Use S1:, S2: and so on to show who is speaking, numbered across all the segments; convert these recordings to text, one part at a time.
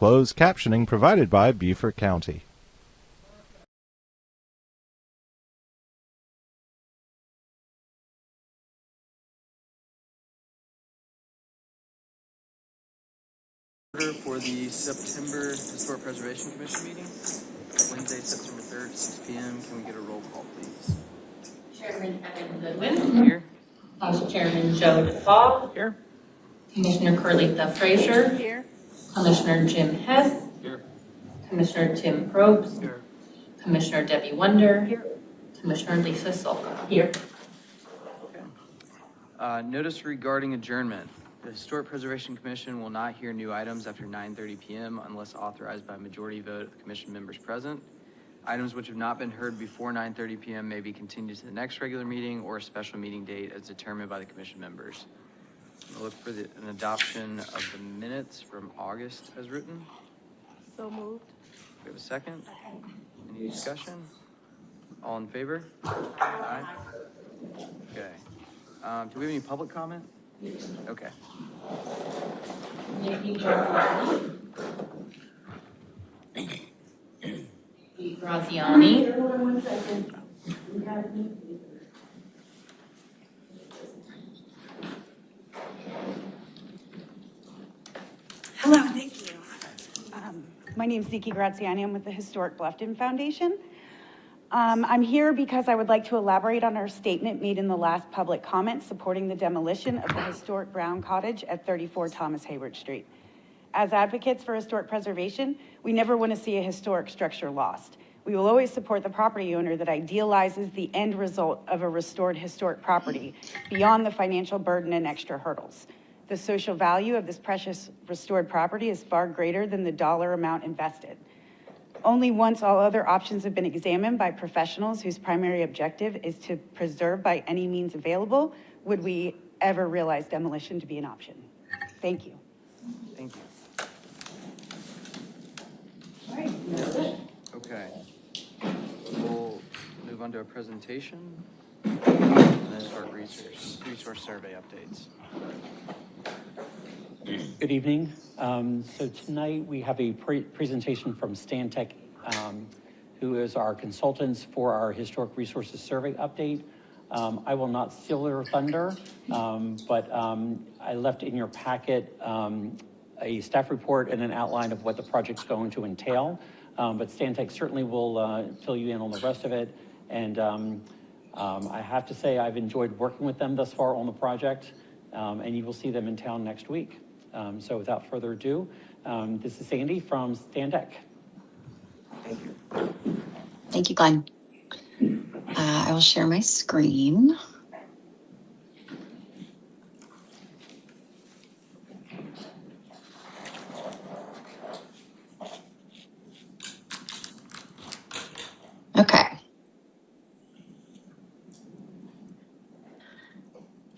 S1: closed captioning provided by Beaufort County.
S2: For the September Historic Preservation Commission meeting, Wednesday, September 3rd, 6 p.m. Can we get a roll call, please?
S3: Chairman Evan Goodwin.
S2: Here.
S3: Vice Chairman Joe DeFault.
S2: Here.
S3: Commissioner Carlitha Frazier.
S4: Here.
S3: Commissioner Jim Hess.
S2: Here.
S3: Commissioner Tim Probst.
S2: Here.
S3: Commissioner Debbie Wonder.
S4: Here.
S3: Commissioner Lisa Solka. Here.
S2: Okay. Notice regarding adjournment. The Historic Preservation Commission will not hear new items after 9:30 p.m. unless authorized by a majority vote of the commission members present. Items which have not been heard before 9:30 p.m. may be continued to the next regular meeting or a special meeting date as determined by the commission members. We'll look for an adoption of the minutes from August as written.
S4: So moved.
S2: We have a second. Any discussion? All in favor? Aye. Okay. Do we have any public comment? Okay.
S3: Nikki Graziani. Graziani.
S4: One second. Hello, thank you. My name is Nikki Graziani. I'm with the Historic Bluffton Foundation. I'm here because I would like to elaborate on our statement made in the last public comment supporting the demolition of the historic brown cottage at 34 Thomas Hayward Street. As advocates for historic preservation, we never want to see a historic structure lost. We will always support the property owner that idealizes the end result of a restored historic property beyond the financial burden and extra hurdles. The social value of this precious restored property is far greater than the dollar amount invested. Only once all other options have been examined by professionals whose primary objective is to preserve by any means available would we ever realize demolition to be an option. Thank you.
S2: Thank you.
S3: All right.
S2: Okay. We'll move on to a presentation and then start resource survey updates.
S5: Good evening. So tonight we have a presentation from Stantec, who is our consultants for our Historic Resources Survey update. I will not steal their thunder, but I left in your packet a staff report and an outline of what the project's going to entail. But Stantec certainly will fill you in on the rest of it. And I have to say I've enjoyed working with them thus far on the project, and you will see them in town next week. So without further ado, this is Sandy from Stantec.
S2: Thank you.
S6: Thank you, Glenn. I will share my screen. Okay.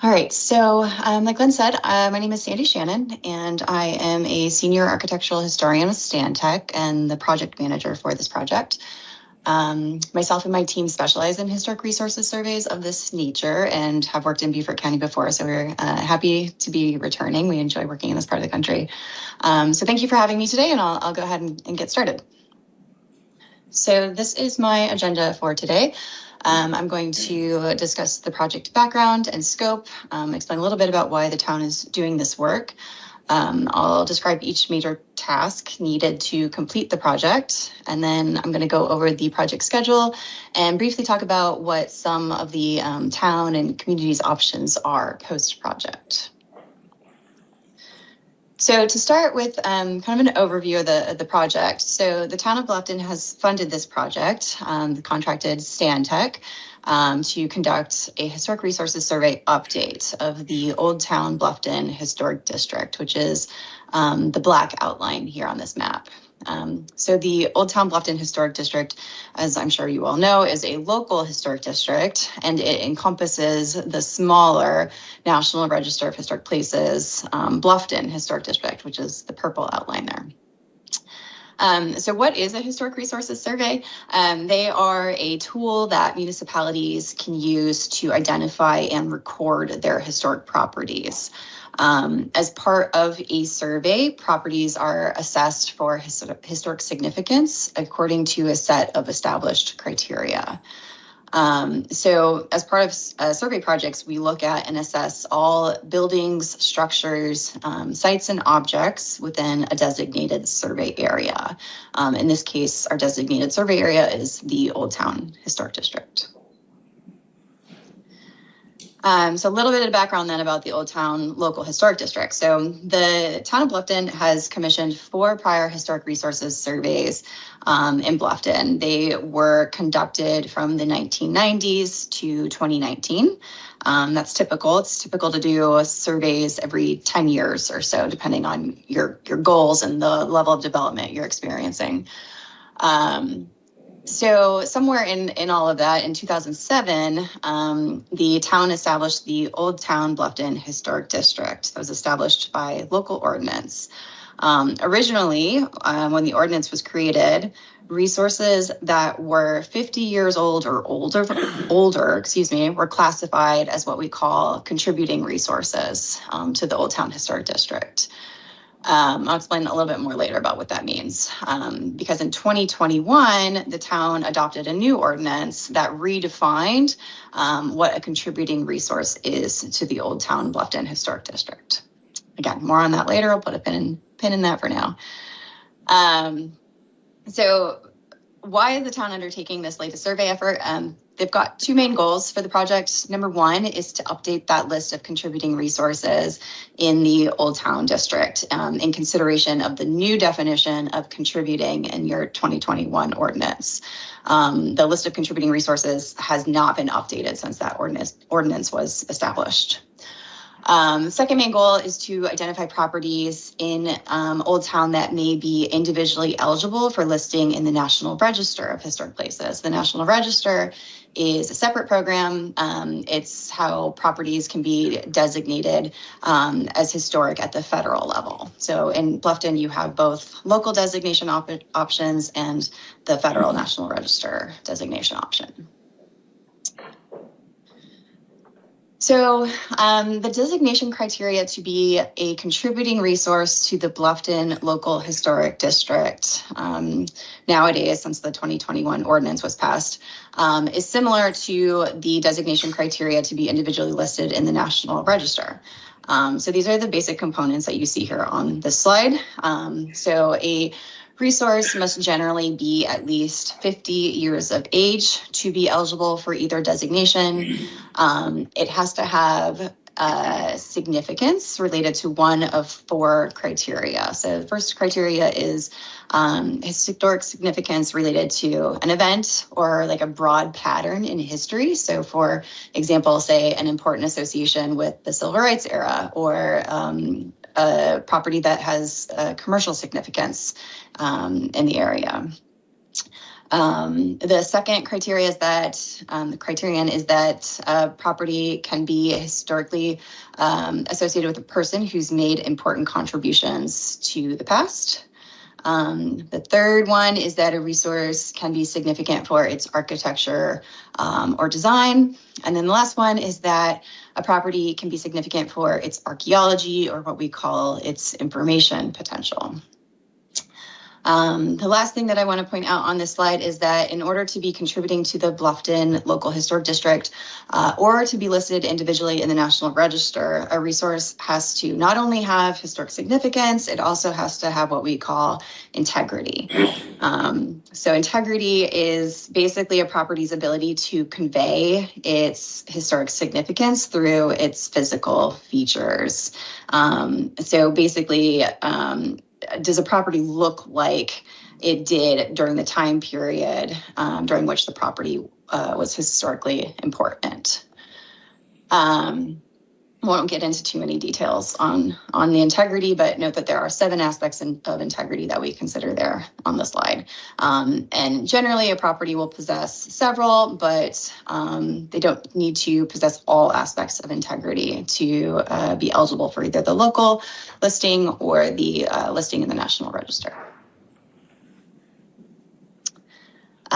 S6: All right, so like Glenn said, my name is Sandy Shannon, and I am a senior architectural historian with Stantec and the project manager for this project. Myself and my team specialize in historic resources surveys of this nature and have worked in Beaufort County before, so we're happy to be returning. We enjoy working in this part of the country. So thank you for having me today, and I'll go ahead and get started. So this is my agenda for today. I'm going to discuss the project background and scope, explain a little bit about why the town is doing this work. I'll describe each major task needed to complete the project, and then I'm going to go over the project schedule and briefly talk about what some of the town and community's options are post-project. So to start with kind of an overview of the project. So the town of Bluffton has funded this project, contracted Stantec to conduct a historic resources survey update of the Old Town Bluffton Historic District, which is the black outline here on this map. So the Old Town Bluffton Historic District, as I'm sure you all know, is a local historic district, and it encompasses the smaller National Register of Historic Places Bluffton Historic District, which is the purple outline there. So what is a historic resources survey? They are a tool that municipalities can use to identify and record their historic properties. As part of a survey, properties are assessed for historic significance according to a set of established criteria. So as part of survey projects, we look at and assess all buildings, structures, sites, and objects within a designated survey area. In this case, our designated survey area is the Old Town Historic District. So a little bit of background then about the Old Town Local Historic District. So the town of Bluffton has commissioned 4 prior historic resources surveys in Bluffton. They were conducted from the 1990s to 2019. That's typical. It's typical to do surveys every 10 years or so, depending on your goals and the level of development you're experiencing. So somewhere in all of that, in 2007, the town established the Old Town Bluffton Historic District that was established by local ordinance. Originally, when the ordinance was created, resources that were 50 years old or older, were classified as what we call contributing resources to the Old Town Historic District. I'll explain a little bit more later about what that means. Because in 2021, the town adopted a new ordinance that redefined what a contributing resource is to the Old Town Bluffton Historic District. Again, more on that later. I'll put a pin in that for now. So why is the town undertaking this latest survey effort? They've got 2 main goals for the project. Number 1 is to update that list of contributing resources in the Old Town District in consideration of the new definition of contributing in your 2021 ordinance. The list of contributing resources has not been updated since that ordinance was established. Second main goal is to identify properties in Old Town that may be individually eligible for listing in the National Register of Historic Places. The National Register is a separate program. It's how properties can be designated as historic at the federal level. So in Bluffton, you have both local designation options and the federal National Register designation option. So the designation criteria to be a contributing resource to the Bluffton Local Historic District nowadays, since the 2021 ordinance was passed, is similar to the designation criteria to be individually listed in the National Register. So these are the basic components that you see here on this slide. So a resource must generally be at least 50 years of age to be eligible for either designation. It has to have significance related to one of 4 criteria. So the first criteria is historic significance related to an event or like a broad pattern in history. So for example, say an important association with the Civil Rights era, or a property that has commercial significance in the area. The second criteria is that the criterion is that property can be historically associated with a person who's made important contributions to the past. The third one is that a resource can be significant for its architecture or design. And then the last one is that a property can be significant for its archaeology, or what we call its information potential. The last thing that I want to point out on this slide is that in order to be contributing to the Bluffton Local Historic District or to be listed individually in the National Register, a resource has to not only have historic significance, it also has to have what we call integrity. So integrity is basically a property's ability to convey its historic significance through its physical features. So basically, does a property look like it did during the time period during which the property was historically important? Won't get into too many details on the integrity, but note that there are 7 aspects of integrity that we consider there on the slide. And generally a property will possess several, but they don't need to possess all aspects of integrity to be eligible for either the local listing or the listing in the National Register.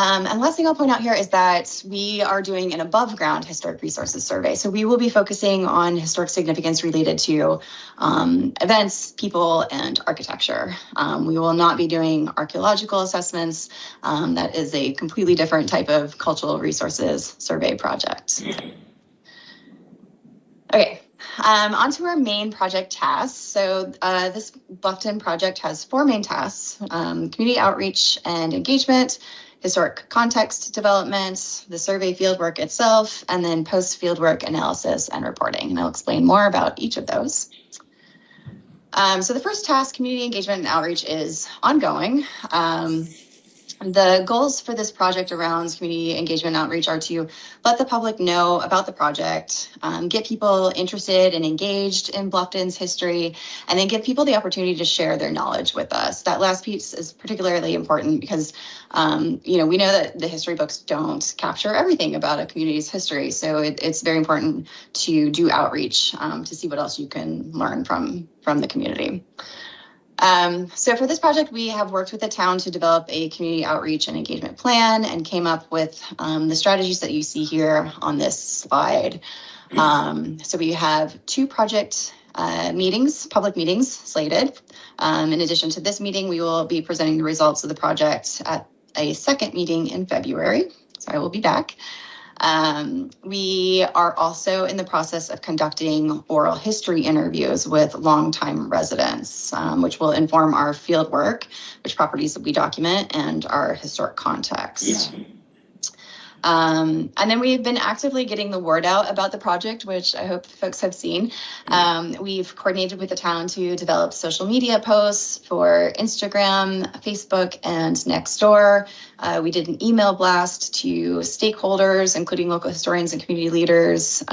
S6: And last thing I'll point out here is that we are doing an above ground historic resources survey. So we will be focusing on historic significance related to events, people, and architecture. We will not be doing archaeological assessments. That is a completely different type of cultural resources survey project. Okay. On to our main project tasks. So this Bluffton project has 4 main tasks: community outreach and engagement, historic context development, the survey fieldwork itself, and then post-fieldwork analysis and reporting. And I'll explain more about each of those. So the first task, community engagement and outreach, is ongoing. The goals for this project around community engagement and outreach are to let the public know about the project, get people interested and engaged in Bluffton's history, and then give people the opportunity to share their knowledge with us. That last piece is particularly important because, we know that the history books don't capture everything about a community's history. So it's very important to do outreach to see what else you can learn from the community. So for this project, we have worked with the town to develop a community outreach and engagement plan and came up with the strategies that you see here on this slide. So we have 2 project public meetings slated. In addition to this meeting, we will be presenting the results of the project at a second meeting in February. So I will be back. We are also in the process of conducting oral history interviews with longtime residents, which will inform our field work, which properties we document, and our historic context. And then we've been actively getting the word out about the project, which I hope folks have seen. We've coordinated with the town to develop social media posts for Instagram, Facebook, and Nextdoor. We did an email blast to stakeholders, including local historians and community leaders.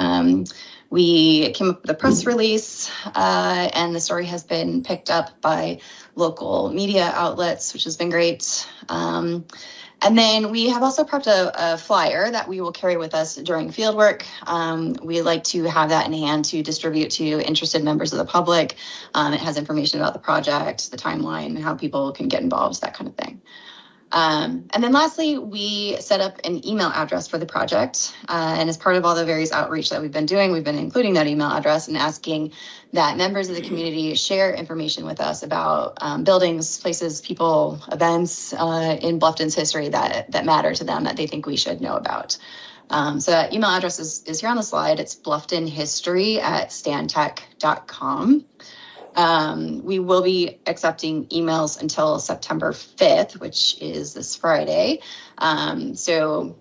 S6: We came up with a press release, and the story has been picked up by local media outlets, which has been great. And then we have also prepped a flyer that we will carry with us during fieldwork. We like to have that in hand to distribute to interested members of the public. It has information about the project, the timeline, how people can get involved, that kind of thing. And then lastly, we set up an email address for the project. And as part of all the various outreach that we've been doing, we've been including that email address and asking that members of the community share information with us about buildings, places, people, events in Bluffton's history that matter to them, that they think we should know about. So that email address is here on the slide. It's blufftonhistory@stantec.com. We will be accepting emails until September 5th, which is this Friday. So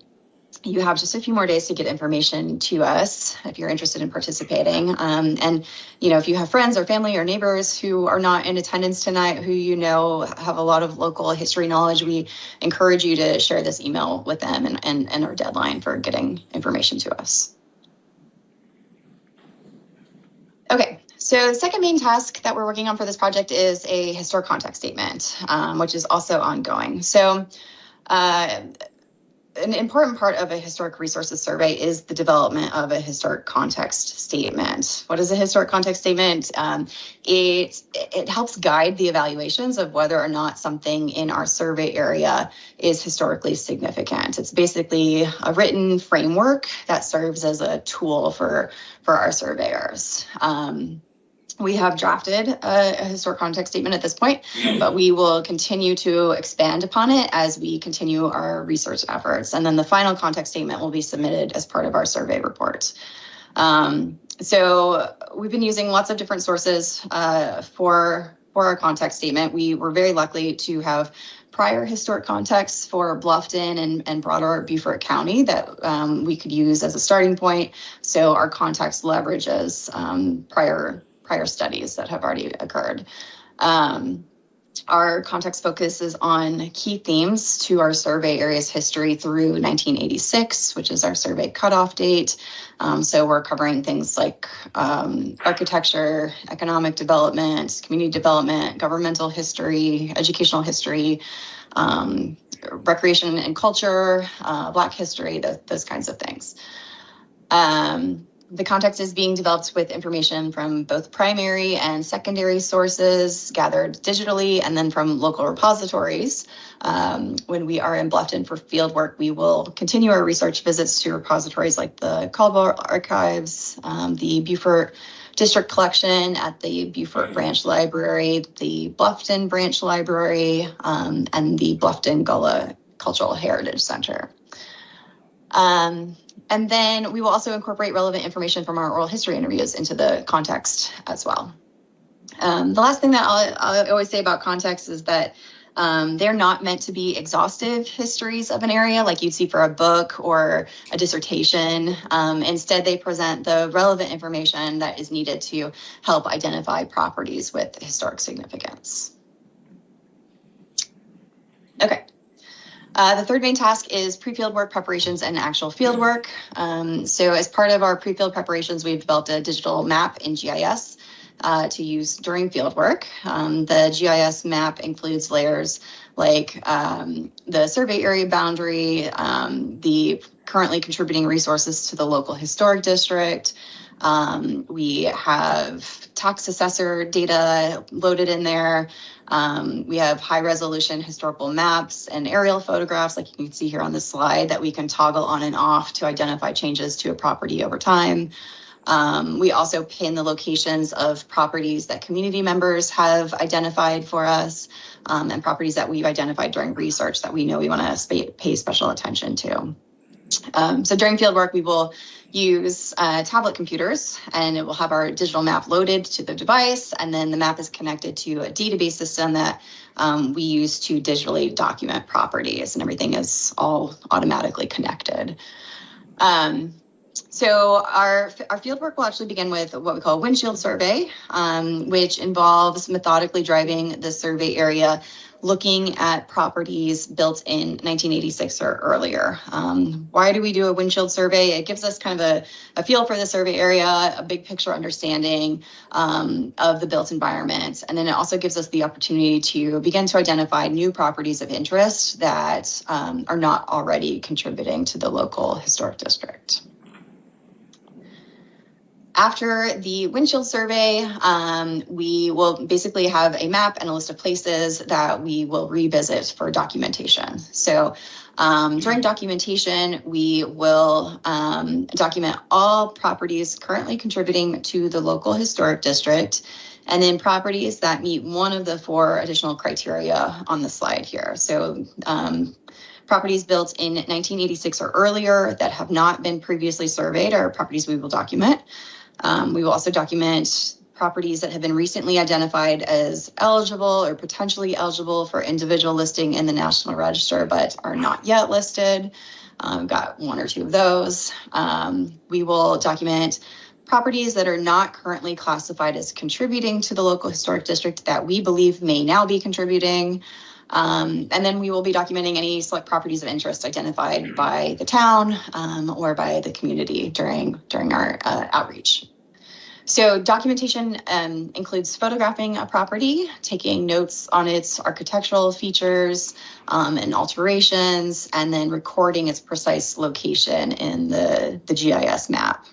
S6: you have just a few more days to get information to us if you're interested in participating. And, if you have friends or family or neighbors who are not in attendance tonight, who have a lot of local history knowledge, we encourage you to share this email with them and our deadline for getting information to us. Okay. So the second main task that we're working on for this project is a historic context statement, which is also ongoing. So an important part of a historic resources survey is the development of a historic context statement. What is a historic context statement? It helps guide the evaluations of whether or not something in our survey area is historically significant. It's basically a written framework that serves as a tool for our surveyors. We have drafted a historic context statement at this point, but we will continue to expand upon it as we continue our research efforts. And then the final context statement will be submitted as part of our survey report. So we've been using lots of different sources for our context statement. We were very lucky to have prior historic context for Bluffton and broader Beaufort County that we could use as a starting point. So our context leverages prior studies that have already occurred. Our context focuses on key themes to our survey area's history through 1986, which is our survey cutoff date. So we're covering things like architecture, economic development, community development, governmental history, educational history, recreation and culture, Black history, those kinds of things. The context is being developed with information from both primary and secondary sources gathered digitally and then from local repositories. When we are in Bluffton for field work, we will continue our research visits to repositories like the Caldwell Archives, the Beaufort District Collection at the Beaufort Branch Library, the Bluffton Branch Library, and the Bluffton Gullah Cultural Heritage Center. And then we will also incorporate relevant information from our oral history interviews into the context as well. The last thing that I'll always say about context is that they're not meant to be exhaustive histories of an area like you'd see for a book or a dissertation. Instead, they present the relevant information that is needed to help identify properties with historic significance. Okay. The third main task is pre-field work preparations and actual field work. So as part of our pre-field preparations, we've developed a digital map in GIS to use during field work. The GIS map includes layers like the survey area boundary, the currently contributing resources to the local historic district. We have tax assessor data loaded in there. We have high resolution historical maps and aerial photographs like you can see here on this slide that we can toggle on and off to identify changes to a property over time. We also pin the locations of properties that community members have identified for us and properties that we've identified during research that we know we want to pay special attention to. So during field work, we will use tablet computers and it will have our digital map loaded to the device. And then the map is connected to a database system that we use to digitally document properties, and everything is all automatically connected. So our field work will actually begin with what we call a windshield survey, which involves methodically driving the survey area, looking at properties built in 1986 or earlier. Why do we do a windshield survey? It gives us kind of a feel for the survey area, a big picture understanding of the built environment. And then it also gives us the opportunity to begin to identify new properties of interest that are not already contributing to the local historic district. After the windshield survey, we will basically have a map and a list of places that we will revisit for documentation. So during documentation, we will document all properties currently contributing to the local historic district, and then properties that meet one of the 4 additional criteria on the slide here. So properties built in 1986 or earlier that have not been previously surveyed are properties we will document. We will also document properties that have been recently identified as eligible or potentially eligible for individual listing in the National Register, but are not yet listed. We've got 1 or 2 of those. We will document properties that are not currently classified as contributing to the local historic district that we believe may now be contributing. And then we will be documenting any select properties of interest identified by the town or by the community during our outreach. So documentation includes photographing a property, taking notes on its architectural features and alterations, and then recording its precise location in the GIS map.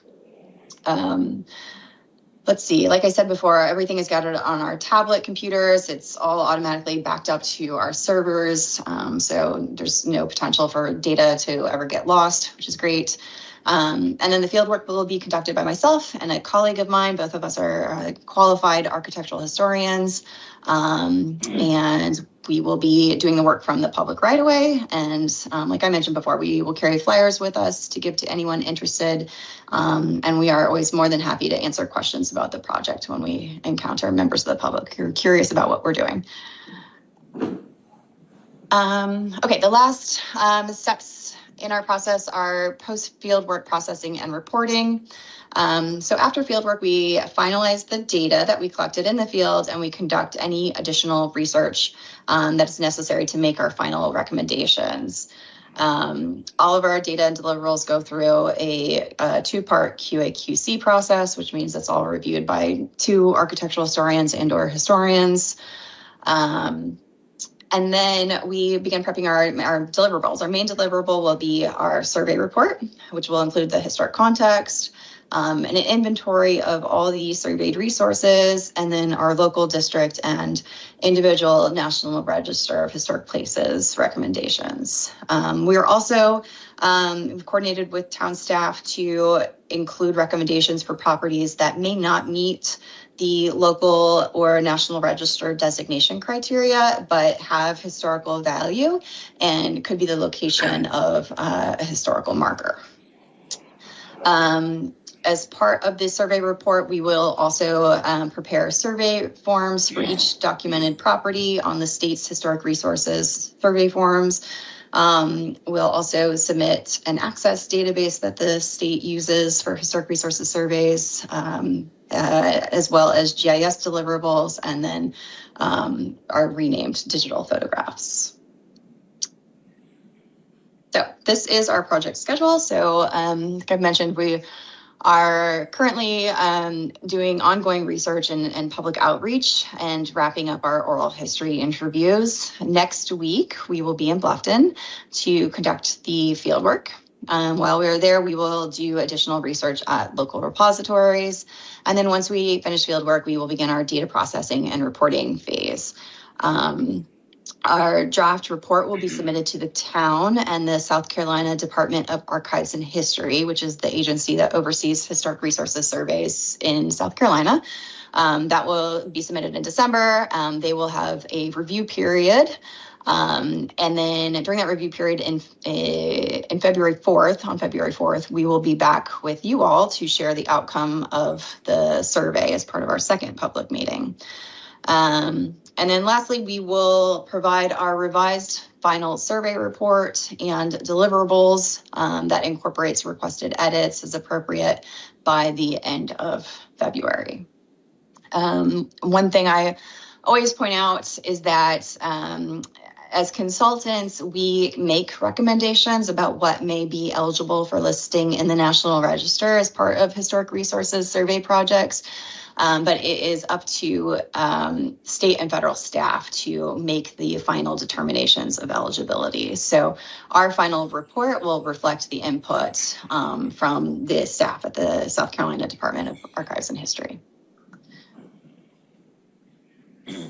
S6: Let's see, like I said before, everything is gathered on our tablet computers. It's all automatically backed up to our servers. So there's no potential for data to ever get lost, which is great. And then the fieldwork will be conducted by myself and a colleague of mine. Both of us are qualified architectural historians. And we will be doing the work from the public right away. And like I mentioned before, we will carry flyers with us to give to anyone interested. And we are always more than happy to answer questions about the project when we encounter members of the public who are curious about what we're doing. Okay, the last steps in our process are post-field work processing and reporting. So after field work, we finalize the data that we collected in the field and we conduct any additional research that is necessary to make our final recommendations. All of our data and deliverables go through a 2-part QA/QC process, which means it's all reviewed by 2 architectural historians and/or historians. And then we begin prepping our deliverables. Our main deliverable will be our survey report, which will include the historic context, an inventory of all the surveyed resources, and then our local district and individual National Register of Historic Places recommendations. We are also we've coordinated with town staff to include recommendations for properties that may not meet the local or National Register designation criteria, but have historical value and could be the location of a historical marker. As part of this survey report, we will also prepare survey forms for each documented property on the state's historic resources survey forms. We'll also submit an access database that the state uses for historic resources surveys, as well as GIS deliverables, and then our renamed digital photographs. So this is our project schedule. So like I've mentioned, we are currently doing ongoing research and public outreach and wrapping up our oral history interviews. Next week, we will be in Bluffton to conduct the fieldwork. While we're there, we will do additional research at local repositories. And then once we finish fieldwork, we will begin our data processing and reporting phase. Our draft report will be submitted to the town and the South Carolina Department of Archives and History, which is the agency that oversees historic resources surveys in South Carolina. That will be submitted in December. They will have a review period. And then during that review period on February 4th, we will be back with you all to share the outcome of the survey as part of our second public meeting. And then lastly, we will provide our revised final survey report and deliverables that incorporates requested edits as appropriate by the end of February. One thing I always point out is that as consultants, we make recommendations about what may be eligible for listing in the National Register as part of historic resources survey projects. But it is up to state and federal staff to make the final determinations of eligibility. So our final report will reflect the input from the staff at the South Carolina Department of Archives and History.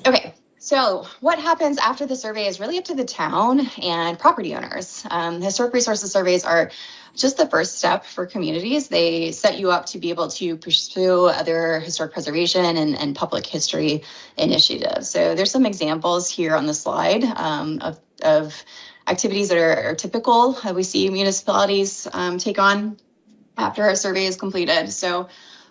S6: Okay, so what happens after the survey is really up to the town and property owners. Historic resources surveys are just the first step for communities. They set you up to be able to pursue other historic preservation and public history initiatives. So there's some examples here on the slide of activities that are typical that we see municipalities take on after a survey is completed. So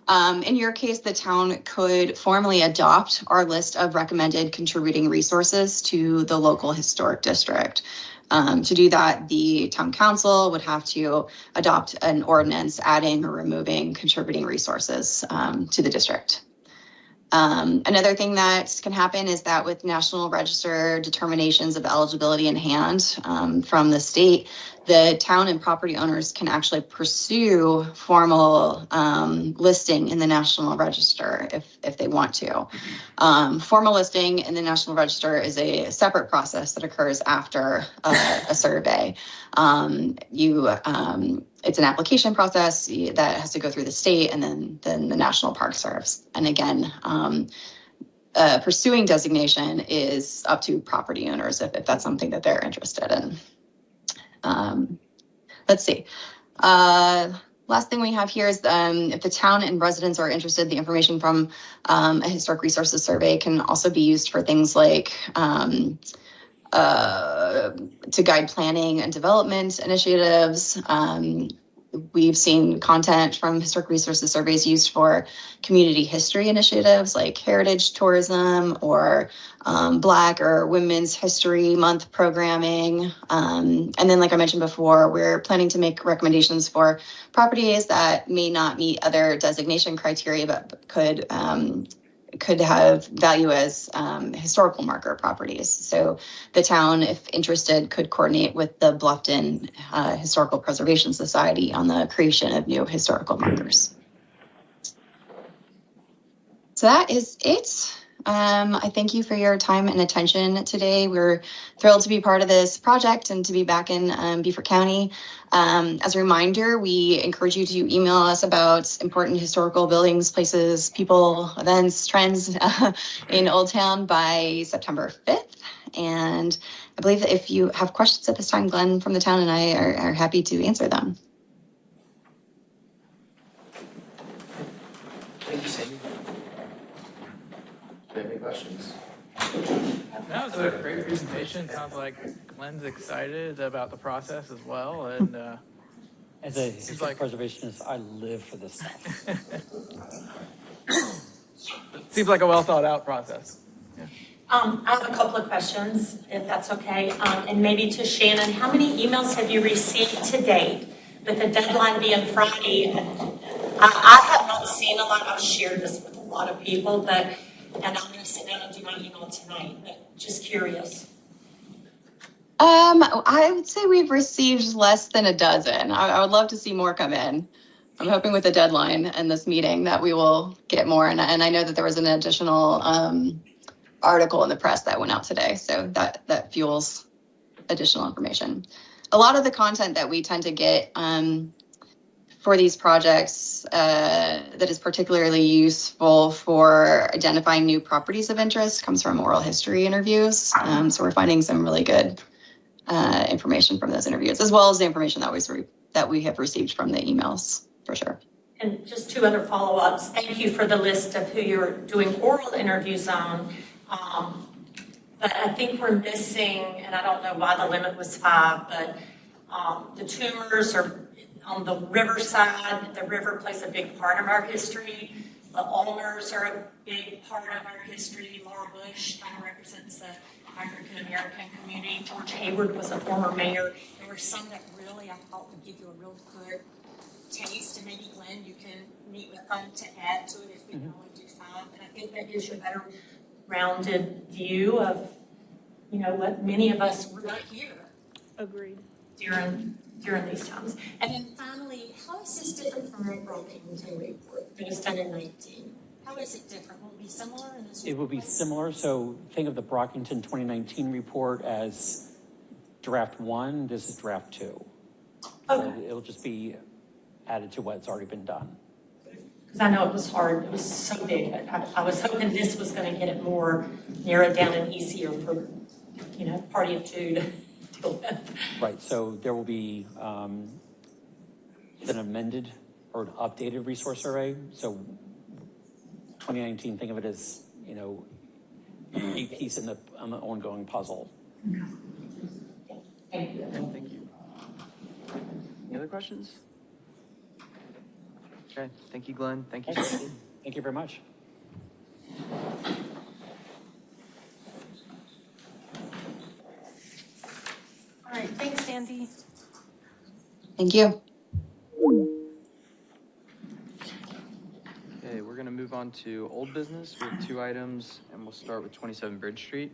S6: in your case, the town could formally adopt our list of recommended contributing resources to the local historic district. To do that, the town council would have to adopt an ordinance adding or removing contributing resources to the district. Another thing that can happen is that with National Register determinations of eligibility in hand from the state, the town and property owners can actually pursue formal listing in the National Register if they want to. Formal listing in the National Register is a separate process that occurs after a survey. It's an application process that has to go through the state and then the National Park Service. And again, pursuing designation is up to property owners if that's something that they're interested in. Let's see. Last thing we have here is if the town and residents are interested, the information from a historic resources survey can also be used for things like to guide planning and development initiatives. We've seen content from historic resources surveys used for community history initiatives like heritage tourism or Black or Women's History Month programming. And then, like I mentioned before, we're planning to make recommendations for properties that may not meet other designation criteria, but could have value as historical marker properties. So the town, if interested, could coordinate with the Bluffton Historical Preservation Society on the creation of new historical markers. So that is it. I thank you for your time and attention today. We're thrilled to be part of this project and to be back in Beaufort County. As a reminder, we encourage you to email us about important historical buildings, places, people, events, trends in Old Town by September 5th. And I believe that if you have questions at this time, Glenn from the town and I are happy to answer them.
S2: Thank you, Sandy. Do you have any questions?
S7: That was a great presentation. Sounds like Glenn's excited about the process as well. And
S5: As a
S7: seems
S5: historic
S7: like
S5: preservationist, I live for this stuff.
S7: seems like a well thought out process. Yeah.
S8: I have a couple of questions, if that's okay. And maybe to Shannon, how many emails have you received to date? With the deadline being Friday, I have not seen a lot. I've shared this with a lot of people, and I'm going to sit down and do my email tonight, but just curious.
S6: I would say we've received less than a dozen. I would love to see more come in. I'm hoping with the deadline and this meeting that we will get more. And I know that there was an additional article in the press that went out today, so that fuels additional information. A lot of the content that we tend to get for these projects that is particularly useful for identifying new properties of interest comes from oral history interviews. So we're finding some really good information from those interviews, as well as the information that we have received from the emails, for sure.
S8: And just two other follow-ups. Thank you for the list of who you're doing oral interviews on. But I think we're missing, and I don't know why the limit was 5, but the tumors are on the river side. The river plays a big part of our history. The Ulmers are a big part of our history. Laura Bush kind of represents the African-American community. George Hayward was a former mayor. There were some that really, I thought, would give you a real good taste, and maybe, Glenn, you can meet with them to add to it if we can only do 5. And I think that gives you a better rounded view of, what many of us were not here.
S9: Agreed.
S8: During these times. And then finally, how is this different from the Brockington report that was done in 19? How is it different? Will it be similar in this report?
S5: It will be similar. So think of the Brockington 2019 report as draft 1. This is draft 2.
S8: Okay.
S5: So it'll just be added to what's already been done.
S8: Because I know it was hard. It was so big. But I was hoping this was going to get it more narrowed down and easier for, party of two to deal with.
S5: Right. So there will be an amended or an updated resource survey. So 2019, think of it as, a piece in the ongoing puzzle.
S8: Thank you.
S2: Thank you. Any other questions? Okay. Thank you, Glenn. Thank you, Sandy.
S5: Thank you very much.
S9: All right, thanks, Sandy.
S6: Thank you.
S2: Okay, we're going to move on to old business. We have 2 items, and we'll start with 27 Bridge Street.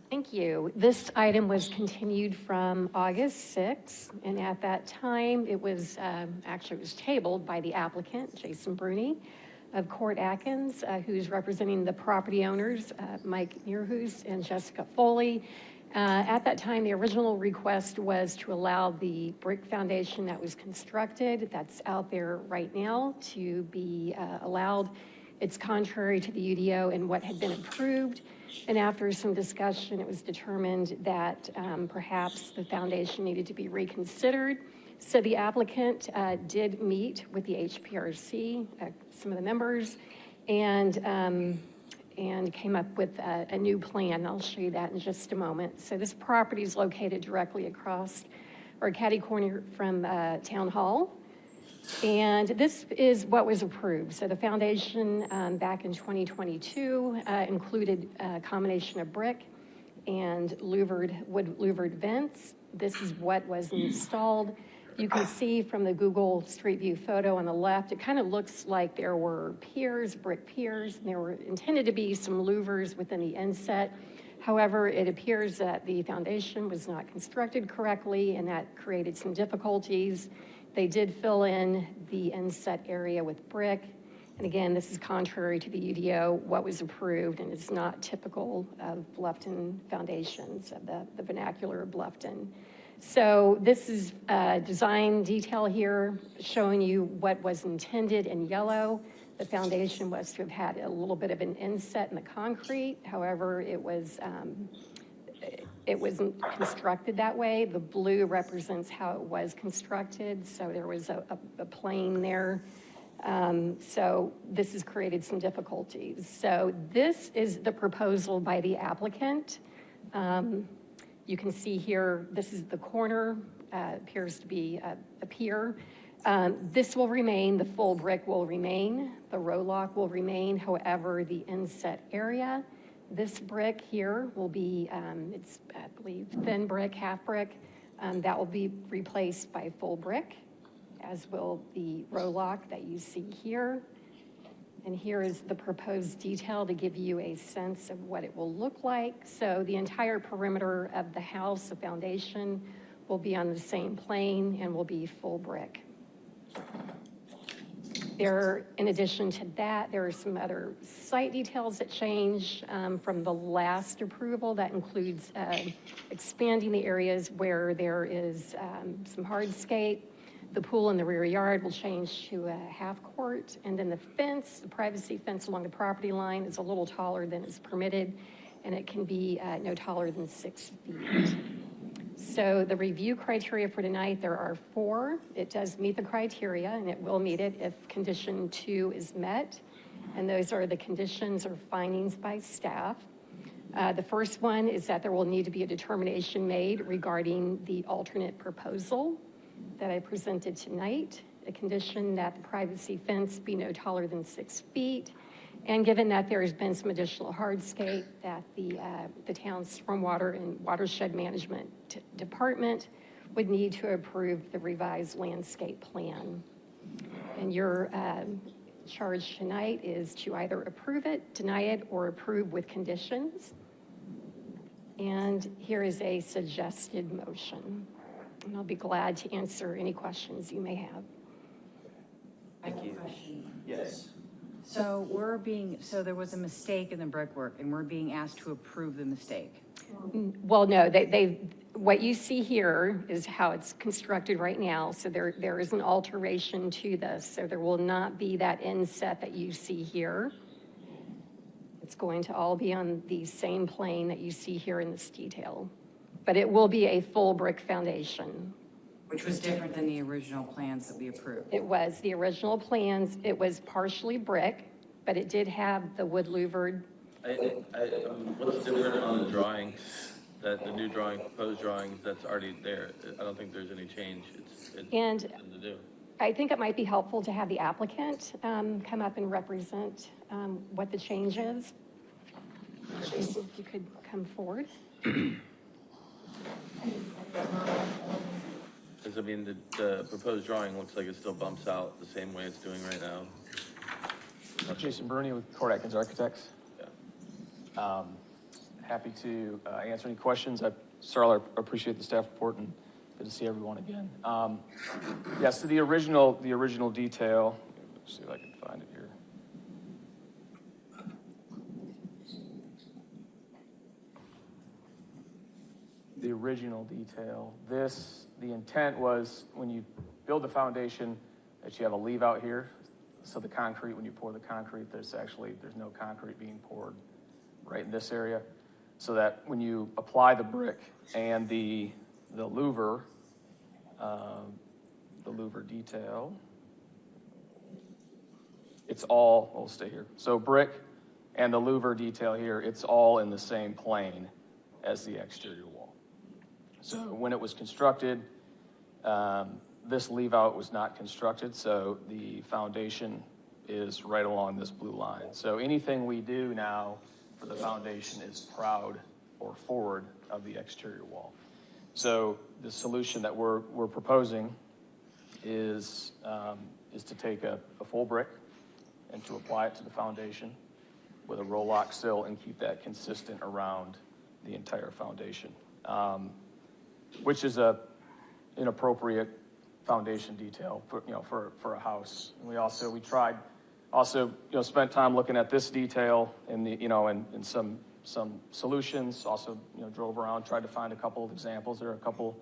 S10: Thank you. This item was continued from August 6th, and at that time, it was tabled by the applicant, Jason Bruni of Court Atkins, who's representing the property owners, Mike Nearhus and Jessica Foley. At that time, the original request was to allow the brick foundation that was constructed, that's out there right now, to be allowed. It's contrary to the UDO and what had been approved. And after some discussion, it was determined that perhaps the foundation needed to be reconsidered. So the applicant did meet with the HPRC, some of the members, and came up with a new plan. I'll show you that in just a moment. So this property is located directly across, or catty corner from Town Hall. And this is what was approved. So the foundation back in 2022 included a combination of brick and wood louvered vents. This is what was installed. You can see from the Google Street View photo on the left, it kind of looks like there were piers, brick piers, and there were intended to be some louvers within the inset. However, it appears that the foundation was not constructed correctly, and that created some difficulties. They did fill in the inset area with brick. And again, this is contrary to the UDO, what was approved, and it's not typical of Bluffton foundations, of the vernacular of Bluffton. So this is a design detail here showing you what was intended in yellow. The foundation was to have had a little bit of an inset in the concrete. However, it wasn't constructed that way. The blue represents how it was constructed. So there was a plane there. So this has created some difficulties. So this is the proposal by the applicant. You can see here, this is the corner, appears to be a pier. This will remain, the full brick will remain, the row lock will remain. However, the inset area, this brick here will be, it's, I believe, thin brick, half brick. That will be replaced by full brick, as will the row lock that you see here. And here is the proposed detail to give you a sense of what it will look like. So the entire perimeter of the house, the foundation, will be on the same plane and will be full brick. In addition to that, there are some other site details that change from the last approval. That includes expanding the areas where there is some hardscape. The pool in the rear yard will change to a half court, and then the fence, the privacy fence along the property line, is a little taller than is permitted, and it can be no taller than 6 feet. So the review criteria for tonight, there are 4. It does meet the criteria, and it will meet it if condition 2 is met, and those are the conditions or findings by staff. The first one is that there will need to be a determination made regarding the alternate proposal that I presented tonight, a condition that the privacy fence be no taller than 6 feet. And given that there has been some additional hardscape, that the town's stormwater and watershed management department would need to approve the revised landscape plan. And your charge tonight is to either approve it, deny it, or approve with conditions. And here is a suggested motion. And I'll be glad to answer any questions you may have.
S11: Thank you. Yes.
S12: So there was a mistake in the brickwork, and we're being asked to approve the mistake.
S10: Well, no, what you see here is how it's constructed right now. So there is an alteration to this. So there will not be that inset that you see here. It's going to all be on the same plane that you see here in this detail. But it will be a full brick foundation.
S12: Which was different than the original plans that we approved.
S10: It was the original plans. It was partially brick, but it did have the wood louvered.
S11: What's different on the drawing, that the new drawing, proposed drawings that's already there? I don't think there's any change. It's
S10: and
S11: to do.
S10: I think it might be helpful to have the applicant come up and represent what the change is. Jason, if you could come forward.
S11: Because I mean, the proposed drawing looks like it still bumps out the same way it's doing right now.
S13: Jason Bruni with Court Atkins Architects.
S11: Yeah.
S13: Happy to answer any questions. Starla, I appreciate the staff report and good to see everyone again. So the original detail. Let's see if I can find it here. The original detail. The intent was when you build the foundation that you have a leave out here. So the concrete, when you pour the concrete, there's no concrete being poured right in this area. So that when you apply the brick and the louver detail, it's all, we'll stay here. So brick and the louver detail here, it's all in the same plane as the exterior wall. So when it was constructed, this leave out was not constructed, so the foundation is right along this blue line. So anything we do now for the foundation is proud or forward of the exterior wall. So the solution that we're proposing is to take a full brick and to apply it to the foundation with a roll lock sill and keep that consistent around the entire foundation, which is a inappropriate foundation detail for a house. And we tried spent time looking at this detail and and some solutions. Also drove around, tried to find a couple of examples. There are a couple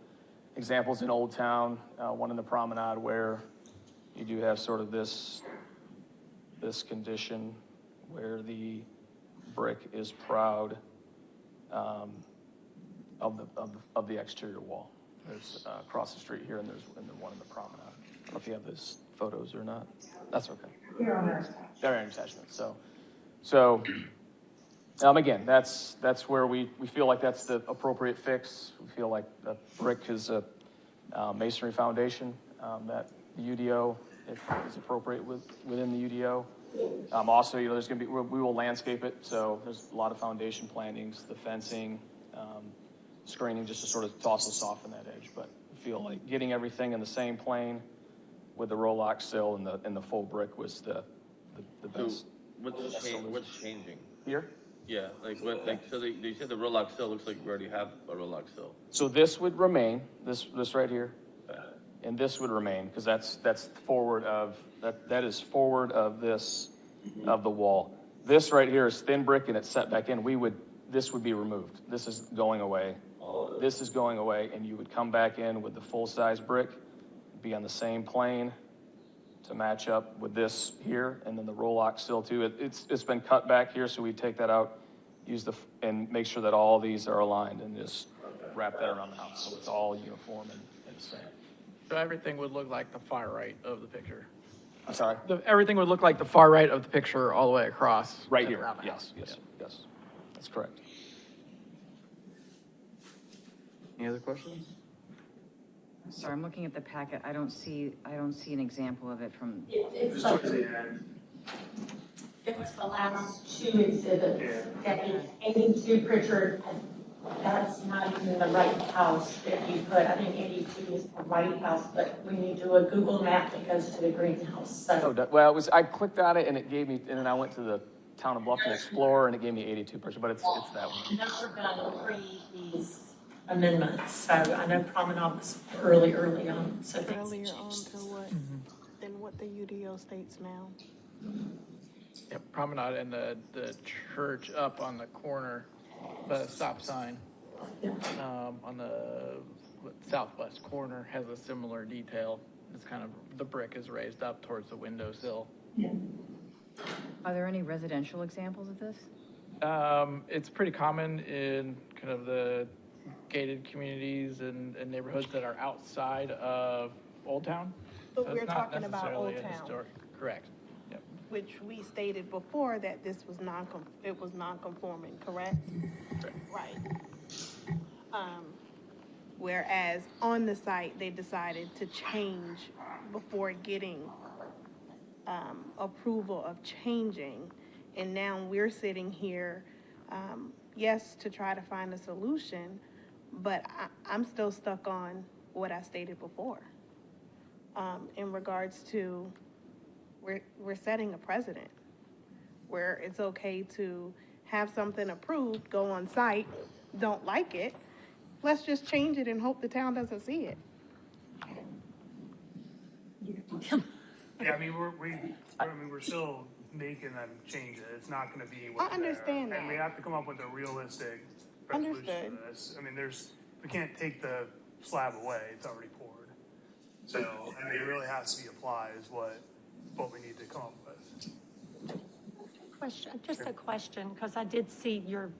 S13: examples in Old Town, one in the Promenade where you do have sort of this condition where the brick is proud of the exterior wall. There's across the street here, and there's one in the Promenade. I don't know if you have those photos or not. That's okay. They're on attachment. So again, that's where we feel like that's the appropriate fix. We feel like the brick is a masonry foundation, that the UDO is appropriate within the UDO. Also, there's going to be, we will landscape it, so there's a lot of foundation plantings, the fencing, screening, just to sort of also soften that edge. But I feel like getting everything in the same plane with the roll-lock sill and the full brick was the best.
S11: So what's changing
S13: Here?
S11: Yeah, so they said the roll-lock sill looks like we already have a roll-lock sill.
S13: So this would remain, this right here, and this would remain, because that's forward of, that is forward of this, of the wall. This right here is thin brick and it's set back in. This would be removed. This is going away. This is going away, and you would come back in with the full-size brick, be on the same plane to match up with this here, and then the roll-lock sill too. It's been cut back here, so we take that out, and make sure that all these are aligned, and just wrap that around the house, so it's all uniform and the same.
S7: So everything would look like the far right of the picture.
S13: I'm sorry?
S7: Everything would look like the far right of the picture all the way across.
S13: Right here, yes, that's correct.
S2: Any other questions?
S12: Sorry, I'm looking at the packet. I don't see an example of it from.
S8: It's like, it was the last two exhibits. Debbie, 82 Pritchard, that's not even the right house that you put. I think 82 is the right house, but when you do a Google map, it goes to the greenhouse. So.
S13: Well, I clicked on it and it gave me, and then I went to the Town of Bluffton Explorer and it gave me 82 Pritchard, but it's that one.
S8: Never done pre these amendments, so I know Promenade was early on. So
S9: earlier on to what than what the UDO states now.
S7: Yep, Promenade and the church up on the corner, the stop sign on the southwest corner has a similar detail. It's kind of, the brick is raised up towards the windowsill.
S8: Yeah.
S12: Are there any residential examples of this?
S7: It's pretty common in kind of the gated communities and neighborhoods that are outside of Old Town.
S9: But
S7: So
S9: we're
S7: it's not
S9: talking about
S7: necessarily
S9: Old
S7: a
S9: Town.
S7: historic, correct. Yep.
S9: Which we stated before that this was non-conforming, correct? Right. Whereas on the site, they decided to change before getting approval of changing. And now we're sitting here, yes, to try to find a solution, but I'm still stuck on what I stated before. In regards to, we're setting a precedent where it's okay to have something approved, go on site, don't like it, let's just change it and hope the town doesn't see it.
S14: Yeah, I mean, we're still making them change it. It's not going to be what's
S9: I understand
S14: there.
S9: that.
S14: And we have to come up with a realistic resolution to this. I mean, we can't take the slab away. It's already poured. So, I mean, it really has to be applied is what we need to come up with.
S8: Just a question, because I did see your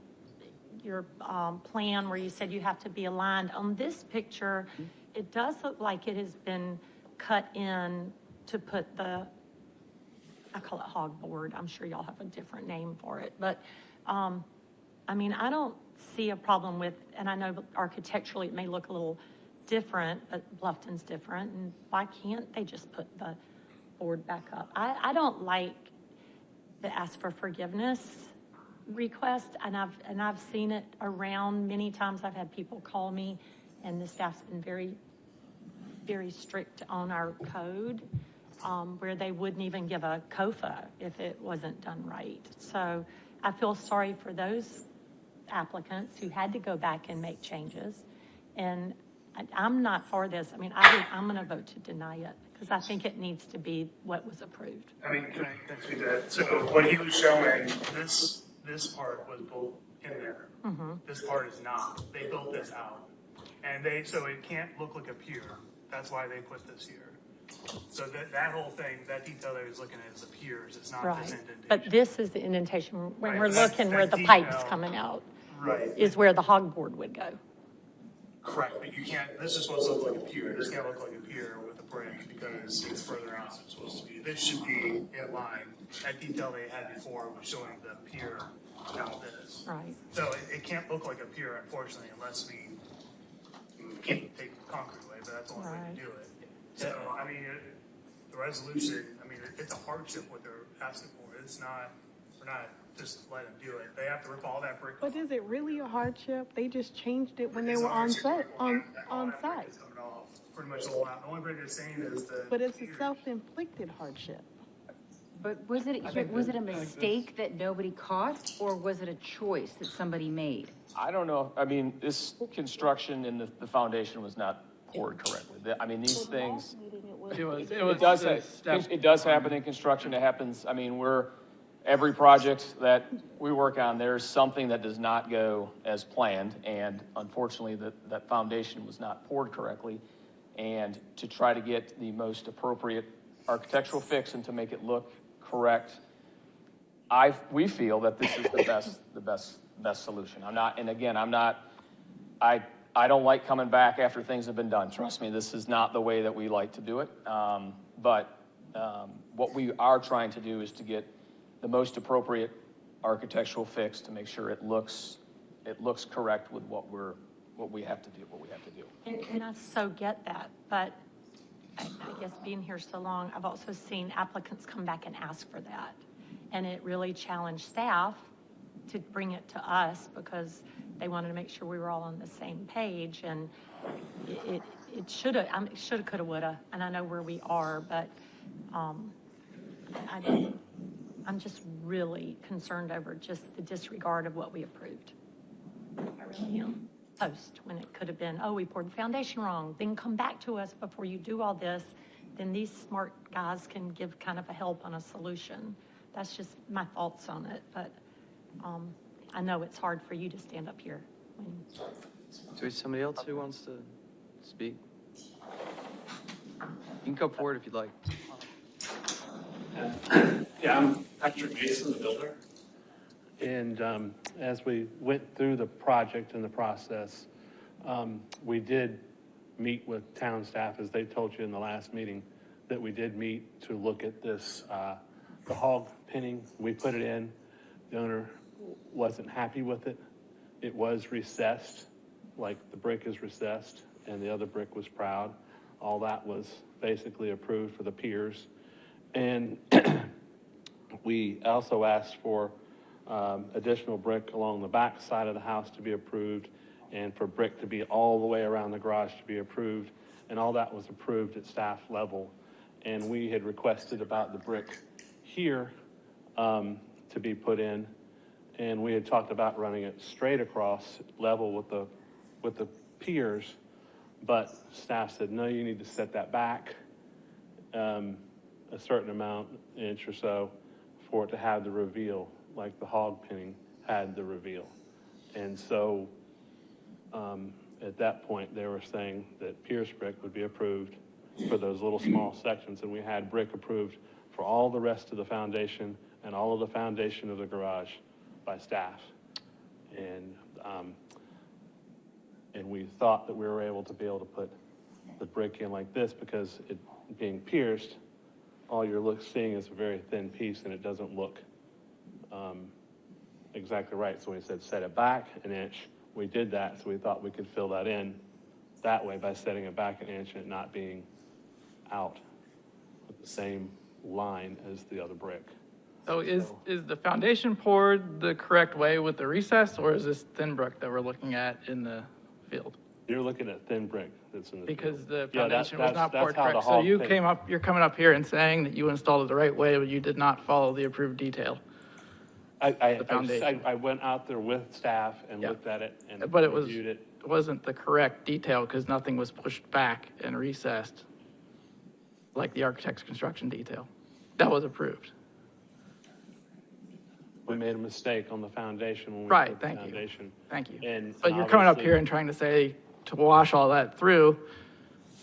S8: plan where you said you have to be aligned. On this picture, it does look like it has been cut in to put I call it hogboard. I'm sure y'all have a different name for it. But, I mean, I don't see a problem with, and I know architecturally it may look a little different, but Bluffton's different. And why can't they just put the board back up? I don't like the ask for forgiveness request, and I've seen it around many times. I've had people call me, and the staff's been very, very strict on our code, where they wouldn't even give a COFA if it wasn't done right. So I feel sorry for those applicants who had to go back and make changes. And I'm not for this. I mean, I'm going to vote to deny it because I think it needs to be what was approved.
S14: I mean, can I speak to that? So what he was showing, this part was built in there. This part is not. They built this out. And so it can't look like a pier. That's why they put this here. So that whole thing, that detail that he was looking at is the piers. It's not this indentation.
S8: But this is the indentation when
S14: Right,
S8: we're looking where the
S14: detail,
S8: pipe's coming out.
S14: Right.
S8: Is where the hogboard would go.
S14: Correct, but you can't, this is supposed to look like a pier. This can't look like a pier with a brick because it's further out than it's supposed to be. This should be in line. That detail they had before was showing the pier out this.
S8: Right.
S14: So it can't look like a pier, unfortunately, unless we can't take concrete away, but that's the only way to do it. So, I mean, the resolution, I mean, it's a hardship what they're asking for. It's not, we're not just let them do it. They have to rip all that brick.
S9: But is it really a hardship? They just changed it when they were on site.
S14: Pretty much all out. The only brick they're saying is the.
S9: But it's a self-inflicted hardship.
S12: But was it a mistake that nobody caught, or was it a choice that somebody made?
S13: I don't know. I mean, this construction and the foundation was not poured correctly. I mean, these things. It does happen in construction. It happens. I mean, every project that we work on, there's something that does not go as planned, and unfortunately, that foundation was not poured correctly. And to try to get the most appropriate architectural fix and to make it look correct, we feel that this is the best solution. I don't like coming back after things have been done. Trust me, this is not the way that we like to do it. But what we are trying to do is to get the most appropriate architectural fix to make sure it looks correct with what we have to do.
S8: And I so get that, but I guess being here so long, I've also seen applicants come back and ask for that. And it really challenged staff to bring it to us because they wanted to make sure we were all on the same page. And it shoulda, coulda, woulda, and I know where we are, but I'm just really concerned over just the disregard of what we approved. I really am. Post when it could have been, we poured the foundation wrong, then come back to us before you do all this, then these smart guys can give kind of a help on a solution. That's just my thoughts on it, but I know it's hard for you to stand up here.
S2: So is somebody else who wants to speak? You can come forward if you'd like.
S15: Yeah, I'm Patrick Mason, the builder. And as we went through the project and the process, we did meet with town staff, as they told you in the last meeting, that we did meet to look at this, the hog pinning. We put it in. The owner wasn't happy with it. It was recessed, like the brick is recessed, and the other brick was proud. All that was basically approved for the piers. And we also asked for additional brick along the back side of the house to be approved, and for brick to be all the way around the garage to be approved, and all that was approved at staff level. And we had requested about the brick here to be put in, and we had talked about running it straight across level with the piers, but staff said, no, you need to set that back a certain amount, inch or so, for it to have the reveal, like the hog pinning had the reveal. And so at that point, they were saying that Pierce brick would be approved for those little small sections, and we had brick approved for all the rest of the foundation and all of the foundation of the garage by staff. And we thought that we were able to put the brick in like this because it being pierced, all you're seeing is a very thin piece, and it doesn't look exactly right. So we said set it back an inch. We did that, so we thought we could fill that in that way by setting it back an inch and it not being out with the same line as the other brick.
S7: So is the foundation poured the correct way with the recess, or is this thin brick that we're looking at in the field?
S15: You're looking at thin brick that's in the
S7: because
S15: field.
S7: The foundation was not poured correct.
S15: So
S7: you're coming up here and saying that you installed it the right way, but you did not follow the approved detail. foundation.
S15: I went out there with staff and
S7: Yeah.
S15: looked at it and
S7: But
S15: reviewed it.
S7: it wasn't the correct detail because nothing was pushed back and recessed like the architect's construction detail. That was approved.
S15: We made a mistake on the foundation when we
S7: Right,
S15: put the
S7: thank you.
S15: foundation.
S7: Thank you.
S15: And
S7: But you're coming up
S15: obviously-
S7: here and trying to say to wash all that through.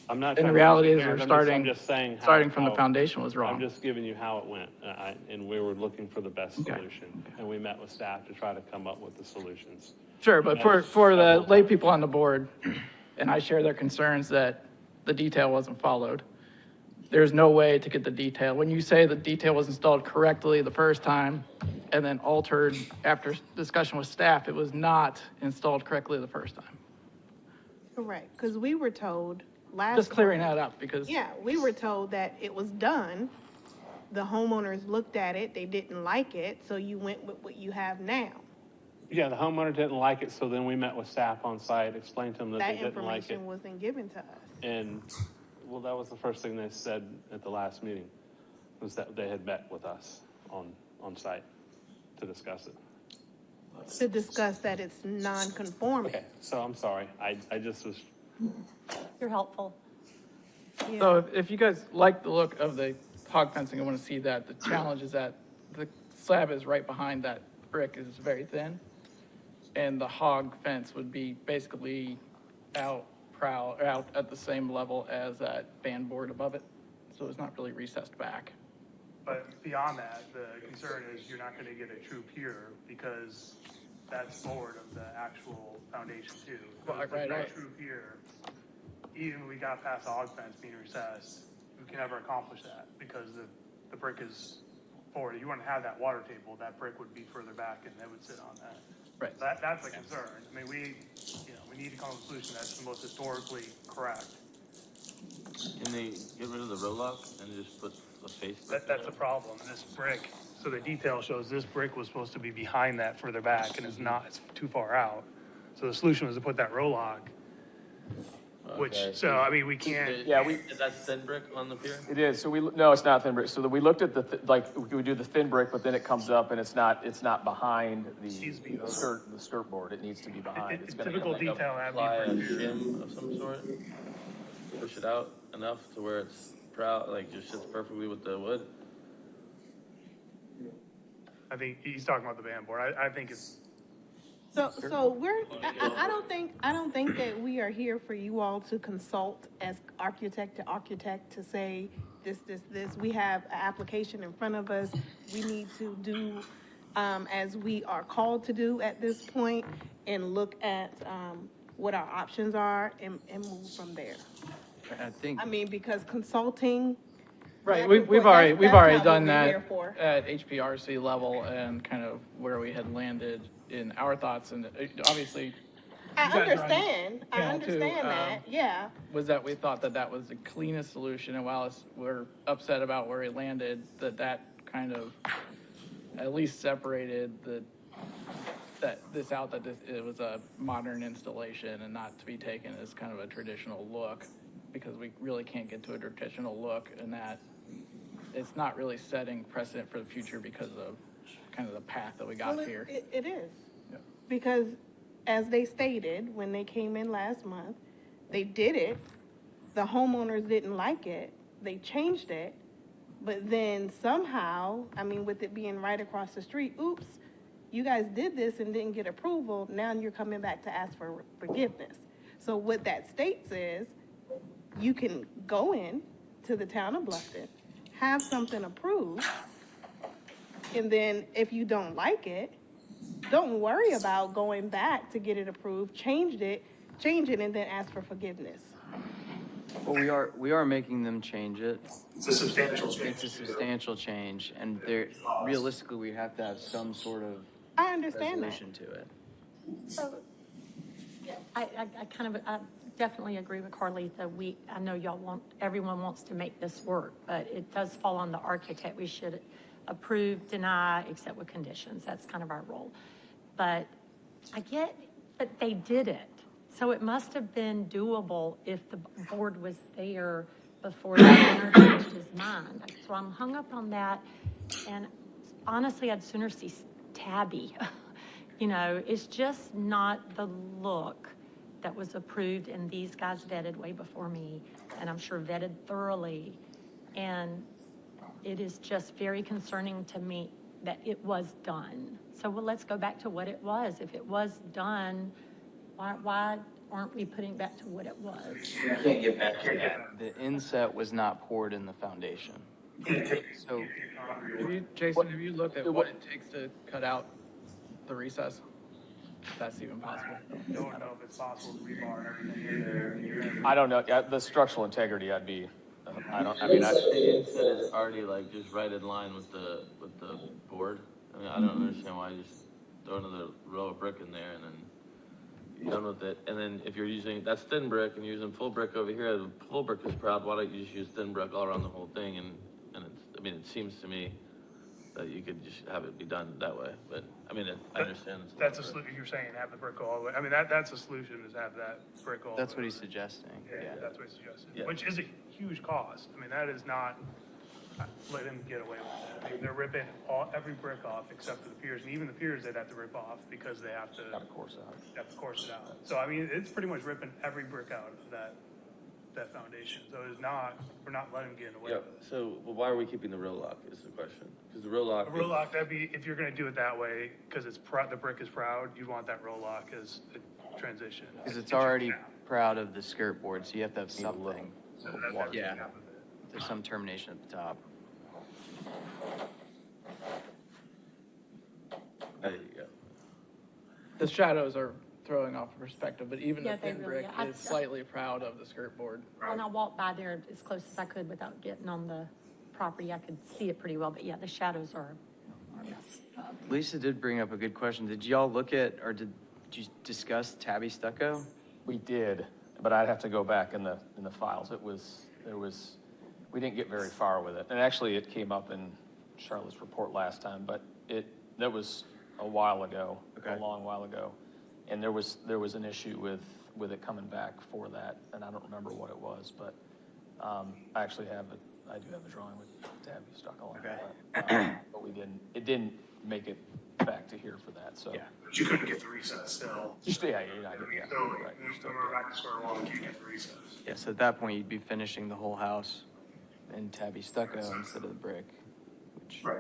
S15: I'm not.
S7: And
S15: trying
S7: the
S15: to
S7: reality is
S15: compare it.
S7: we're
S15: I'm
S7: starting,
S15: just saying
S7: starting from the
S15: how-
S7: foundation was wrong.
S15: I'm just giving you how it went, and we were looking for the best solution, and we met with staff to try to come up with the solutions.
S7: Sure, but for the lay people on the board, and I share their concerns that the detail wasn't followed. There's no way to get the detail. When you say the detail was installed correctly the first time and then altered after discussion with staff, it was not installed correctly the first time.
S9: Correct, because we were told last.
S7: Just clearing
S9: month-
S7: that up because.
S9: Yeah, we were told that it was done. The homeowners looked at it, they didn't like it, so you went with what you have now.
S15: Yeah, the homeowner didn't like it, so then we met with staff on site, explained to them that
S9: That
S15: they didn't like it.
S9: information wasn't given to us.
S15: And, well, that was the first thing they said at the last meeting, was that they had met with us on site to discuss it.
S9: To discuss that it's non-conforming.
S15: Okay, so I'm sorry, I just was,
S8: You're helpful.
S7: So if you guys like the look of the hog fencing, I want to see that. The challenge is that the slab is right behind that brick is very thin. And the hog fence would be basically out at the same level as that band board above it. So it's not really recessed back.
S14: But beyond that, the concern is you're not gonna get a true pier because that's forward of the actual foundation too. So if there's no true pier, even when we got past the hog fence being recessed, we can never accomplish that because the brick is forward. You wouldn't have that water table, that brick would be further back and it would sit on that.
S7: Right.
S14: So that's a concern. I mean, we need to come up with a solution that's the most historically correct.
S11: Can they get rid of the row lock and just put a face?
S14: That's the problem. This brick, so the detail shows this brick was supposed to be behind that further back and it's not, it's too far out. So the solution was to put that row lock, which,
S11: Okay.
S14: so, I mean, we can't.
S13: Yeah,
S11: Is that thin brick on the pier?
S13: It is. So no, it's not thin brick. So we looked at we do the thin brick, but then it comes up and it's not behind the skirt board. It needs to be behind. It's gonna
S14: Typical
S13: come
S14: detail that
S11: Apply a
S14: we
S11: shim of some sort? Push it out enough to where it's proud, like just sits perfectly with the wood?
S14: I think he's talking about the band board. I think it's.
S9: So I don't think that we are here for you all to consult as architect to architect to say this. We have an application in front of us. We need to do, as we are called to do at this point and look at, what our options are and move from there. I mean, because consulting.
S7: Right,
S9: that
S7: we've
S9: report,
S7: already
S9: that's not what
S7: done
S9: we're here
S7: that
S9: for.
S7: at HPRC level and kind of where we had landed in our thoughts, and obviously.
S9: I
S7: you guys are on
S9: understand
S7: panel too,
S9: that, yeah.
S7: Was that we thought that was the cleanest solution, and while we're upset about where we landed, that kind of at least separated that it was a modern installation and not to be taken as kind of a traditional look, because we really can't get to a traditional look, and that it's not really setting precedent for the future because of kind of the path that we got
S9: Well,
S7: here.
S9: It is.
S7: Yeah.
S9: Because as they stated, when they came in last month, they did it. The homeowners didn't like it. They changed it. But then somehow, I mean, with it being right across the street, oops, you guys did this and didn't get approval. Now you're coming back to ask for forgiveness. So what that states is you can go in to the town of Bluffton, have something approved, and then if you don't like it, don't worry about going back to get it approved, change it, and then ask for forgiveness.
S2: Well, we are making them change it.
S14: It's a substantial change.
S2: It's a substantial change, and realistically, we have to have some sort of
S9: I understand that.
S2: resolution to it.
S8: So, yeah, I definitely agree with Carlita. I know everyone wants to make this work, but it does fall on the architect. We should approve, deny, accept with conditions. That's kind of our role. But but they did it. So it must have been doable if the board was there before the owner changed his mind. So I'm hung up on that. And honestly, I'd sooner see tabby. You know, it's just not the look that was approved, and these guys vetted way before me, and I'm sure vetted thoroughly. And it is just very concerning to me that it was done. So well, let's go back to what it was. If it was done, why aren't we putting back to what it was?
S2: You can't get back to that. The inset was not poured in the foundation. So,
S7: Jason, have you looked at what it takes to cut out the recess? If that's even possible.
S14: I don't know if it's possible to rebar and everything in there.
S13: I don't know. The structural integrity, I mean,
S11: The inset is already like just right in line with the board. I mean, I don't understand why you just throw another row of brick in there and then you're done with it. And then if you're using, that's thin brick and you're using full brick over here, the full brick is proud, why don't you just use thin brick all around the whole thing? And it's, I mean, it seems to me that you could just have it be done that way. But I mean, I understand.
S14: That's a solution. You're saying have the brick all the way. I mean, that's a solution is have that brick all the way.
S2: that's what he's suggesting.
S14: Yeah, that's what he's suggesting.
S11: Yeah.
S14: Which is a huge cost. I mean, that is not, let him get away with that. I mean, they're ripping every brick off except for the piers. And even the piers they'd have to rip off because they have to course it out. So, I mean, it's pretty much ripping every brick out of that foundation. So it's not, we're not letting him get away with it.
S11: So well, why are we keeping the row lock is the question. Because the row lock.
S14: A row lock, that'd be, if you're going to do it that way, because it's the brick is proud, you'd want that row lock as a transition.
S2: Because it's already proud of the skirt board, so you have to have something. Yeah, there's some termination at the top.
S11: There you go.
S7: The shadows are throwing off perspective, but even
S8: Yeah,
S7: the
S8: they
S7: thin
S8: really
S7: brick
S8: are.
S7: is slightly proud of the skirt board.
S8: When I walked by there as close as I could without getting on the property, I could see it pretty well, but yeah, the shadows are messed up.
S2: Lisa did bring up a good question. Did y'all look at, or did you discuss tabby stucco?
S13: we did, but I'd have to go back in the files. We didn't get very far with it. And actually it came up in Charlotte's report last time, but that was a while ago, a long while ago. And there was an issue with it coming back for that, and I don't remember what it was, but I do have a drawing with tabby stucco on it. But it didn't make it back to here for that, so.
S14: Yeah, but you couldn't get the recess still.
S13: Yeah.
S14: So, we're back to square one, you can't get the recess.
S2: Yeah, so at that point, you'd be finishing the whole house in tabby stucco instead of the brick.
S14: Right.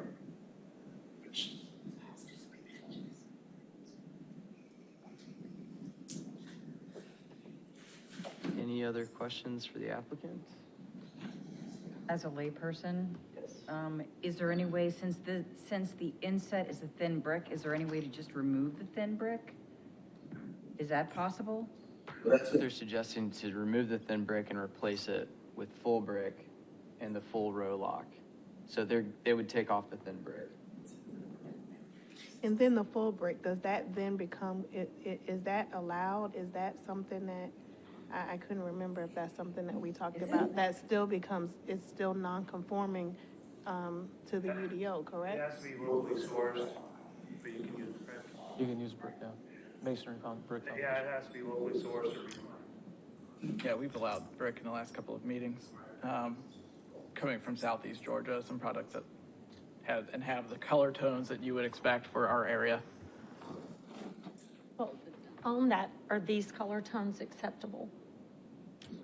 S2: Any other questions for the applicant?
S12: As a layperson, is there any way, since the inset is a thin brick, is there any way to just remove the thin brick? Is that possible?
S2: Well, that's what they're suggesting, to remove the thin brick and replace it with full brick and the full row lock. So they would take off the thin brick.
S9: And then the full brick, does that then become, is that allowed? Is that something that, I couldn't remember if that's something that we talked about, that still becomes, it's still non-conforming to the UDO, correct?
S14: It has to be locally sourced, but you can use brick.
S13: You can use brick, yeah. Masonry brick.
S14: Yeah, it has to be locally sourced.
S7: Yeah, we've allowed brick in the last couple of meetings. Coming from Southeast Georgia, some products that have the color tones that you would expect for our area.
S8: Well, on that, are these color tones acceptable?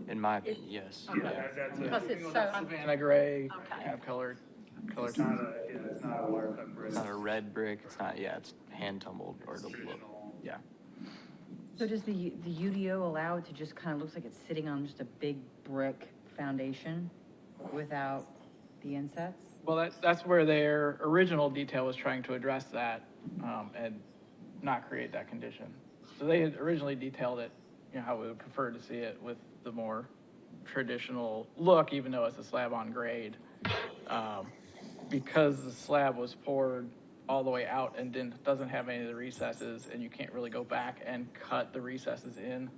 S2: In my opinion, yes.
S8: Okay. Because it's so.
S7: Savannah gray, kind of color
S14: It's
S7: tones.
S14: not a wire cut brick.
S2: It's not a red brick, it's hand tumbled or the look. Yeah.
S12: So does the UDO allow it to just kind of looks like it's sitting on just a big brick foundation without the insets?
S7: Well, that's where their original detail was trying to address that and not create that condition. So they had originally detailed it, how we would prefer to see it with the more traditional look, even though it's a slab on grade. Because the slab was poured all the way out and doesn't have any of the recesses, and you can't really go back and cut the recesses in.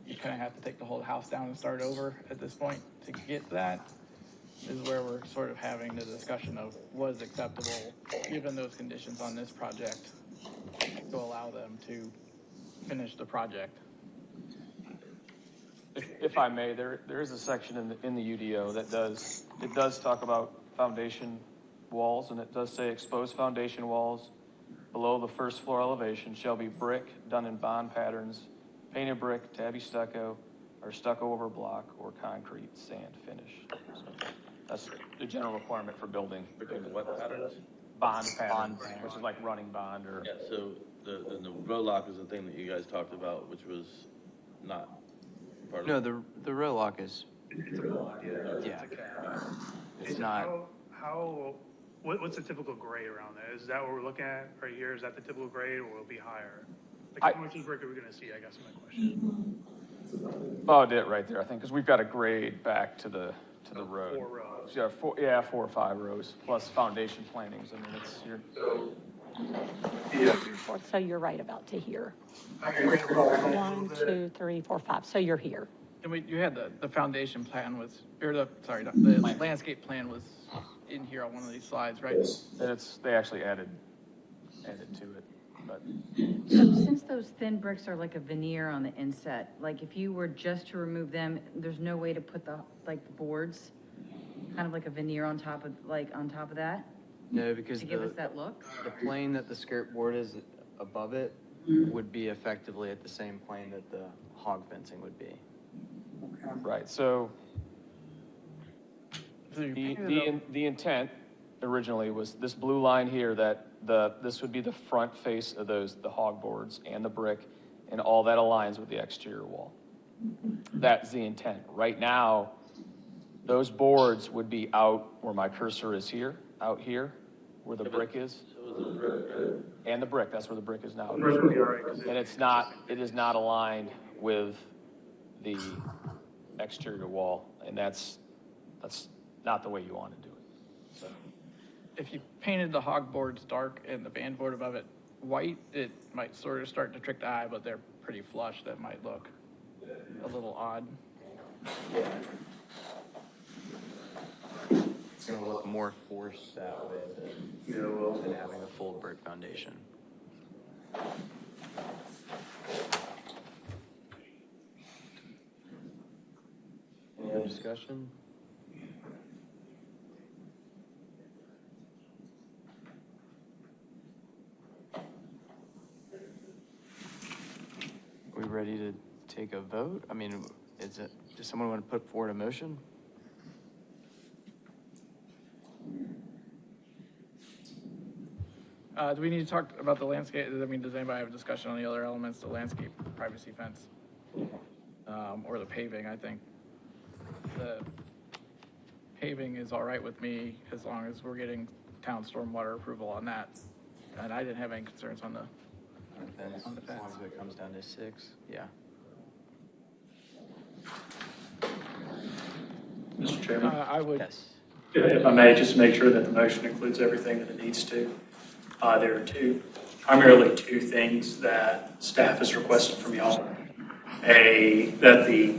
S7: You kind of have to take the whole house down and start over at this point to get that. Is where we're sort of having the discussion of what is acceptable, given those conditions on this project, to allow them to finish the project.
S13: If I may, there is a section in the UDO that does talk about foundation walls, and it does say exposed foundation walls below the first floor elevation shall be brick done in bond patterns, painted brick, tabby stucco, or stucco over block, or concrete sand finish. So that's the general requirement for building.
S11: What patterns?
S13: Bond pattern, which is like running bond or.
S11: Yeah, so the row lock is the thing that you guys talked about, which was not part of
S2: No,
S11: it.
S2: the row lock is, yeah. It's not,
S14: What's the typical grade around that? Is that what we're looking at right here? Is that the typical grade, or will it be higher? Like, how much of brick are we gonna see, I guess, is my question.
S13: Oh, I did it right there, I think, because we've got a grade back to the road.
S14: 4 rows.
S13: Yeah, 4 or 5 rows, plus foundation plantings. I mean, it's your.
S10: So you're right about to here. 1, 2, 3, 4, 5. So you're here.
S7: And you had the foundation plan was, or the landscape plan was in here on one of these slides, right?
S13: They actually added to it, but.
S12: So since those thin bricks are like a veneer on the inset, like if you were just to remove them, there's no way to put the boards, kind of like a veneer on top of that?
S2: no, because
S12: To give us that look?
S2: the plane that the skirt board is above it would be effectively at the same plane that the hog fencing would be.
S13: Right, so the intent originally was this blue line here, that this would be the front face of the hog boards and the brick, and all that aligns with the exterior wall. That's the intent. Right now, those boards would be out where my cursor is here, out here, where the brick is. And the brick, that's where the brick is now. And it is not aligned with the exterior wall, and that's not the way you want to do it. So.
S7: If you painted the hog boards dark and the band board above it white, it might sort of start to trick the eye, but they're pretty flush. That might look a little odd.
S2: It's gonna look more forced that way than having a full brick foundation. Any other discussion? Are we ready to take a vote? I mean, does someone want to put forward a motion?
S7: Do we need to talk about the landscape? I mean, does anybody have a discussion on the other elements, the landscape privacy fence? Or the paving? I think the paving is all right with me as long as we're getting town stormwater approval on that. And I didn't have any concerns on the
S2: As
S7: fence.
S2: long as it comes down to 6, yeah.
S16: Mr. Chairman?
S7: I would.
S2: Yes.
S16: If I may, just make sure that the motion includes everything that it needs to. There are primarily two things that staff is requesting from y'all. That the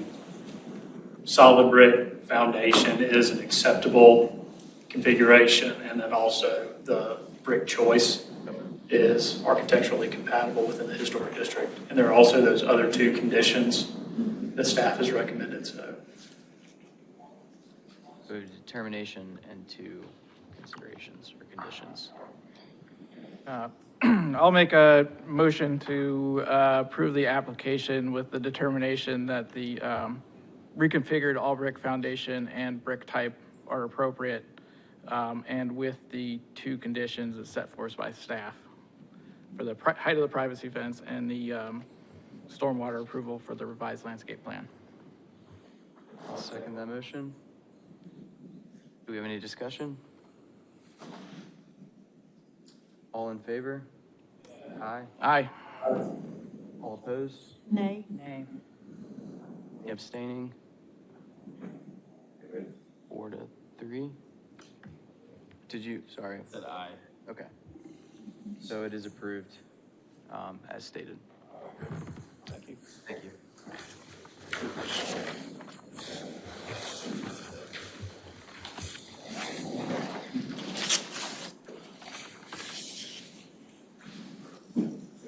S16: solid brick foundation is an acceptable configuration, and then also the brick choice is architecturally compatible within the historic district. And there are also those other 2 conditions that staff has recommended. So
S2: Determination and 2 considerations or conditions.
S7: I'll make a motion to approve the application with the determination that the reconfigured all brick foundation and brick type are appropriate, and with the 2 conditions as set forth by staff for the height of the privacy fence and the stormwater approval for the revised landscape plan.
S2: I'll second that motion. Do we have any discussion? All in favor? Aye.
S7: Aye.
S2: All opposed?
S12: Nay. Nay.
S2: Abstaining? 4 to 3? Sorry.
S11: I said aye.
S2: Okay. So it is approved, as stated.
S13: Thank you.
S2: Thank you.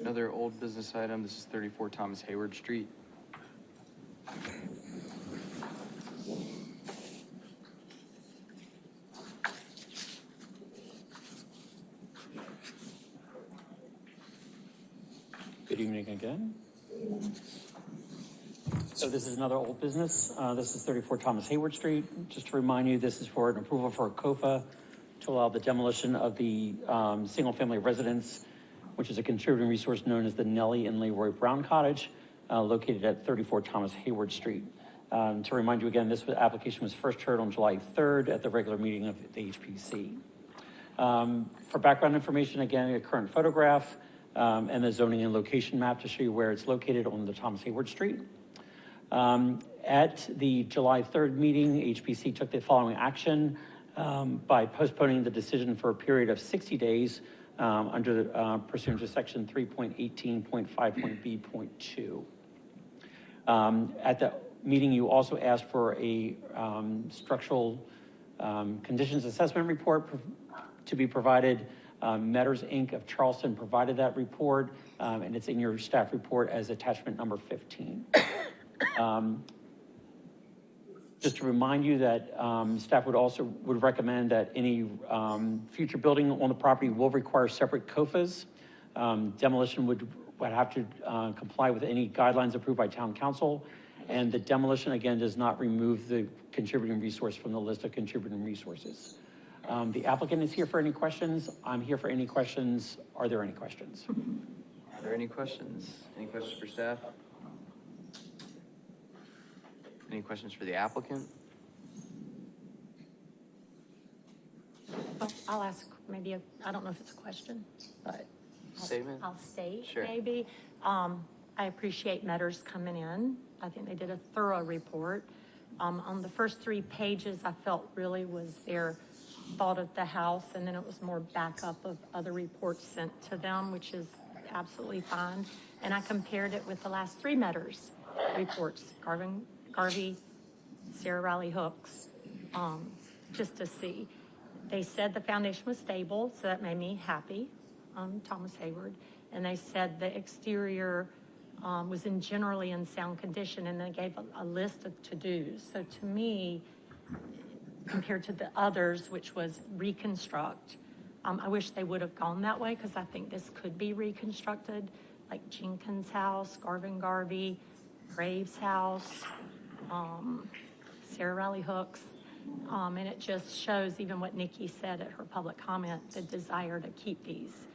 S2: Another old business item, this is 34 Thomas Hayward Street.
S5: Good evening again. So this is another old business. This is 34 Thomas Hayward Street. Just to remind you, this is for an approval for a COFA to allow the demolition of the single-family residence, which is a contributing resource known as the Nellie and Leroy Brown Cottage, located at 34 Thomas Hayward Street. To remind you again, this application was first heard on July 3rd at the regular meeting of the HPC. For background information, again, a current photograph and the zoning and location map to show you where it's located on the Thomas Hayward Street. At the July 3rd meeting, HPC took the following action by postponing the decision for a period of 60 days under pursuant to section 3.18.5.b.2. At the meeting, you also asked for a structural conditions assessment report to be provided. Metters Inc. of Charleston provided that report, and it's in your staff report as attachment number 15. Just to remind you that staff would recommend that any future building on the property will require separate COFAs. Demolition would have to comply with any guidelines approved by town council, and the demolition again does not remove the contributing resource from the list of contributing resources. The applicant is here for any questions. I'm here for any questions. Are there any questions?
S2: Are there any questions? Any questions for staff? Any questions for the applicant?
S8: Well, I'll ask maybe, I don't know if it's a question, but
S2: Statement?
S8: I'll state
S2: Sure.
S8: maybe. I appreciate Metters coming in. I think they did a thorough report. On the first 3 pages, I felt really was their thought of the house, and then it was more backup of other reports sent to them, which is absolutely fine. And I compared it with the last 3 Metters reports, Garvey, Sarah Riley Hooks, just to see. They said the foundation was stable, so that made me happy, Thomas Hayward. And they said the exterior was generally in sound condition, and they gave a list of to-dos. So to me, compared to the others, which was reconstruct, I wish they would have gone that way, because I think this could be reconstructed, like Jenkins' house, Garvey, Graves' house, Sarah Riley Hooks. And it just shows even what Nikki said at her public comment, the desire to keep these.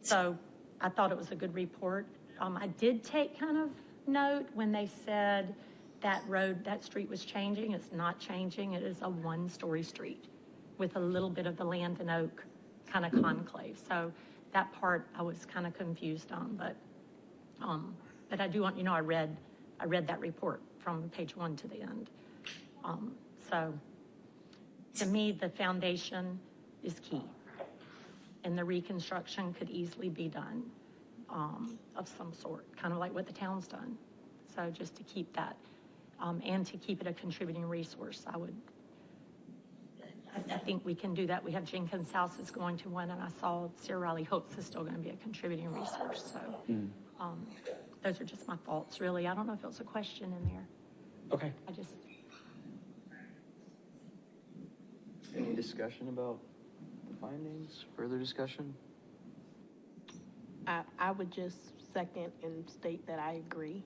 S8: So I thought it was a good report. I did take kind of note when they said that street was changing. It's not changing. It is a 1-story street with a little bit of the land and oak kind of conclave. So that part I was kind of confused on, but I do want, I read that report from page 1 to the end. So to me, the foundation is key, and the reconstruction could easily be done of some sort, kind of like what the town's done. So just to keep that, and to keep it a contributing resource, I think we can do that. We have Jenkins' house is going to one, and I saw Sarah Riley Hooks is still going to be a contributing resource. So those are just my thoughts, really. I don't know if it was a question in there.
S5: Okay.
S2: Any discussion about the findings? Further discussion?
S9: I would just second and state that I agree.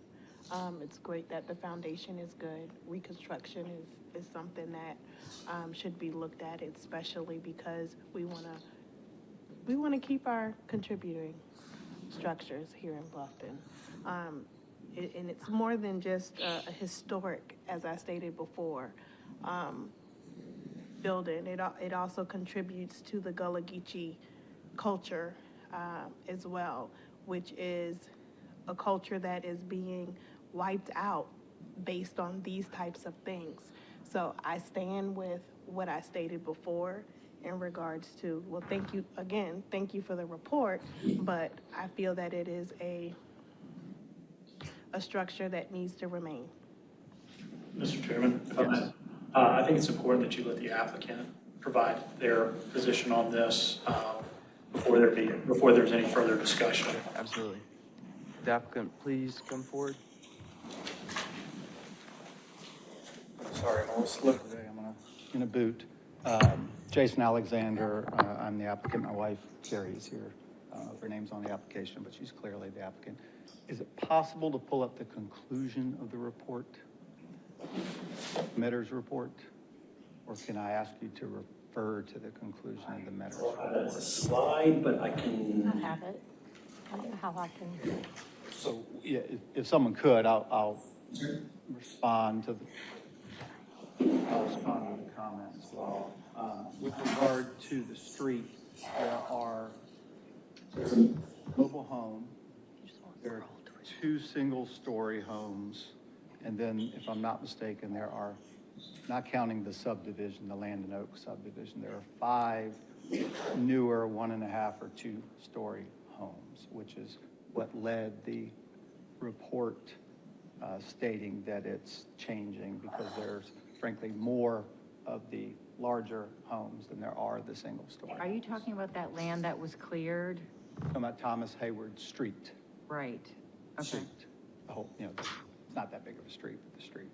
S9: It's great that the foundation is good. Reconstruction is something that should be looked at, especially because we want to keep our contributing structures here in Bluffton. And it's more than just a historic, as I stated before, building. It also contributes to the Gullah Geechee culture as well, which is a culture that is being wiped out based on these types of things. So I stand with what I stated before in regards to, well, thank you again, thank you for the report, but I feel that it is a structure that needs to remain.
S16: Mr. Chairman, if I may, I think it's important that you let the applicant provide their position on this before there's any further discussion.
S2: Absolutely. The applicant, please come forward.
S17: Sorry, Melissa. Look, today I'm in a boot. Jason Alexander, I'm the applicant. My wife, Carrie, is here I don't know if her name's on the application, but she's clearly the applicant. Is it possible to pull up the conclusion of the report, Metter's report? Or can I ask you to refer to the conclusion of the Metter's report?
S18: It's a slide, but I can.
S10: I have it. I don't know how I can.
S17: So, yeah, if someone could, I'll respond to the comments. With regard to the street, there's a mobile home, there are 2 single-story homes, and then, if I'm not mistaken, there are, not counting the subdivision, the Land and Oak subdivision, there are 5 newer 1.5 or 2-story homes, which is what led the report stating that it's changing because there's frankly more of the larger homes than there are the single story.
S12: Are you talking about that land that was cleared?
S17: I'm talking about Thomas Hayward Street.
S12: Right. Okay.
S17: Street. The whole, it's not that big of a street, but the street.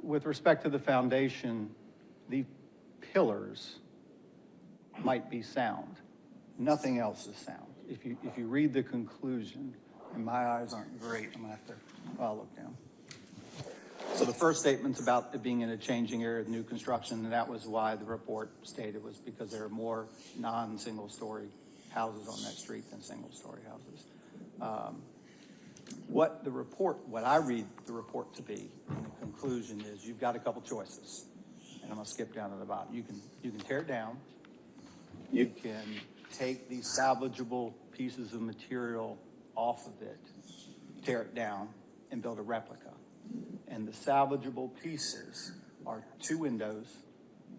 S17: With respect to the foundation, the pillars might be sound. Nothing else is sound. If you read the conclusion, and my eyes aren't great, I'm gonna have to, I'll look down. So the first statement's about it being in a changing area of new construction, and that was why the report stated was because there are more non-single story houses on that street than single story houses. What I read the report to be in the conclusion is you've got a couple choices, and I'm gonna skip down to the bottom. You can tear it down. You can take these salvageable pieces of material off of it, tear it down, and build a replica. And the salvageable pieces are 2 windows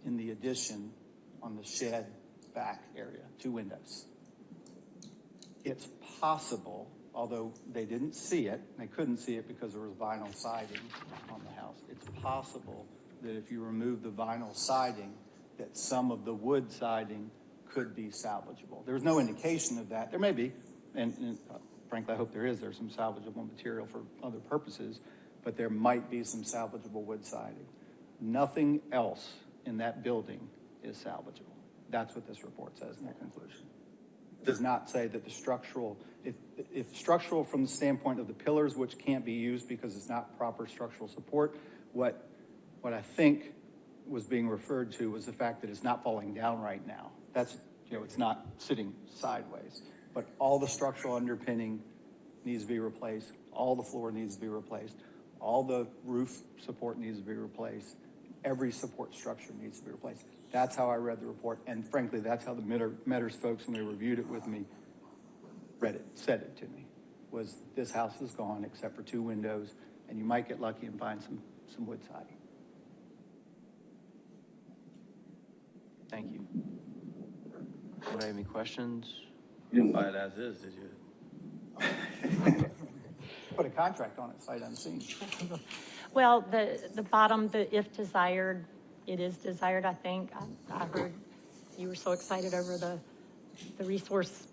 S17: in the addition on the shed back area, 2 windows. It's possible, although they didn't see it, they couldn't see it because there was vinyl siding on the house. It's possible that if you remove the vinyl siding, that some of the wood siding could be salvageable. There's no indication of that. There may be, and frankly, I hope there is. There's some salvageable material for other purposes, but there might be some salvageable wood siding. Nothing else in that building is salvageable. That's what this report says in the conclusion. It does not say that the structural, if structural from the standpoint of the pillars, which can't be used because it's not proper structural support, what I think was being referred to was the fact that it's not falling down right now. That's, it's not sitting sideways. But all the structural underpinning needs to be replaced. All the floor needs to be replaced. All the roof support needs to be replaced. Every support structure needs to be replaced. That's how I read the report. And frankly, that's how the Metters folks, when they reviewed it with me, said it to me, was this house is gone except for 2 windows, and you might get lucky and find some wood siding.
S2: Thank you. Do I have any questions?
S11: You didn't buy it as is, did you?
S17: Put a contract on it, sight unseen.
S8: Well, the bottom, the if desired, it is desired, I think. I heard you were so excited over the resource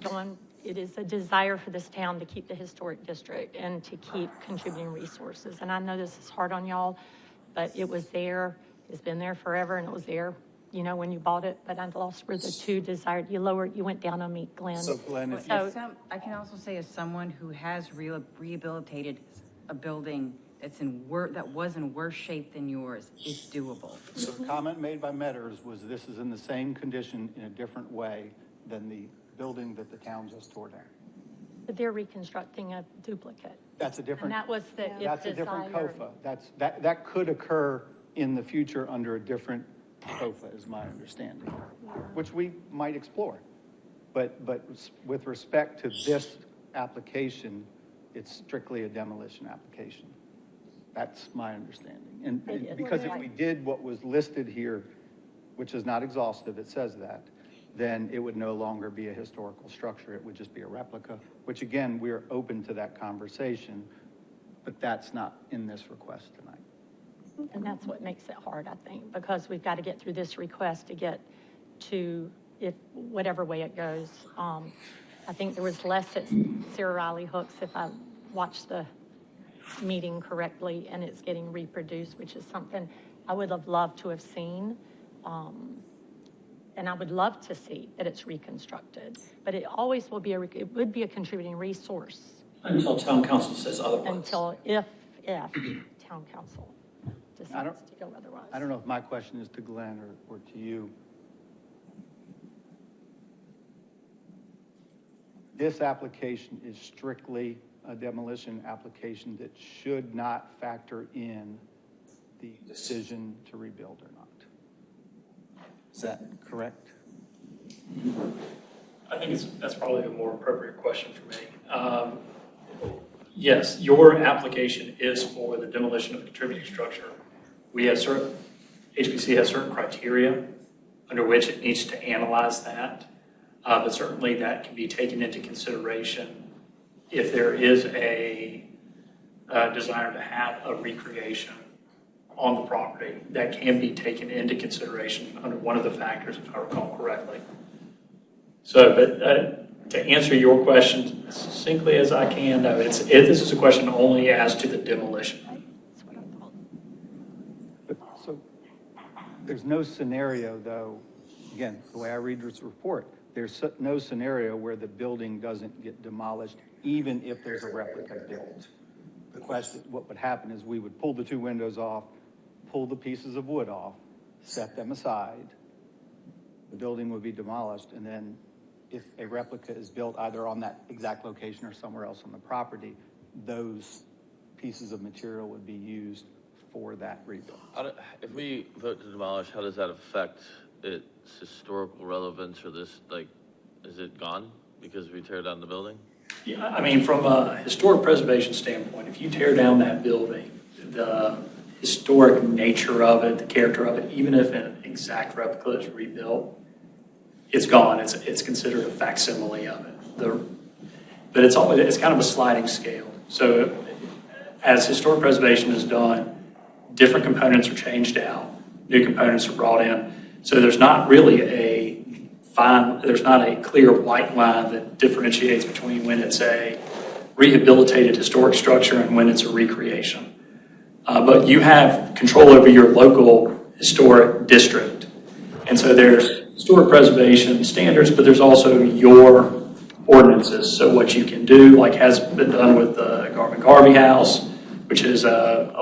S8: going. It is a desire for this town to keep the historic district and to keep contributing resources. And I know this is hard on y'all, but it was there. It's been there forever, and it was there, when you bought it. But I lost where the 2 desired. You went down on me, Glenn.
S17: So Glenn,
S12: I can also say, as someone who has rehabilitated a building that was in worse shape than yours, it's doable.
S17: So the comment made by Metters was this is in the same condition in a different way than the building that the town just tore down.
S8: But they're reconstructing a duplicate.
S17: That's a different.
S8: And that was the
S17: That's a different COFA. That could occur in the future under a different COFA, is my understanding, which we might explore. But with respect to this application, it's strictly a demolition application. That's my understanding. And because if we did what was listed here, which is not exhaustive, it says that, then it would no longer be a historical structure. It would just be a replica, which again, we're open to that conversation, but that's not in this request tonight.
S8: And that's what makes it hard, I think, because we've got to get through this request to get to whatever way it goes. I think there was less at Sarah Riley Hooks, if I watched the meeting correctly, and it's getting reproduced, which is something I would have loved to have seen, and I would love to see that it's reconstructed, but it always will be it would be a contributing resource.
S16: Until town council says otherwise.
S8: Until, if town council decides to go otherwise.
S17: I don't know if my question is to Glenn or to you. This application is strictly a demolition application that should not factor in the decision to rebuild or not. Is that correct?
S16: I think that's probably a more appropriate question for me. Yes, your application is for the demolition of a contributing structure. HPC has certain criteria under which it needs to analyze that, but certainly that can be taken into consideration if there is a desire to have a recreation on the property. That can be taken into consideration under one of the factors, if I recall correctly. So, but to answer your question as succinctly as I can, no, this is a question only as to the demolition.
S17: So there's no scenario, though, again, the way I read this report, there's no scenario where the building doesn't get demolished, even if there's a replica built. The question, what would happen is we would pull the two windows off, pull the pieces of wood off, set them aside, the building would be demolished, and then if a replica is built either on that exact location or somewhere else on the property, those pieces of material would be used for that rebuild.
S11: If we vote to demolish, how does that affect its historical relevance or this, like, is it gone because we tear down the building?
S16: Yeah, I mean, from a historic preservation standpoint, if you tear down that building, the historic nature of it, the character of it, even if an exact replica is rebuilt, it's gone. It's considered a facsimile of it. But it's kind of a sliding scale. So as historic preservation is done, different components are changed out, new components are brought in. So there's not really there's not a clear white line that differentiates between when it's a rehabilitated historic structure and when it's a recreation. But you have control over your local historic district. And so there's historic preservation standards, but there's also your ordinances. So what you can do, like has been done with the Garvey House, which is that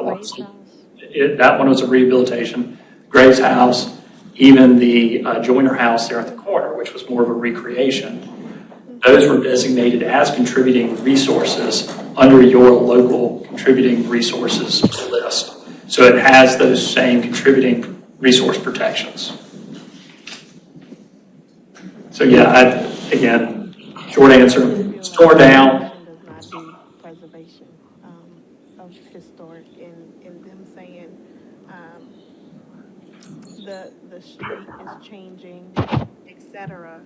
S16: one was a rehabilitation. Graves House, even the Joyner House there at the corner, which was more of a recreation. Those were designated as contributing resources under your local contributing resources list. So it has those same contributing resource protections. So yeah, again, short answer, it's torn down.
S9: Does not do preservation of historic in them saying the street is changing, etc.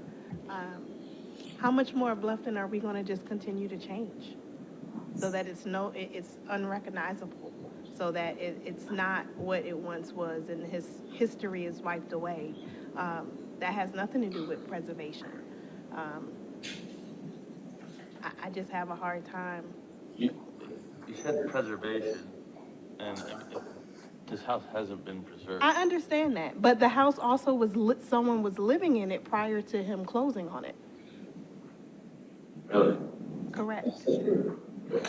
S9: How much more of Bluffton are we going to just continue to change so that it's unrecognizable, so that it's not what it once was and his history is wiped away? That has nothing to do with preservation. I just have a hard time.
S11: You said preservation, and this house hasn't been preserved.
S9: I understand that, but the house also was someone was living in it prior to him closing on it.
S11: Really?
S9: Correct.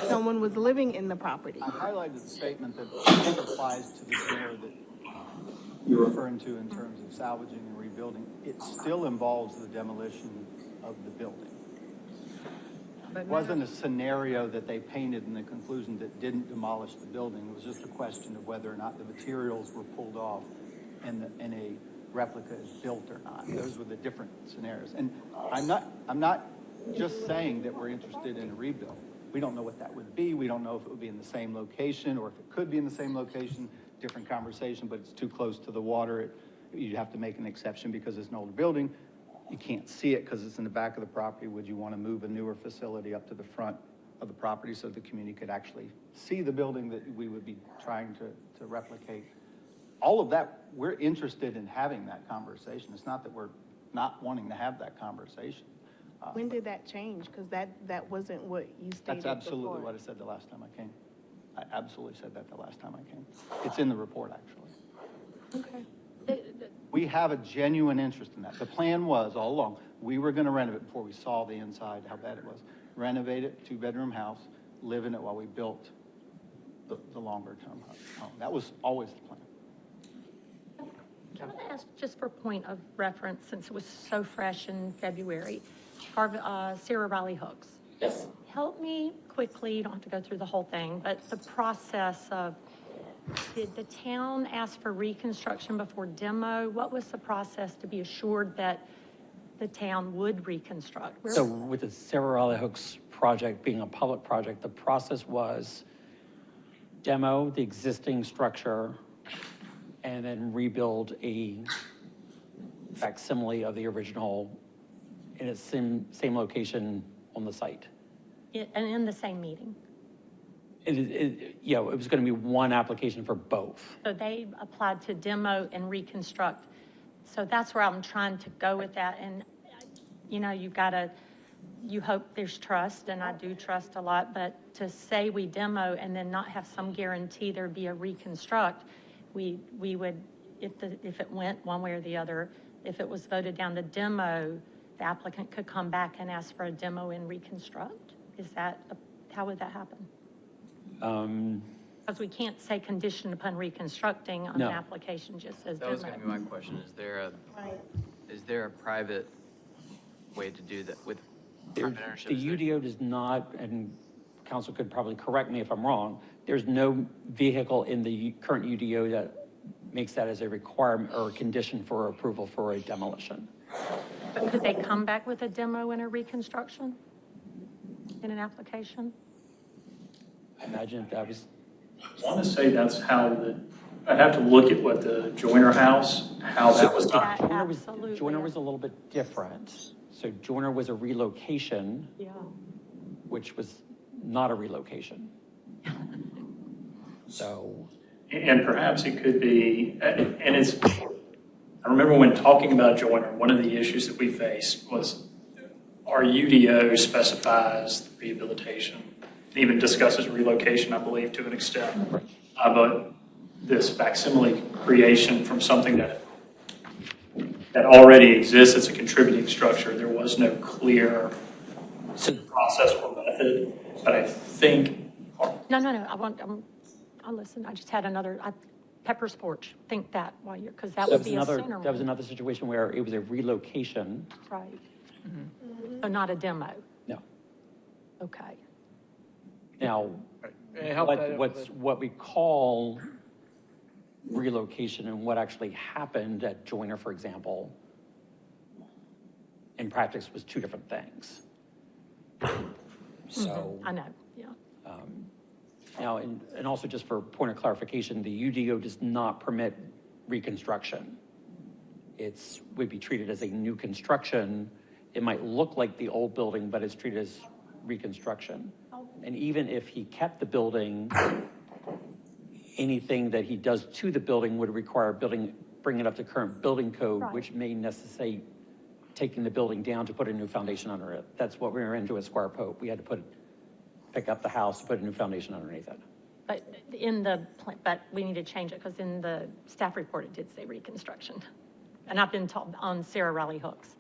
S9: Someone was living in the property.
S17: I highlighted the statement that I think applies to the scenario that you're referring to in terms of salvaging and rebuilding. It still involves the demolition of the building. It wasn't a scenario that they painted in the conclusion that didn't demolish the building. It was just a question of whether or not the materials were pulled off and a replica is built or not. Those were the different scenarios. And I'm not just saying that we're interested in a rebuild. We don't know what that would be. We don't know if it would be in the same location or if it could be in the same location. Different conversation, but it's too close to the water. You'd have to make an exception because it's an older building. You can't see it because it's in the back of the property. Would you want to move a newer facility up to the front of the property so the community could actually see the building that we would be trying to replicate? All of that, we're interested in having that conversation. It's not that we're not wanting to have that conversation.
S9: When did that change? Because that wasn't what you stated.
S17: That's absolutely
S9: before.
S17: what I said the last time I came. I absolutely said that the last time I came. It's in the report, actually.
S10: Okay.
S17: We have a genuine interest in that. The plan was all along, we were going to renovate before we saw the inside, how bad it was. Renovate it, 2-bedroom house, live in it while we built the longer term home. That was always the plan.
S10: Can I ask, just for point of reference, since it was so fresh in February, Sarah Riley Hooks.
S5: Yes.
S10: Help me quickly, you don't have to go through the whole thing, but the process of, did the town ask for reconstruction before demo? What was the process to be assured that the town would reconstruct?
S5: So with the Sarah Riley Hooks project being a public project, the process was demo the existing structure and then rebuild a facsimile of the original in its same location on the site.
S10: And in the same meeting?
S5: Yeah, it was going to be one application for both.
S10: So they applied to demo and reconstruct. So that's where I'm trying to go with that. And, you know, you hope there's trust, and I do trust a lot, but to say we demo and then not have some guarantee there'd be a reconstruct, we would, if it went one way or the other, if it was voted down to demo, the applicant could come back and ask for a demo and reconstruct? How would that happen? Because we can't say condition upon reconstructing on an application just says
S2: That was
S10: demo.
S2: going to be my question. Is there a private way to do that with private ownership?
S5: The UDO does not, and council could probably correct me if I'm wrong, there's no vehicle in the current UDO that makes that as a requirement or a condition for approval for a demolition.
S10: But could they come back with a demo and a reconstruction in an application?
S5: I imagine if that was.
S16: I want to say that's how I'd have to look at what the Joyner House, how that was done.
S5: Joyner was a little bit different. So Joyner was a relocation, which was not a relocation. So.
S16: And perhaps it could be, and I remember when talking about Joyner, one of the issues that we faced was our UDO specifies rehabilitation. It even discusses relocation, I believe, to an extent. But this facsimile creation from something that already exists as a contributing structure, there was no clear process or method. But I think...
S10: No. I'll listen. I just had Pepper's Porch. Think that while you're, because that would be a center.
S5: That was another situation where it was a relocation.
S10: Right. Mm-hmm. So not a demo.
S5: No.
S10: Okay.
S5: Now, what we call relocation and what actually happened at Joyner, for example, in practice was two different things. So
S10: I know, yeah.
S5: Now, and also just for point of clarification, the UDO does not permit reconstruction. It would be treated as a new construction. It might look like the old building, but it's treated as reconstruction. And even if he kept the building, anything that he does to the building would require bring it up to current building code, which may necessitate taking the building down to put a new foundation under it. That's what we were into at Squire Pope. We had to pick up the house, put a new foundation underneath it.
S10: But we need to change it because in the staff report it did say reconstruction, and I've been told on Sarah Riley Hooks,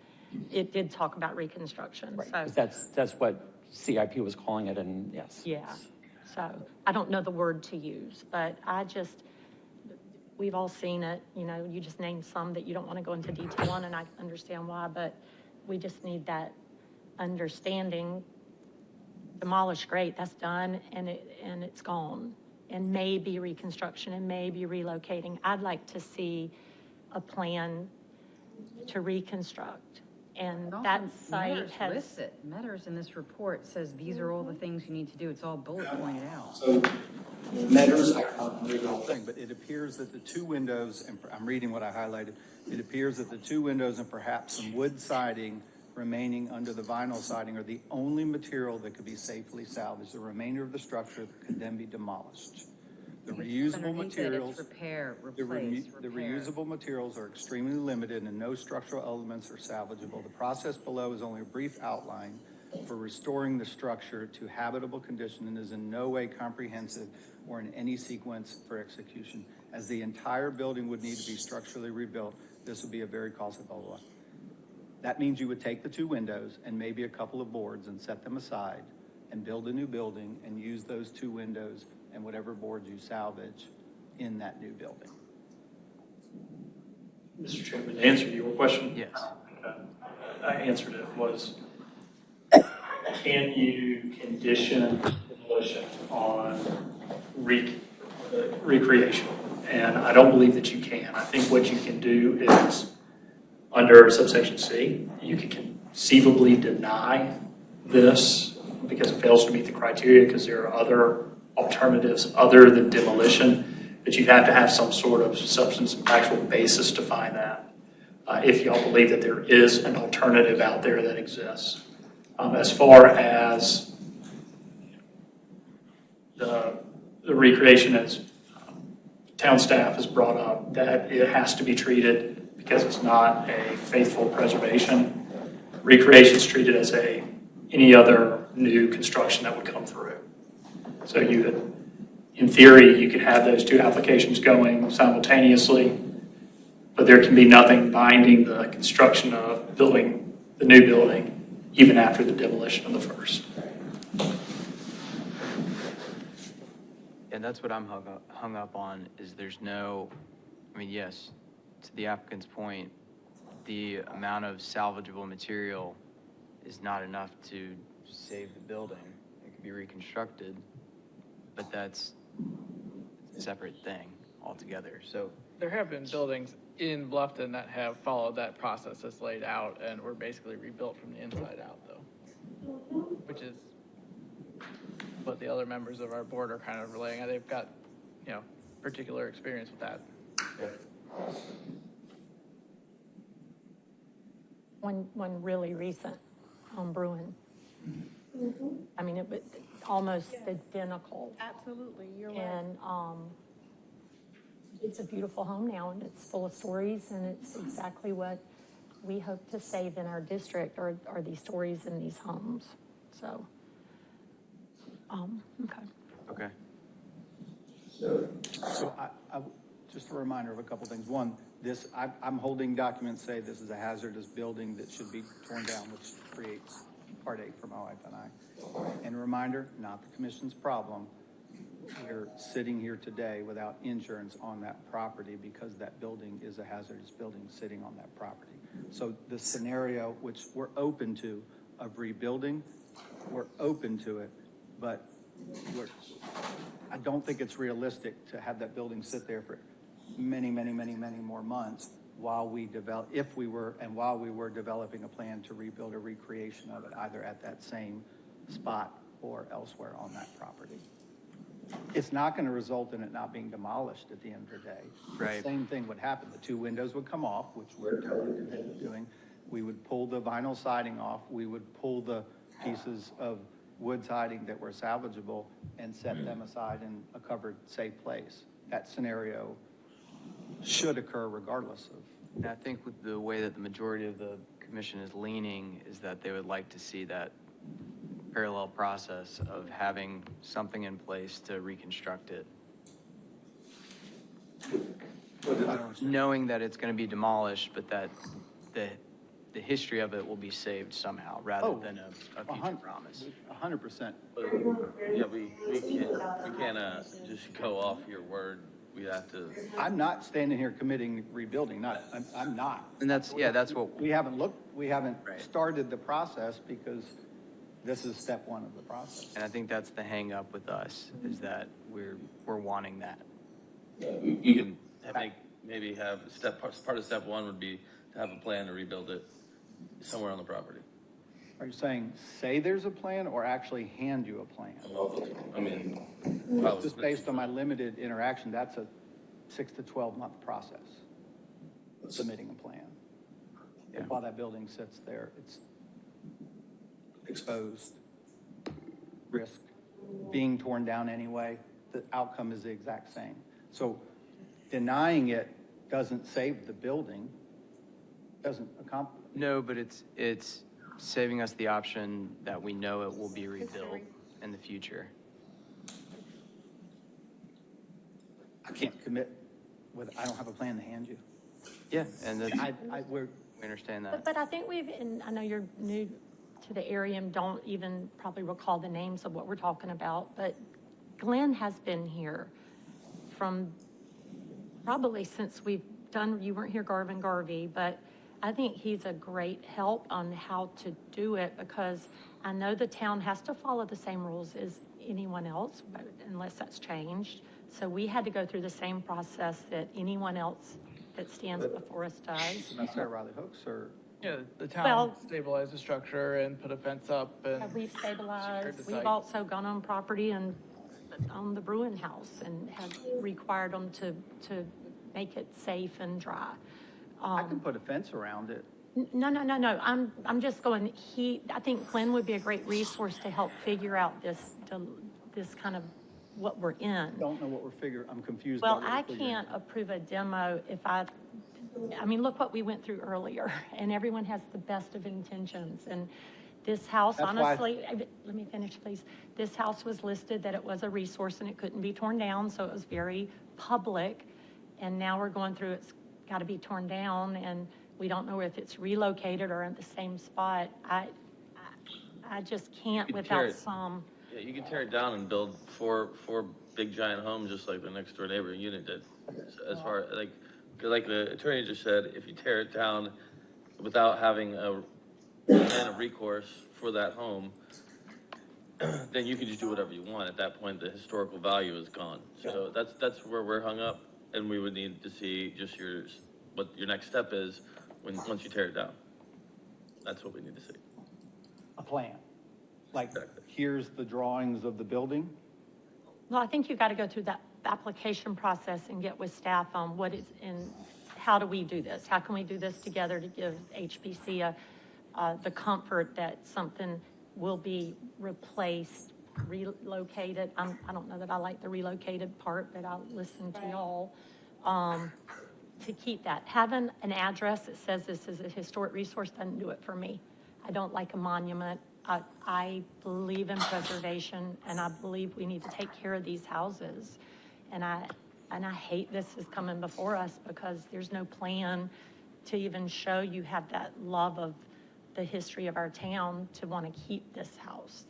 S10: it did talk about reconstruction.
S5: Right. So that's what CIP was calling it, and yes.
S10: Yeah. So I don't know the word to use, but we've all seen it. You know, you just named some that you don't want to go into detail on, and I understand why, but we just need that understanding. Demolish, great, that's done, and it's gone, and maybe reconstruction and maybe relocating. I'd like to see a plan to reconstruct, and that site has.
S12: Metters in this report says these are all the things you need to do. It's all bullet pointed out.
S17: So Metters, I can't read the whole thing, but it appears that the two windows, and I'm reading what I highlighted, it appears that the two windows and perhaps some wood siding remaining under the vinyl siding are the only material that could be safely salvaged. The remainder of the structure could then be demolished. The reusable materials, the reusable materials are extremely limited and no structural elements are salvageable. The process below is only a brief outline. for restoring the structure to habitable condition and is in no way comprehensive or in any sequence for execution. As the entire building would need to be structurally rebuilt, this would be a very costly blah, blah, blah. That means you would take the 2 windows and maybe a couple of boards and set them aside and build a new building and use those 2 windows and whatever boards you salvage in that new building.
S16: Mr. Chairman, to answer your question?
S2: Yes.
S16: I answered it was, can you condition demolition on recreation? And I don't believe that you can. I think what you can do is, under subsection C, you can conceivably deny this because it fails to meet the criteria because there are other alternatives other than demolition, but you'd have to have some sort of substance and factual basis to find that. If y'all believe that there is an alternative out there that exists. As far as the recreation, as town staff has brought up, that it has to be treated because it's not a faithful preservation. Recreation is treated as any other new construction that would come through. So in theory, you could have those 2 applications going simultaneously, but there can be nothing binding the construction of building the new building even after the demolition of the first.
S2: And that's what I'm hung up on, is there's no, I mean, yes, to the applicant's point, the amount of salvageable material is not enough to save the building. It could be reconstructed, but that's a separate thing altogether. So
S7: There have been buildings in Bluffton that have followed that process as laid out and were basically rebuilt from the inside out, though, which is what the other members of our board are kind of relaying. They've got, particular experience with that.
S10: One really recent on Bruin. I mean, it was almost identical.
S9: Absolutely, you're right.
S10: And it's a beautiful home now, and it's full of stories, and it's exactly what we hope to save in our district are these stories in these homes. So, okay.
S2: Okay.
S17: So I just a reminder of a couple things. One, I'm holding documents say this is a hazardous building that should be torn down, which creates heartache for my wife and I. And a reminder, not the commission's problem. We're sitting here today without insurance on that property because that building is a hazardous building sitting on that property. So the scenario, which we're open to, of rebuilding, we're open to it, but I don't think it's realistic to have that building sit there for many more months while we were developing a plan to rebuild a recreation of it, either at that same spot or elsewhere on that property. It's not going to result in it not being demolished at the end of the day.
S2: Right.
S17: The same thing would happen. The 2 windows would come off, which we're totally committed to doing. We would pull the vinyl siding off. We would pull the pieces of wood siding that were salvageable and set them aside in a covered, safe place. That scenario should occur regardless of.
S2: And I think with the way that the majority of the commission is leaning is that they would like to see that parallel process of having something in place to reconstruct it. Knowing that it's going to be demolished, but that the history of it will be saved somehow rather than a future promise.
S17: 100%.
S11: Yeah, we can't just go off your word. We have to.
S17: I'm not standing here committing rebuilding. I'm not.
S2: And that's what
S17: we haven't looked. We haven't started the process because this is step 1 of the process.
S2: And I think that's the hang up with us is that we're wanting that.
S11: You can maybe have part of step 1 would be to have a plan to rebuild it somewhere on the property.
S17: Are you saying say there's a plan or actually hand you a plan?
S11: I mean,
S17: just based on my limited interaction, that's a 6 to 12 month process. Submitting a plan. Yeah. While that building sits there, it's exposed, risk, being torn down anyway. The outcome is the exact same. So denying it doesn't save the building, doesn't accomplish.
S2: No, but it's saving us the option that we know it will be rebuilt in the future.
S17: I can't commit I don't have a plan to hand you.
S2: Yeah, and that's,
S17: we
S2: understand that.
S10: But I think and I know you're new to the area and don't even probably recall the names of what we're talking about, but Glenn has been here from probably since we've done, you weren't here, Garvey, but I think he's a great help on how to do it, because I know the town has to follow the same rules as anyone else, but unless that's changed. So we had to go through the same process that anyone else that stands before us does.
S17: Not Sarah Riley Hooks or?
S7: Yeah, the town
S10: Well-
S7: stabilized the structure and put a fence up and.
S10: We've stabilized,
S7: secured the
S10: we've
S7: site.
S10: also gone on property and on the Bruin house and have required them to make it safe and dry.
S17: I can put a fence around it.
S10: No. I'm just going, I think Glenn would be a great resource to help figure out this kind of what we're in.
S17: Don't know what we're figuring. I'm confused.
S10: Well,
S17: by what
S10: I
S17: we're figuring.
S10: can't approve a demo if I mean, look what we went through earlier, and everyone has the best of intentions. And this house,
S17: That's
S10: honestly, let me finish, please. This house was listed that it was a resource and it couldn't be torn down, so it was very public. And now we're going through, it's got to be torn down, and we don't know if it's relocated or in the same spot. I just can't without some.
S11: Yeah, you can tear it down and build four big giant homes just like the next door neighbor unit did. So as far like the attorney just said, if you tear it down without having a plan of recourse for that home, then you can just do whatever you want. At that point, the historical value is gone. So that's where we're hung up, and we would need to see just what your next step is once you tear it down. That's what we need to see.
S17: A plan. Like, here's the drawings of the building.
S10: Well, I think you've got to go through that application process and get with staff on what is and how do we do this? How can we do this together to give HPC the comfort that something will be replaced, relocated? I don't know that I like the relocated part, but I'll listen to y'all to keep that. Having an address that says this is a historic resource doesn't do it for me. I don't like a monument. I believe in preservation, and I believe we need to take care of these houses. And I hate this is coming before us because there's no plan to even show you have that love of the history of our town to want to keep this house.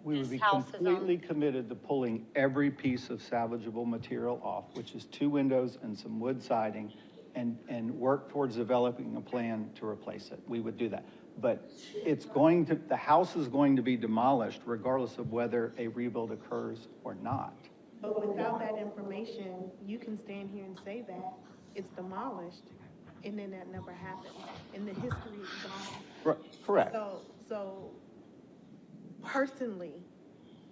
S17: We would be completely committed to pulling every piece of salvageable material off, which is 2 windows and some wood siding, and work towards developing a plan to replace it. We would do that. But the house is going to be demolished regardless of whether a rebuild occurs or not.
S9: But without that information, you can stand here and say that it's demolished, and then that never happened, and the history is gone.
S17: Right, correct.
S9: So personally,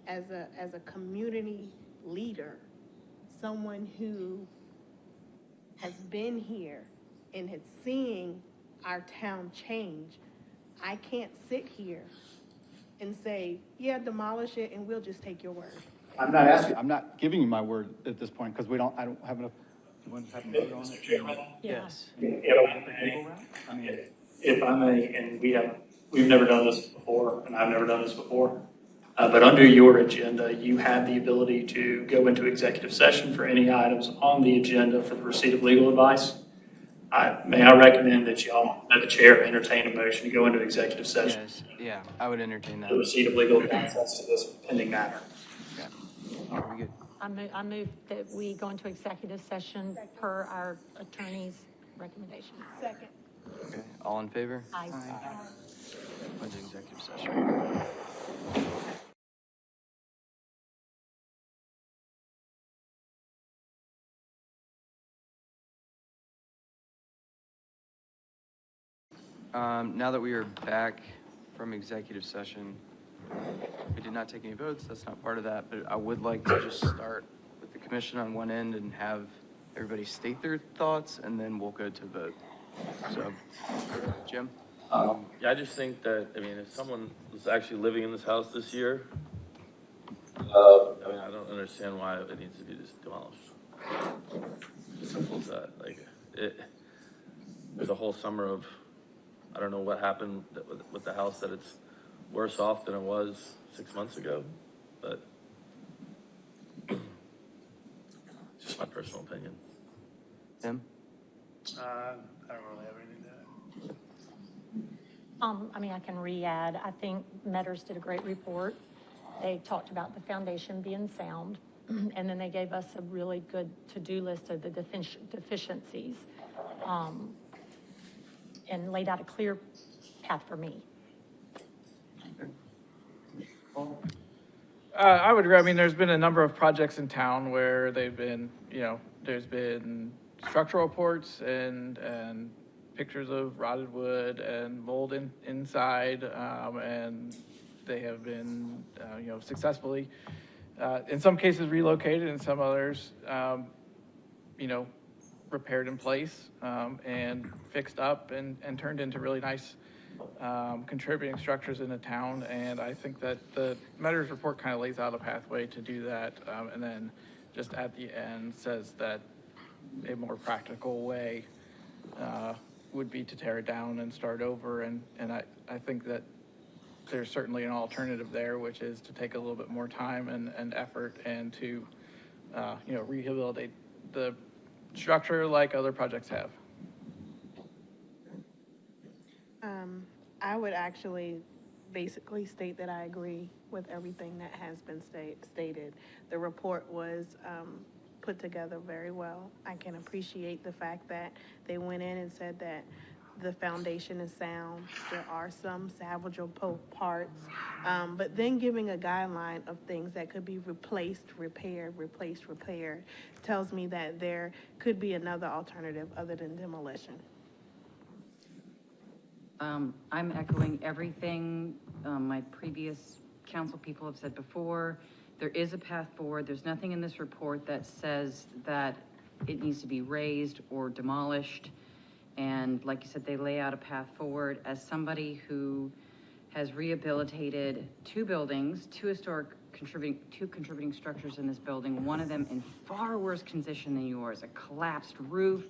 S9: as a community leader, someone who has been here and has seen our town change, I can't sit here and say, yeah, demolish it and we'll just take your word.
S17: I'm not giving you my word at this point because I don't have enough. You want to have a vote on it?
S2: Yes.
S16: If I may, and we've never done this before, and I've never done this before, but under your agenda, you have the ability to go into executive session for any items on the agenda for the receipt of legal advice. May I recommend that the chair entertain a motion to go into executive session?
S2: Yes. Yeah, I would entertain that.
S16: The receipt of legal advice as to this pending matter.
S2: Are we good?
S10: I move that we go into executive session per our attorney's recommendation.
S9: Second.
S2: Okay, all in favor?
S10: Aye.
S2: Went to executive session. Now that we are back from executive session, we did not take any votes. That's not part of that, but I would like to just start with the commission on one end and have everybody state their thoughts, and then we'll go to vote. So, Jim?
S11: Yeah, I just think that, if someone was actually living in this house this year, I don't understand why it needs to be just demolished. Simple as that. There's a whole summer of I don't know what happened with the house, that it's worse off than it was 6 months ago, but it's just my personal opinion.
S2: Tim?
S14: I don't really have anything to add.
S8: I mean, I can re-add. I think Metters did a great report. They talked about the foundation being sound, and then they gave us a really good to-do list of the deficiencies, and laid out a clear path for me.
S7: I would agree. I mean, there's been a number of projects in town where they've been, there's been structural reports and pictures of rotted wood and mold inside, and they have been, successfully, in some cases relocated, in some others, repaired in place, and fixed up and turned into really nice contributing structures in the town. And I think that the Metters report kind of lays out a pathway to do that, and then just at the end says that a more practical way would be to tear it down and start over. And I think that there's certainly an alternative there, which is to take a little bit more time and effort and to rehabilitate the structure like other projects have.
S9: I would actually basically state that I agree with everything that has been stated. The report was put together very well. I can appreciate the fact that they went in and said that the foundation is sound. There are some salvageable parts, but then giving a guideline of things that could be replaced, repaired, tells me that there could be another alternative other than demolition.
S12: I'm echoing everything my previous council people have said before. There is a path forward. There's nothing in this report that says that it needs to be raised or demolished. And like you said, they lay out a path forward. As somebody who has rehabilitated two buildings, two contributing structures in this building, one of them in far worse condition than yours, a collapsed roof,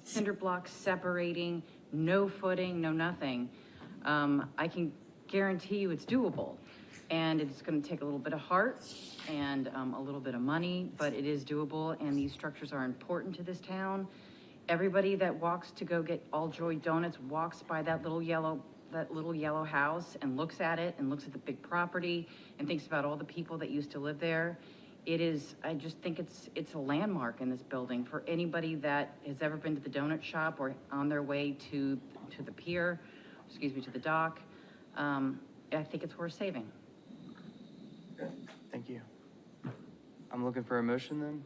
S12: cinder blocks separating, no footing, no nothing. I can guarantee you it's doable. And it's going to take a little bit of heart and a little bit of money, but it is doable. And these structures are important to this town. Everybody that walks to go get All Joy Donuts walks by that little yellow house and looks at it and looks at the big property and thinks about all the people that used to live there. It is, I just think it's a landmark in this building for anybody that has ever been to the donut shop or on their way to the pier, to the dock. I think it's worth saving.
S2: Thank you. I'm looking for a motion then.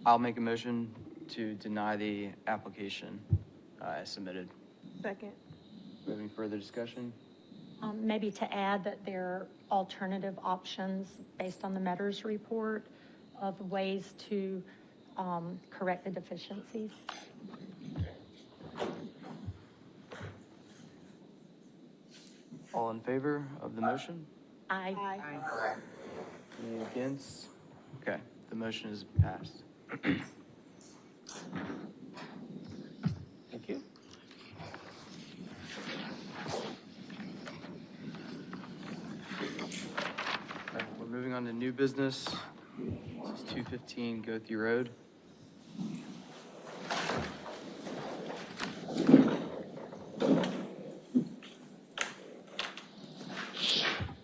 S2: I'll make a motion to deny the application as submitted.
S9: Second.
S2: Do we have any further discussion?
S8: Maybe to add that there are alternative options based on the Metters report of ways to correct the deficiencies.
S2: All in favor of the motion?
S8: Aye.
S2: Any against? Okay, the motion is passed.
S7: Thank you.
S2: We're moving on to new business. This is 215 Goethe Road.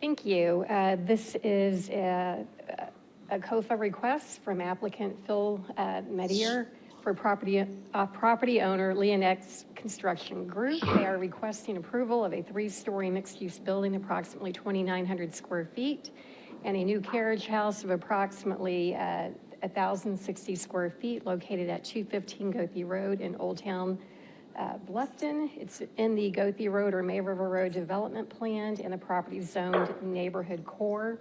S10: Thank you. This is a COFA request from applicant Phil Medier for property owner Leonex Construction Group. They are requesting approval of a 3-story mixed-use building, approximately 2,900 square feet, and a new carriage house of approximately 1,060 square feet located at 215 Goethe Road in Old Town, Bluffton. It's in the Goethe Road or May River Road development plan in the property zoned neighborhood core.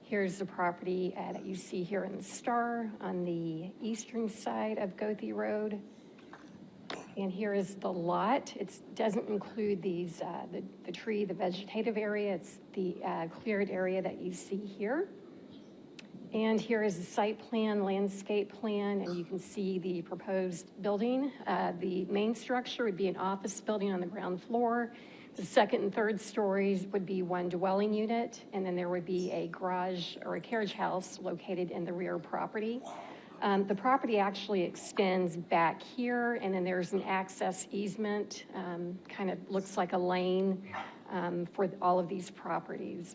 S10: Here's the property that you see here in the star on the eastern side of Goethe Road. And here is the lot. It doesn't include these, the tree, the vegetative area. It's the cleared area that you see here. And here is the site plan, landscape plan, and you can see the proposed building. The main structure would be an office building on the ground floor. The second and third stories would be one dwelling unit, and then there would be a garage or a carriage house located in the rear property. The property actually extends back here, and then there's an access easement, kind of looks like a lane for all of these properties.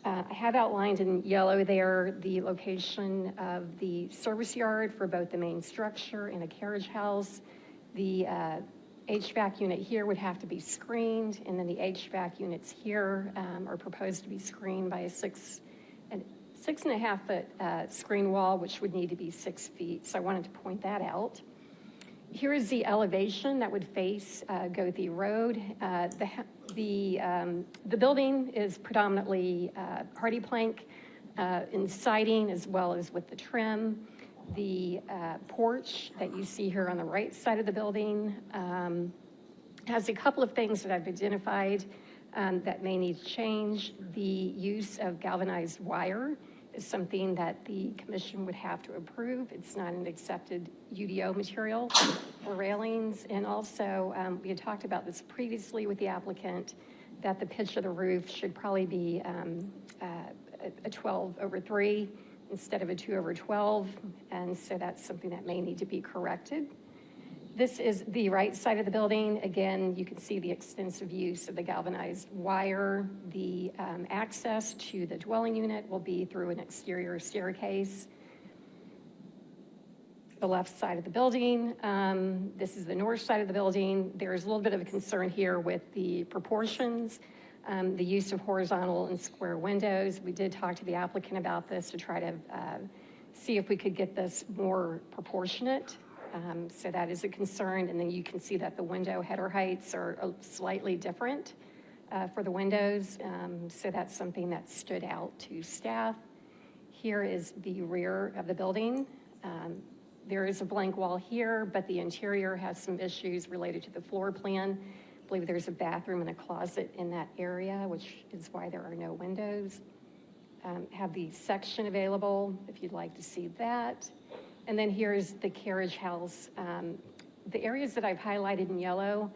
S10: I have outlined in yellow there the location of the service yard for both the main structure and a carriage house. The HVAC unit here would have to be screened, and then the HVAC units here are proposed to be screened by a 6.5 foot screen wall, which would need to be 6 feet. So I wanted to point that out. Here is the elevation that would face Goethe Road. The building is predominantly hardy plank in siding as well as with the trim. The porch that you see here on the right side of the building has a couple of things that I've identified that may need to change. The use of galvanized wire is something that the commission would have to approve. It's not an accepted UDO material for railings. And also, we had talked about this previously with the applicant, that the pitch of the roof should probably be a 12/3 instead of a 2/12. And so that's something that may need to be corrected. This is the right side of the building. Again, you can see the extensive use of the galvanized wire. The access to the dwelling unit will be through an exterior staircase. The left side of the building, this is the north side of the building. There's a little bit of a concern here with the proportions, the use of horizontal and square windows. We did talk to the applicant about this to try to see if we could get this more proportionate. So that is a concern. And then you can see that the window header heights are slightly different for the windows. So that's something that stood out to staff. Here is the rear of the building. There is a blank wall here, but the interior has some issues related to the floor plan. I believe there's a bathroom and a closet in that area, which is why there are no windows. Have the section available if you'd like to see that. And then here's the carriage house. The areas that I've highlighted in yellow,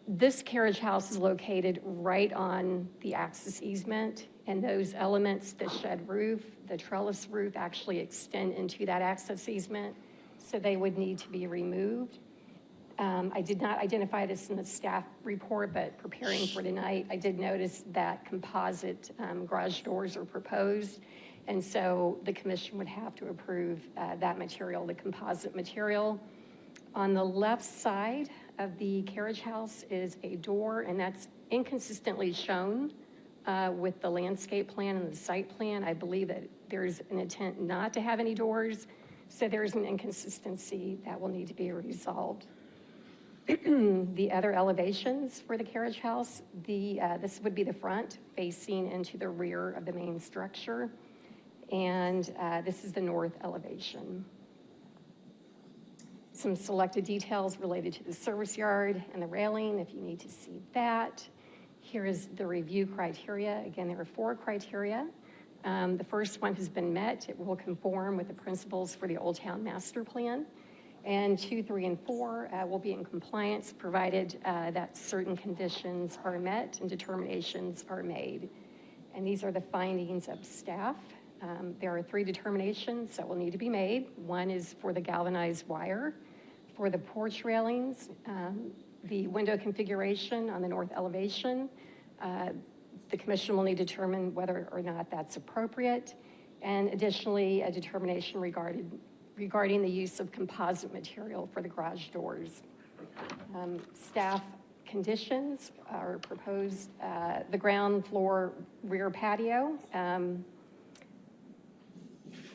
S10: this carriage house is located right on the access easement, and those elements, the shed roof, the trellis roof, actually extend into that access easement, so they would need to be removed. I did not identify this in the staff report, but preparing for tonight, I did notice that composite garage doors are proposed. And so the commission would have to approve that material, the composite material. On the left side of the carriage house is a door, and that's inconsistently shown with the landscape plan and the site plan. I believe that there's an intent not to have any doors, so there's an inconsistency that will need to be resolved. The other elevations for the carriage house, this would be the front facing into the rear of the main structure. And this is the north elevation. Some selected details related to the service yard and the railing, if you need to see that. Here is the review criteria. Again, there are 4 criteria. The first one has been met. It will conform with the principles for the Old Town Master Plan. And 2, 3, and 4 will be in compliance provided that certain conditions are met and determinations are made. And these are the findings of staff. There are 3 determinations that will need to be made. One is for the galvanized wire, for the porch railings, the window configuration on the north elevation. The commission will need to determine whether or not that's appropriate. And additionally, a determination regarding the use of composite material for the garage doors. Staff conditions are proposed, the ground floor rear patio.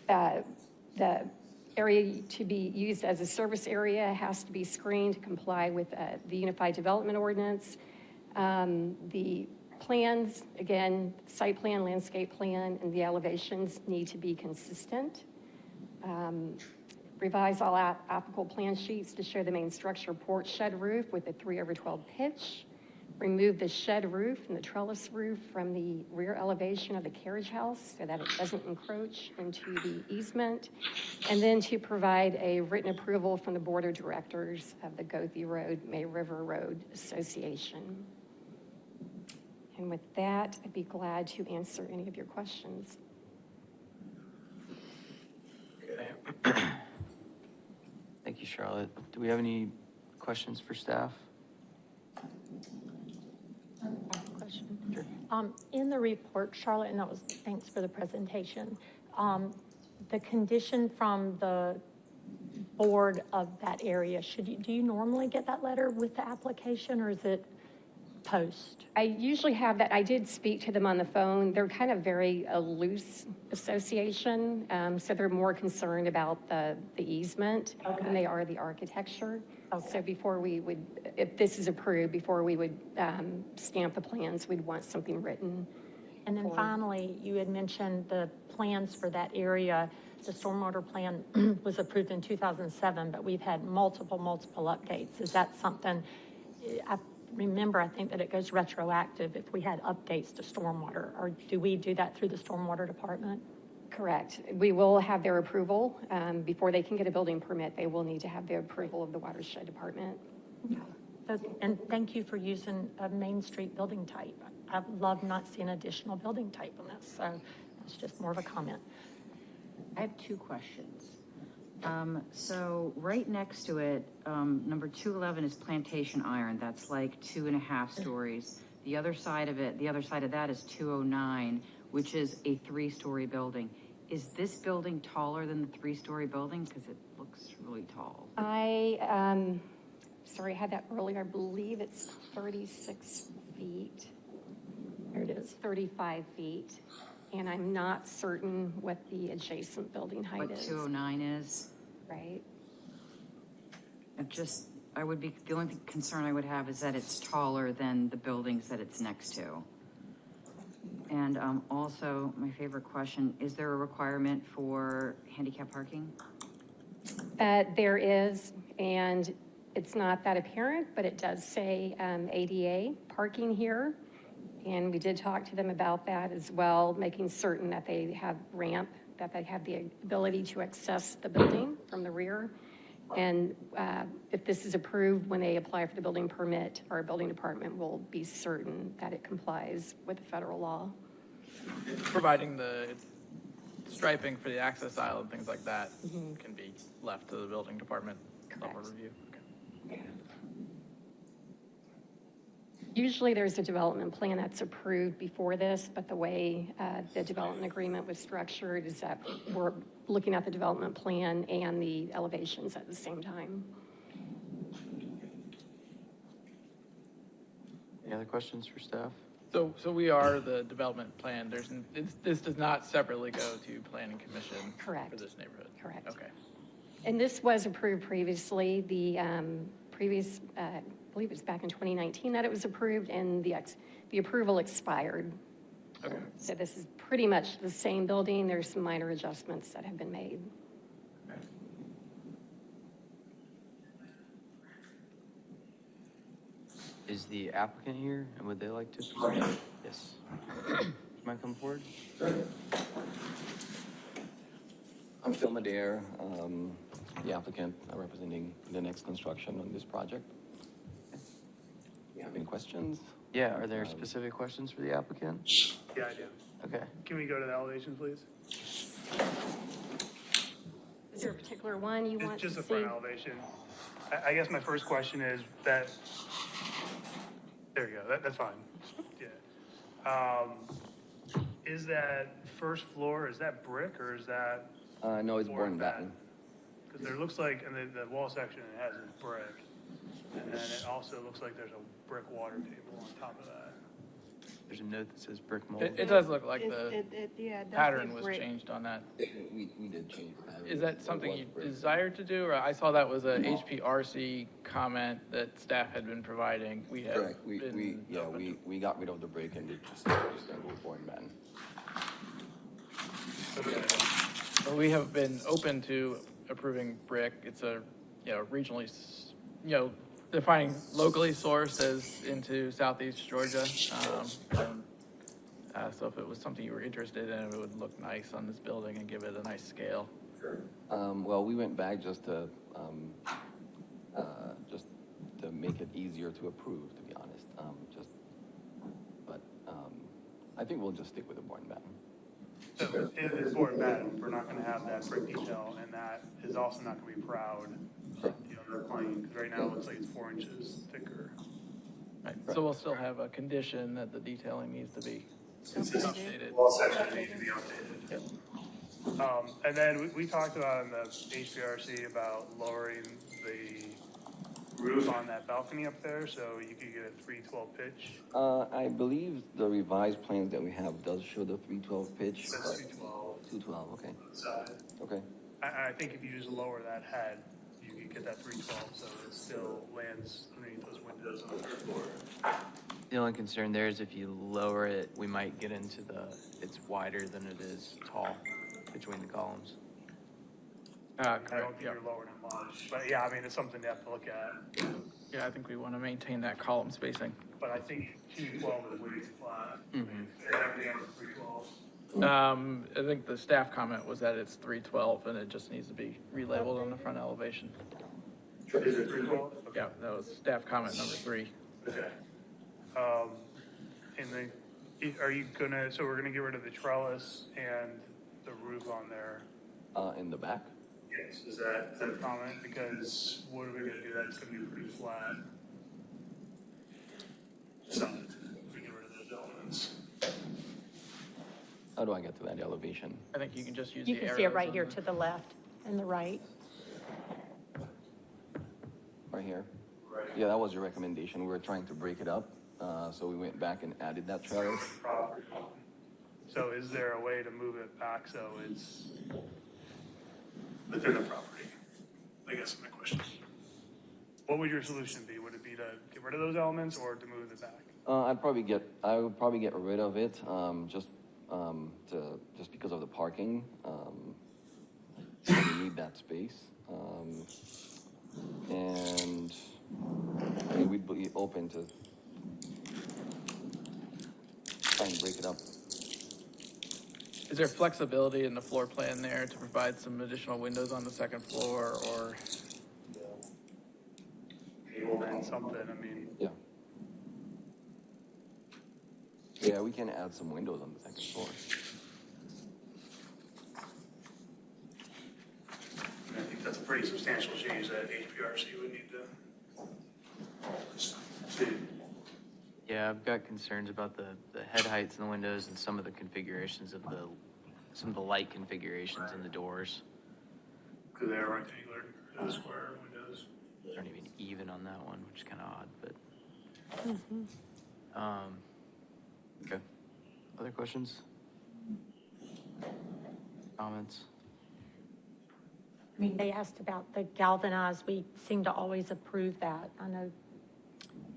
S10: The area to be used as a service area has to be screened to comply with the Unified Development Ordinance. The plans, again, site plan, landscape plan, and the elevations need to be consistent. Revise all applicable plan sheets to show the main structure porch shed roof with a 3/12 pitch. remove the shed roof and the trellis roof from the rear elevation of the carriage house so that it doesn't encroach into the easement, and then to provide a written approval from the Board of Directors of the Goethe Road, May River Road Association. And with that, I'd be glad to answer any of your questions.
S2: Thank you, Charlotte. Do we have any questions for staff?
S19: Question. Sure. In the report, Charlotte, and thanks for the presentation. The condition from the board of that area, do you normally get that letter with the application, or is it post?
S10: I usually have that. I did speak to them on the phone. They're kind of very a loose association, so they're more concerned about the easement than they are the architecture. Okay. So before we would, if this is approved, before we would stamp the plans, we'd want something written.
S19: And then finally, you had mentioned the plans for that area. The stormwater plan was approved in 2007, but we've had multiple updates. Is that something, I think that it goes retroactive if we had updates to stormwater, or do we do that through the stormwater department?
S10: Correct. We will have their approval. Before they can get a building permit, they will need to have the approval of the watershed department.
S19: And thank you for using a Main Street building type. I've loved not seeing additional building type on this, so it's just more of a comment.
S12: I have two questions. So right next to it, number 211 is Plantation Iron. That's like 2.5 stories. The other side of that is 209, which is a 3-story building. Is this building taller than the 3-story building? Because it looks really tall.
S10: Sorry, I had that earlier. I believe it's 36 feet. There it is, 35 feet. And I'm not certain what the adjacent building height is.
S12: What 209 is?
S10: Right.
S12: The only concern I would have is that it's taller than the buildings that it's next to. And also, my favorite question, is there a requirement for handicap parking?
S10: There is, and it's not that apparent, but it does say ADA parking here. And we did talk to them about that as well, making certain that they have ramp, that they have the ability to access the building from the rear. And if this is approved, when they apply for the building permit, our building department will be certain that it complies with the federal law.
S7: Providing the striping for the access aisle and things like that can be left to the building department level review. Okay.
S10: Usually there's a development plan that's approved before this, but the way the development agreement was structured is that we're looking at the development plan and the elevations at the same time.
S2: Any other questions for staff?
S7: So we are the development plan. This does not separately go to planning commission.
S10: Correct.
S7: For this neighborhood.
S10: Correct.
S7: Okay.
S10: And this was approved previously. The previous, I believe it was back in 2019 that it was approved, and the approval expired.
S7: Okay.
S10: So this is pretty much the same building. There's some minor adjustments that have been made.
S2: Okay. Is the applicant here, and would they like to present? Yes. Do you mind come forward?
S20: Sure. I'm Phil Madere, the applicant representing the next construction on this project. You have any questions?
S2: Yeah, are there specific questions for the applicant?
S14: Yeah, I do.
S2: Okay.
S14: Can we go to the elevation, please?
S10: Is there a particular one you want to see?
S14: Just a front elevation. I guess my first question is that, there you go, that's fine. Yeah. Is that first floor, is that brick or is that?
S20: No, it's born batten.
S14: Because there looks like, and the wall section it has is brick. And then it also looks like there's a brick water table on top of that.
S2: There's a note that says brick mold.
S7: It does look like the
S9: it does
S7: pattern
S9: look
S7: was
S9: brick.
S7: changed on that.
S20: We did change the pattern.
S7: Is that something you desired to do, or I saw that was a HPRC comment that staff had been providing? We had
S20: Correct. We got rid of the brick and just went with born batten.
S7: Well, we have been open to approving brick. It's a regionally defining locally sourced as into southeast Georgia. So if it was something you were interested in, it would look nice on this building and give it a nice scale.
S20: Well, we went back just to make it easier to approve, to be honest. I think we'll just stick with the board and batten.
S14: So if it's board and batten, we're not gonna have that brick detail, and that is also not gonna be proud of the other plane, because right now it looks like it's 4 inches thicker.
S7: Right. So we'll still have a condition that the detailing needs to be updated.
S14: All sections need to be updated. Yep. And then we talked about in the HPRC about lowering the roof on that balcony up there, so you could get a 312 pitch.
S20: I believe the revised plans that we have does show the 312 pitch.
S14: That's 212.
S20: 212, okay.
S14: On the side.
S20: Okay.
S14: I think if you just lower that head, you could get that 312, so it still lands underneath those windows on the third floor.
S2: The only concern there is if you lower it, we might get into it's wider than it is tall between the columns.
S14: I don't think you're lowering it much, but yeah, I mean, it's something you have to look at.
S7: Yeah, I think we want to maintain that column spacing.
S14: But I think 212 is way too flat.
S2: Mm-hmm.
S14: Everything else is 312.
S7: I think the staff comment was that it's 312 and it just needs to be relabeled on the front elevation.
S14: Is it 312?
S7: Yeah, that was staff comment number 3.
S14: Okay. And then, are you gonna, so we're gonna get rid of the trellis and the roof on there?
S20: In the back?
S14: Yes, is that a comment? Because what are we gonna do? That's gonna be pretty flat. So, if we get rid of those elements.
S20: How do I get to that elevation?
S7: I think you can just use
S19: You
S7: the
S19: can
S7: arrows.
S19: see it right here to the left and the right.
S20: Right here?
S14: Right.
S20: Yeah, that was your recommendation. We were trying to break it up, so we went back and added that trellis.
S14: So is there a way to move it back so it's within the property? I guess my question. What would your solution be? Would it be to get rid of those elements or to move it back?
S20: I would probably get rid of it, just because of the parking. We need that space. And I mean, we'd be open to try and break it up.
S7: Is there flexibility in the floor plan there to provide some additional windows on the second floor or?
S14: Cable and something, I mean.
S20: Yeah. Yeah, we can add some windows on the second floor.
S14: I think that's a pretty substantial change that HPRC would need to see.
S2: Yeah, I've got concerns about the head heights in the windows and some of the configurations of some of the light configurations in the doors.
S14: Because they're rectangular, square windows.
S2: Aren't even on that one, which is kind of odd, but. Okay. Other questions? Comments?
S19: I mean, they asked about the galvanized. We seem to always approve that. I know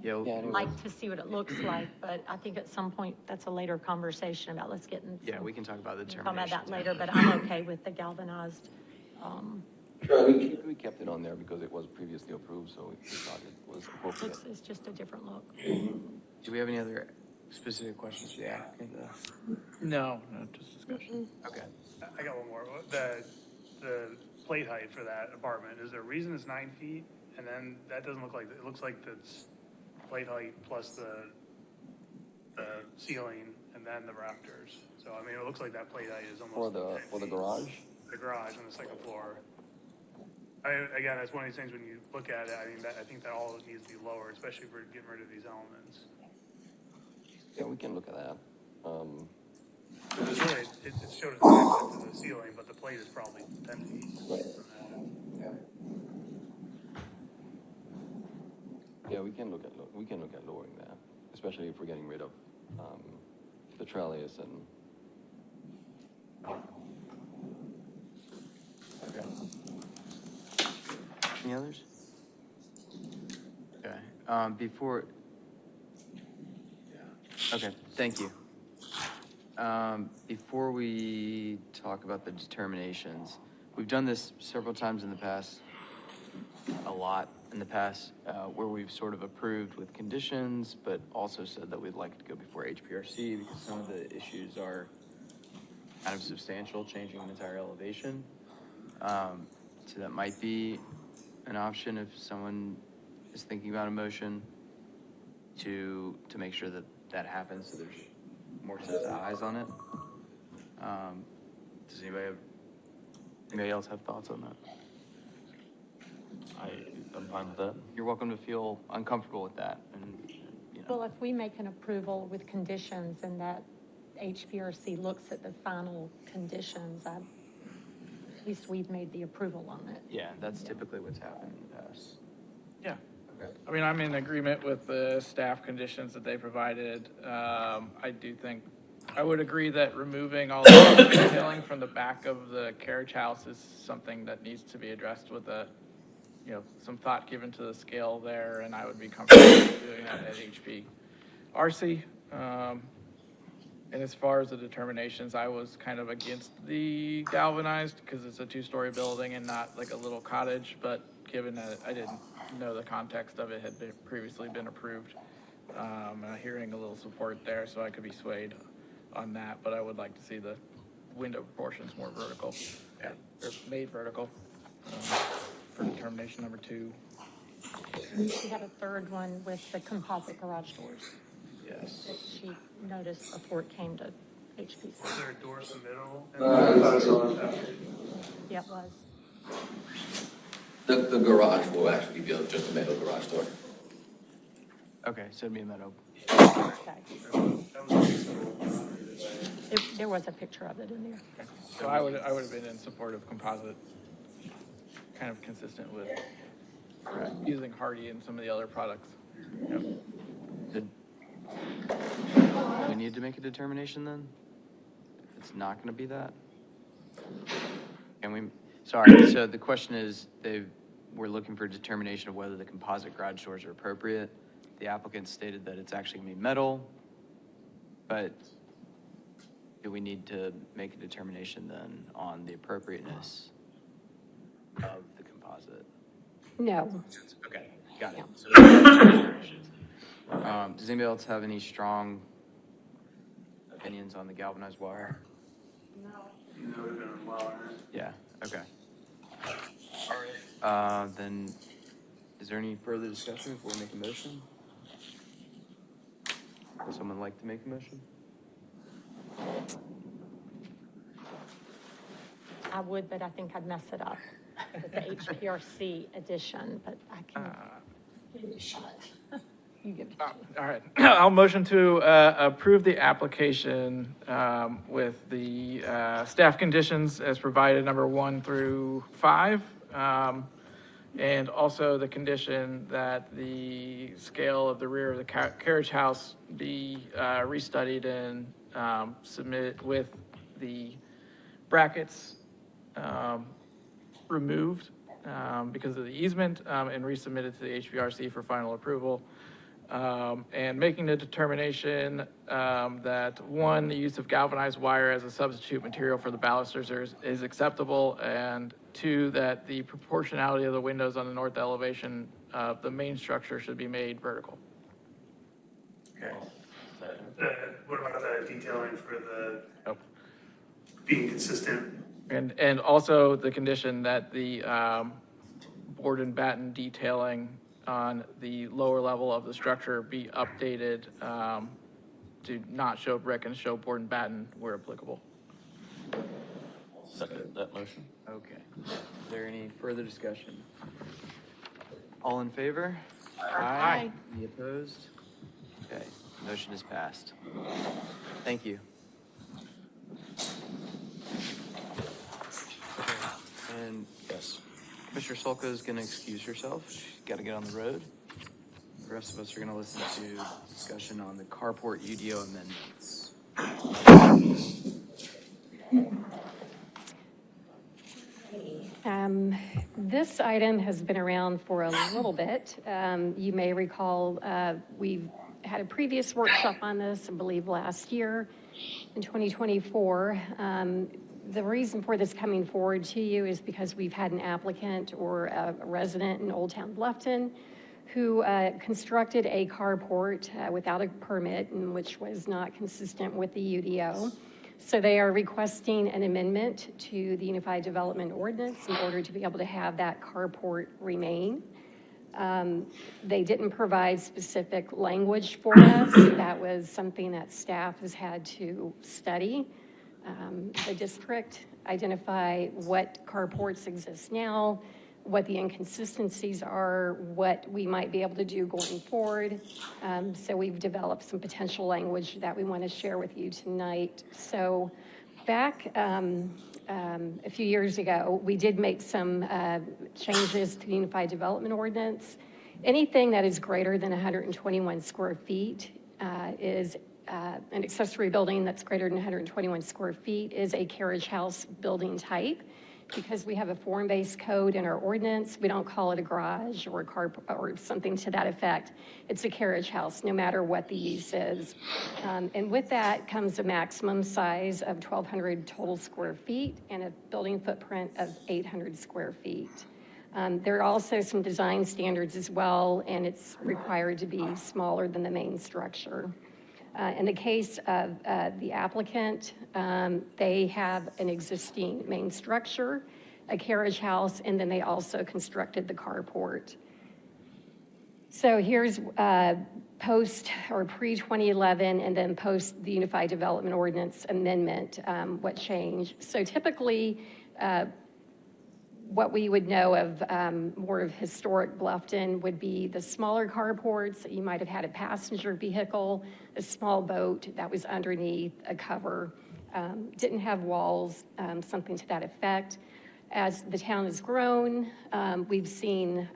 S2: Yeah.
S19: I'd like to see what it looks like, but I think at some point that's a later conversation about let's get in.
S2: Yeah, we can talk about the
S19: Talk about
S2: determination.
S19: that later, but I'm okay with the galvanized.
S20: We kept it on there because it was previously approved, so we thought it was appropriate.
S19: It's just a different look.
S2: Do we have any other specific questions for the applicant?
S7: No, just discussion.
S2: Okay.
S14: I got one more. The plate height for that apartment, is there a reason it's 9 feet? And then that doesn't look like, it looks like that's plate height plus the ceiling and then the rafters. So, I mean, it looks like that plate height is almost.
S20: For the garage?
S14: The garage on the second floor. I mean, again, that's one of these things when you look at it, I mean, I think that all needs to be lower, especially if we're getting rid of these elements.
S20: Yeah, we can look at that.
S14: It's really, it showed us the to the ceiling, but the plate is probably 10 feet from that.
S20: Yeah, we can look at lowering that, especially if we're getting rid of the trellis and.
S2: Okay. Any others? Okay. Okay, thank you. Before we talk about the determinations, we've done this several times in the past. a lot in the past, where we've sort of approved with conditions, but also said that we'd like it to go before HPRC because some of the issues are kind of substantial, changing an entire elevation. So that might be an option if someone is thinking about a motion to make sure that that happens, so there's more sets of eyes on it. Does anybody else have thoughts on that?
S11: I'm fine with that.
S2: You're welcome to feel uncomfortable with that. And,
S19: Well, if we make an approval with conditions and that HPRC looks at the final conditions, at least we've made the approval on it.
S2: yeah, that's typically what's happened in the past.
S7: Yeah. I mean, I'm in agreement with the staff conditions that they provided. I do think, I would agree that removing all the detailing from the back of the carriage house is something that needs to be addressed with some thought given to the scale there, and I would be comfortable doing that at HPRC. And as far as the determinations, I was kind of against the galvanized because it's a 2-story building and not like a little cottage, but given that I didn't know the context of it had previously been approved, and I'm hearing a little support there, so I could be swayed on that, but I would like to see the window proportions more vertical, or made vertical, for determination number 2.
S19: We had a third one with the composite garage doors.
S2: Yes.
S19: That she noticed before it came to HPC.
S14: Is there a door in the middle?
S19: Yeah, it was.
S20: The garage will actually be just a metal garage door.
S2: Okay, so it'd be a metal.
S19: There was a picture of it in there.
S7: So I would have been in support of composite, kind of consistent with using Hardy and some of the other products. Yep.
S2: We need to make a determination then? It's not going to be that? Can we? Sorry, so the question is, we're looking for a determination of whether the composite garage doors are appropriate. The applicant stated that it's actually going to be metal, but do we need to make a determination then on the appropriateness of the composite?
S19: No.
S2: Okay, got it.
S19: Yeah.
S2: Does anybody else have any strong opinions on the galvanized wire?
S14: No. You know, we've been on wire.
S2: Yeah, okay. Then, is there any further discussion before we make a motion? Would someone like to make a motion?
S19: I would, but I think I'd mess it up with the HPRC edition, but I can give it a shot. You give it a shot.
S7: All right, I'll motion to approve the application with the staff conditions as provided, number 1 through 5. And also the condition that the scale of the rear of the carriage house be restudied and submitted with the brackets removed because of the easement and resubmitted to the HPRC for final approval. And making the determination that 1, the use of galvanized wire as a substitute material for the balusters is acceptable, and 2, that the proportionality of the windows on the north elevation of the main structure should be made vertical.
S14: Okay. What about the detailing for the being consistent?
S7: And also the condition that the board and batten detailing on the lower level of the structure be updated to not show brick and show board and batten where applicable.
S11: Second that motion.
S2: Okay. Is there any further discussion? All in favor?
S7: Aye.
S2: Any opposed? Okay, motion is passed. Thank you. And yes, Commissioner Solka is going to excuse herself. She's got to get on the road. The rest of us are going to listen to discussion on the carport UDO amendments.
S10: This item has been around for a little bit. You may recall we had a previous workshop on this, I believe last year in 2024. The reason for this coming forward to you is because we've had an applicant or a resident in Old Town Bluffton who constructed a carport without a permit, and which was not consistent with the UDO. So they are requesting an amendment to the Unified Development Ordinance in order to be able to have that carport remain. They didn't provide specific language for us. That was something that staff has had to study. The district, identify what carports exist now, what the inconsistencies are, what we might be able to do going forward. So we've developed some potential language that we want to share with you tonight. So back a few years ago, we did make some changes to the Unified Development Ordinance. Anything that is greater than 121 square feet is an accessory building that's greater than 121 square feet is a carriage house building type. Because we have a form-based code in our ordinance, we don't call it a garage or a car or something to that effect. It's a carriage house, no matter what the use is. And with that comes a maximum size of 1,200 total square feet and a building footprint of 800 square feet. There are also some design standards as well, and it's required to be smaller than the main structure. In the case of the applicant, they have an existing main structure, a carriage house, and then they also constructed the carport. So here's post or pre-2011 and then post the Unified Development Ordinance amendment, what changed. So typically, what we would know of more of historic Bluffton would be the smaller carports. You might have had a passenger vehicle, a small boat that was underneath a cover, didn't have walls, something to that effect. As the town has grown, we've seen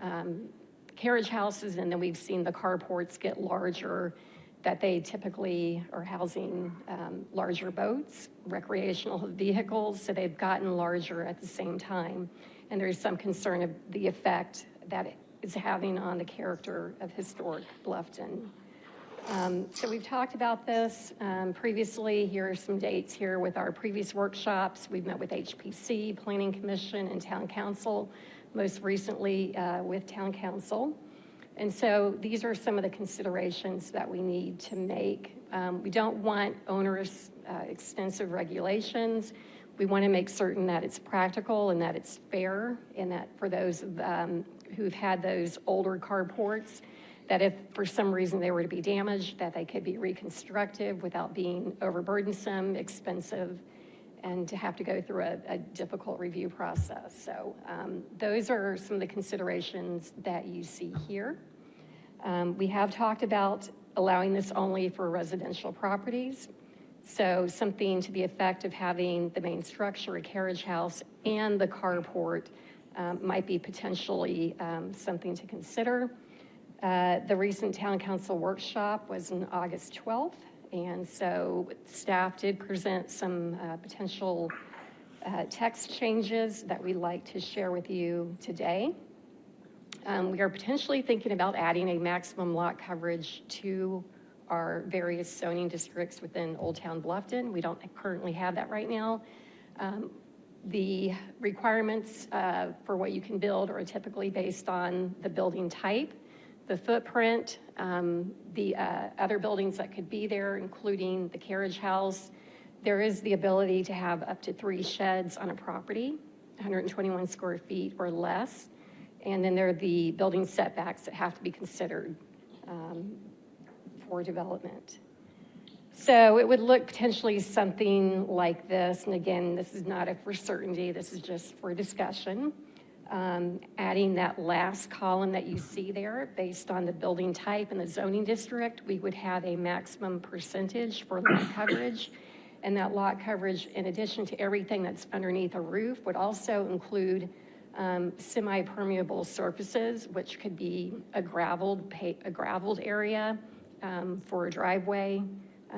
S10: carriage houses, and then we've seen the carports get larger, that they typically are housing larger boats, recreational vehicles, so they've gotten larger at the same time. And there's some concern of the effect that it is having on the character of historic Bluffton. So we've talked about this previously. Here are some dates here with our previous workshops. We've met with HPC, Planning Commission, and Town Council, most recently with Town Council. And so these are some of the considerations that we need to make. We don't want onerous, extensive regulations. We want to make certain that it's practical and that it's fair, and that for those who've had those older carports, that if for some reason they were to be damaged, that they could be reconstructed without being overburdensome, expensive, and to have to go through a difficult review process. So those are some of the considerations that you see here. We have talked about allowing this only for residential properties. So something to the effect of having the main structure, a carriage house, and the carport might be potentially something to consider. The recent Town Council workshop was on August 12th, and so staff did present some potential text changes that we'd like to share with you today. We are potentially thinking about adding a maximum lot coverage to our various zoning districts within Old Town Bluffton. We don't currently have that right now. The requirements for what you can build are typically based on the building type, the footprint, the other buildings that could be there, including the carriage house. There is the ability to have up to 3 sheds on a property, 121 square feet or less. And then there are the building setbacks that have to be considered for development. So it would look potentially something like this. And again, this is not a for certainty, this is just for discussion. Adding that last column that you see there, based on the building type and the zoning district, we would have a maximum percentage for lot coverage. And that lot coverage, in addition to everything that's underneath a roof, would also include semi-permeable surfaces, which could be a graveled area for a driveway.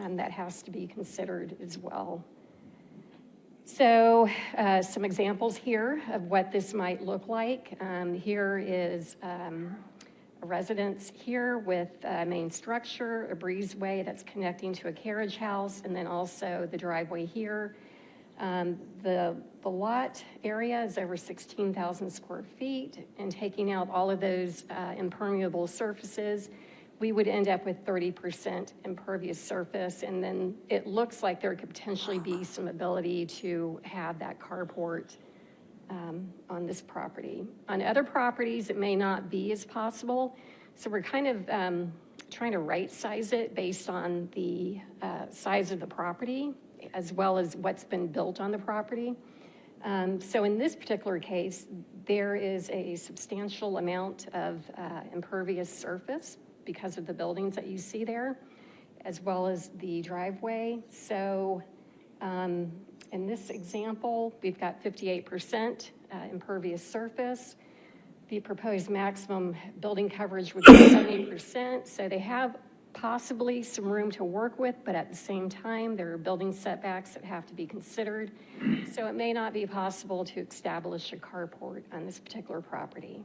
S10: That has to be considered as well. So some examples here of what this might look like. Here is a residence here with a main structure, a breezeway that's connecting to a carriage house, and then also the driveway here. The lot area is over 16,000 square feet, and taking out all of those impermeable surfaces, we would end up with 30% impervious surface, and then it looks like there could potentially be some ability to have that carport on this property. On other properties, it may not be as possible, so we're kind of trying to right-size it based on the size of the property, as well as what's been built on the property. So in this particular case, there is a substantial amount of impervious surface because of the buildings that you see there, as well as the driveway. So in this example, we've got 58% impervious surface. The proposed maximum building coverage would be 70%. So they have possibly some room to work with, but at the same time, there are building setbacks that have to be considered. So it may not be possible to establish a carport on this particular property.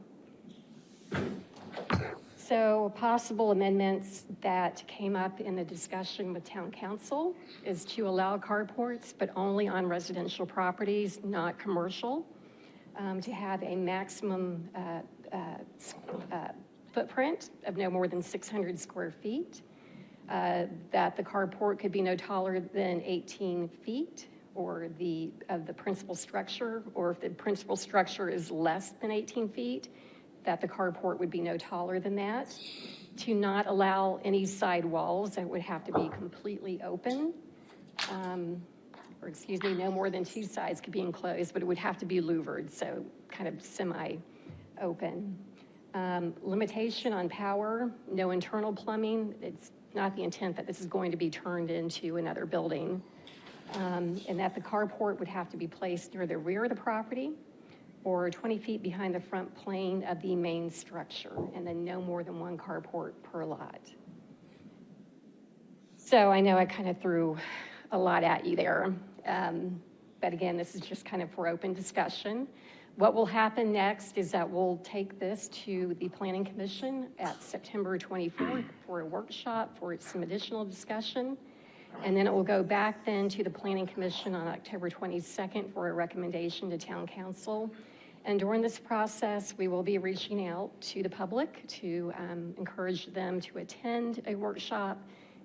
S10: So possible amendments that came up in the discussion with town council is to allow carports, but only on residential properties, not commercial, to have a maximum footprint of no more than 600 square feet, that the carport could be no taller than 18 feet or of the principal structure, or if the principal structure is less than 18 feet, that the carport would be no taller than that, to not allow any side walls that would have to be completely open, or excuse me, no more than two sides could be enclosed, but it would have to be louvered, so kind of semi-open. Limitation on power, no internal plumbing. It's not the intent that this is going to be turned into another building, and that the carport would have to be placed near the rear of the property or 20 feet behind the front plane of the main structure, and then no more than one carport per lot. So I know I kind of threw a lot at you there, but again, this is just kind of for open discussion. What will happen next is that we'll take this to the Planning Commission at September 24th for a workshop for some additional discussion. And then it will go back then to the Planning Commission on October 22nd for a recommendation to Town Council. And during this process, we will be reaching out to the public to encourage them to attend a workshop.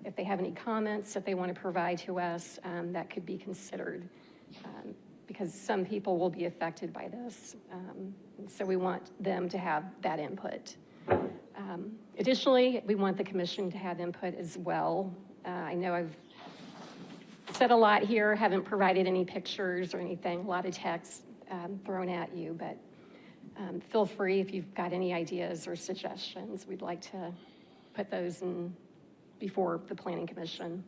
S10: If they have any comments that they want to provide to us, that could be considered, because some people will be affected by this. So we want them to have that input. Additionally, we want the commission to have input as well. I know I've said a lot here, haven't provided any pictures or anything, a lot of text thrown at you, but feel free if you've got any ideas or suggestions. We'd like to put those in before the Planning Commission.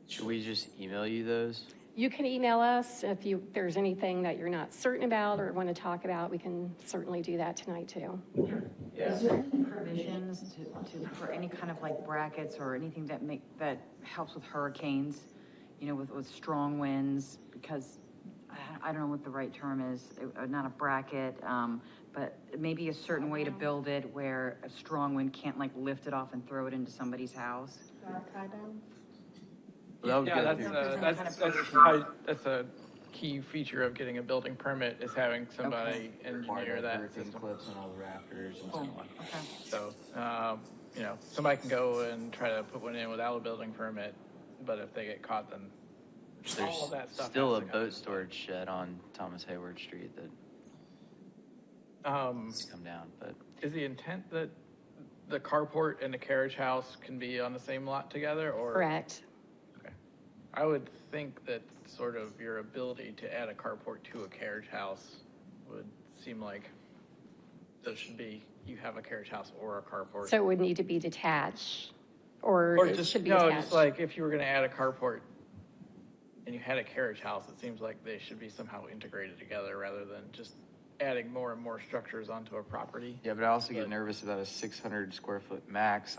S2: Should we just email you those?
S10: You can email us if there's anything that you're not certain about or want to talk about. We can certainly do that tonight too.
S12: Is there any provisions for any kind of like brackets or anything that helps with hurricanes, you know, with strong winds? Because I don't know what the right term is, not a bracket, but maybe a certain way to build it where a strong wind can't like lift it off and throw it into somebody's house.
S7: Yeah, that's a key feature of getting a building permit is having somebody engineer that system.
S2: Clips on all the rafters and so on.
S12: Okay.
S7: So, you know, somebody can go and try to put one in without a building permit, but if they get caught, then all of that stuff.
S2: Still a boat storage shed on Thomas Hayward Street that has come down, but
S7: is the intent that the carport and the carriage house can be on the same lot together, or?
S10: Correct.
S7: Okay. I would think that sort of your ability to add a carport to a carriage house would seem like there should be, you have a carriage house or a carport.
S10: So it would need to be detached, or it
S7: just,
S10: should be
S7: no,
S10: attached.
S7: just like if you were going to add a carport and you had a carriage house, it seems like they should be somehow integrated together rather than just adding more and more structures onto a property.
S2: yeah, but I also get nervous about a 600 square foot max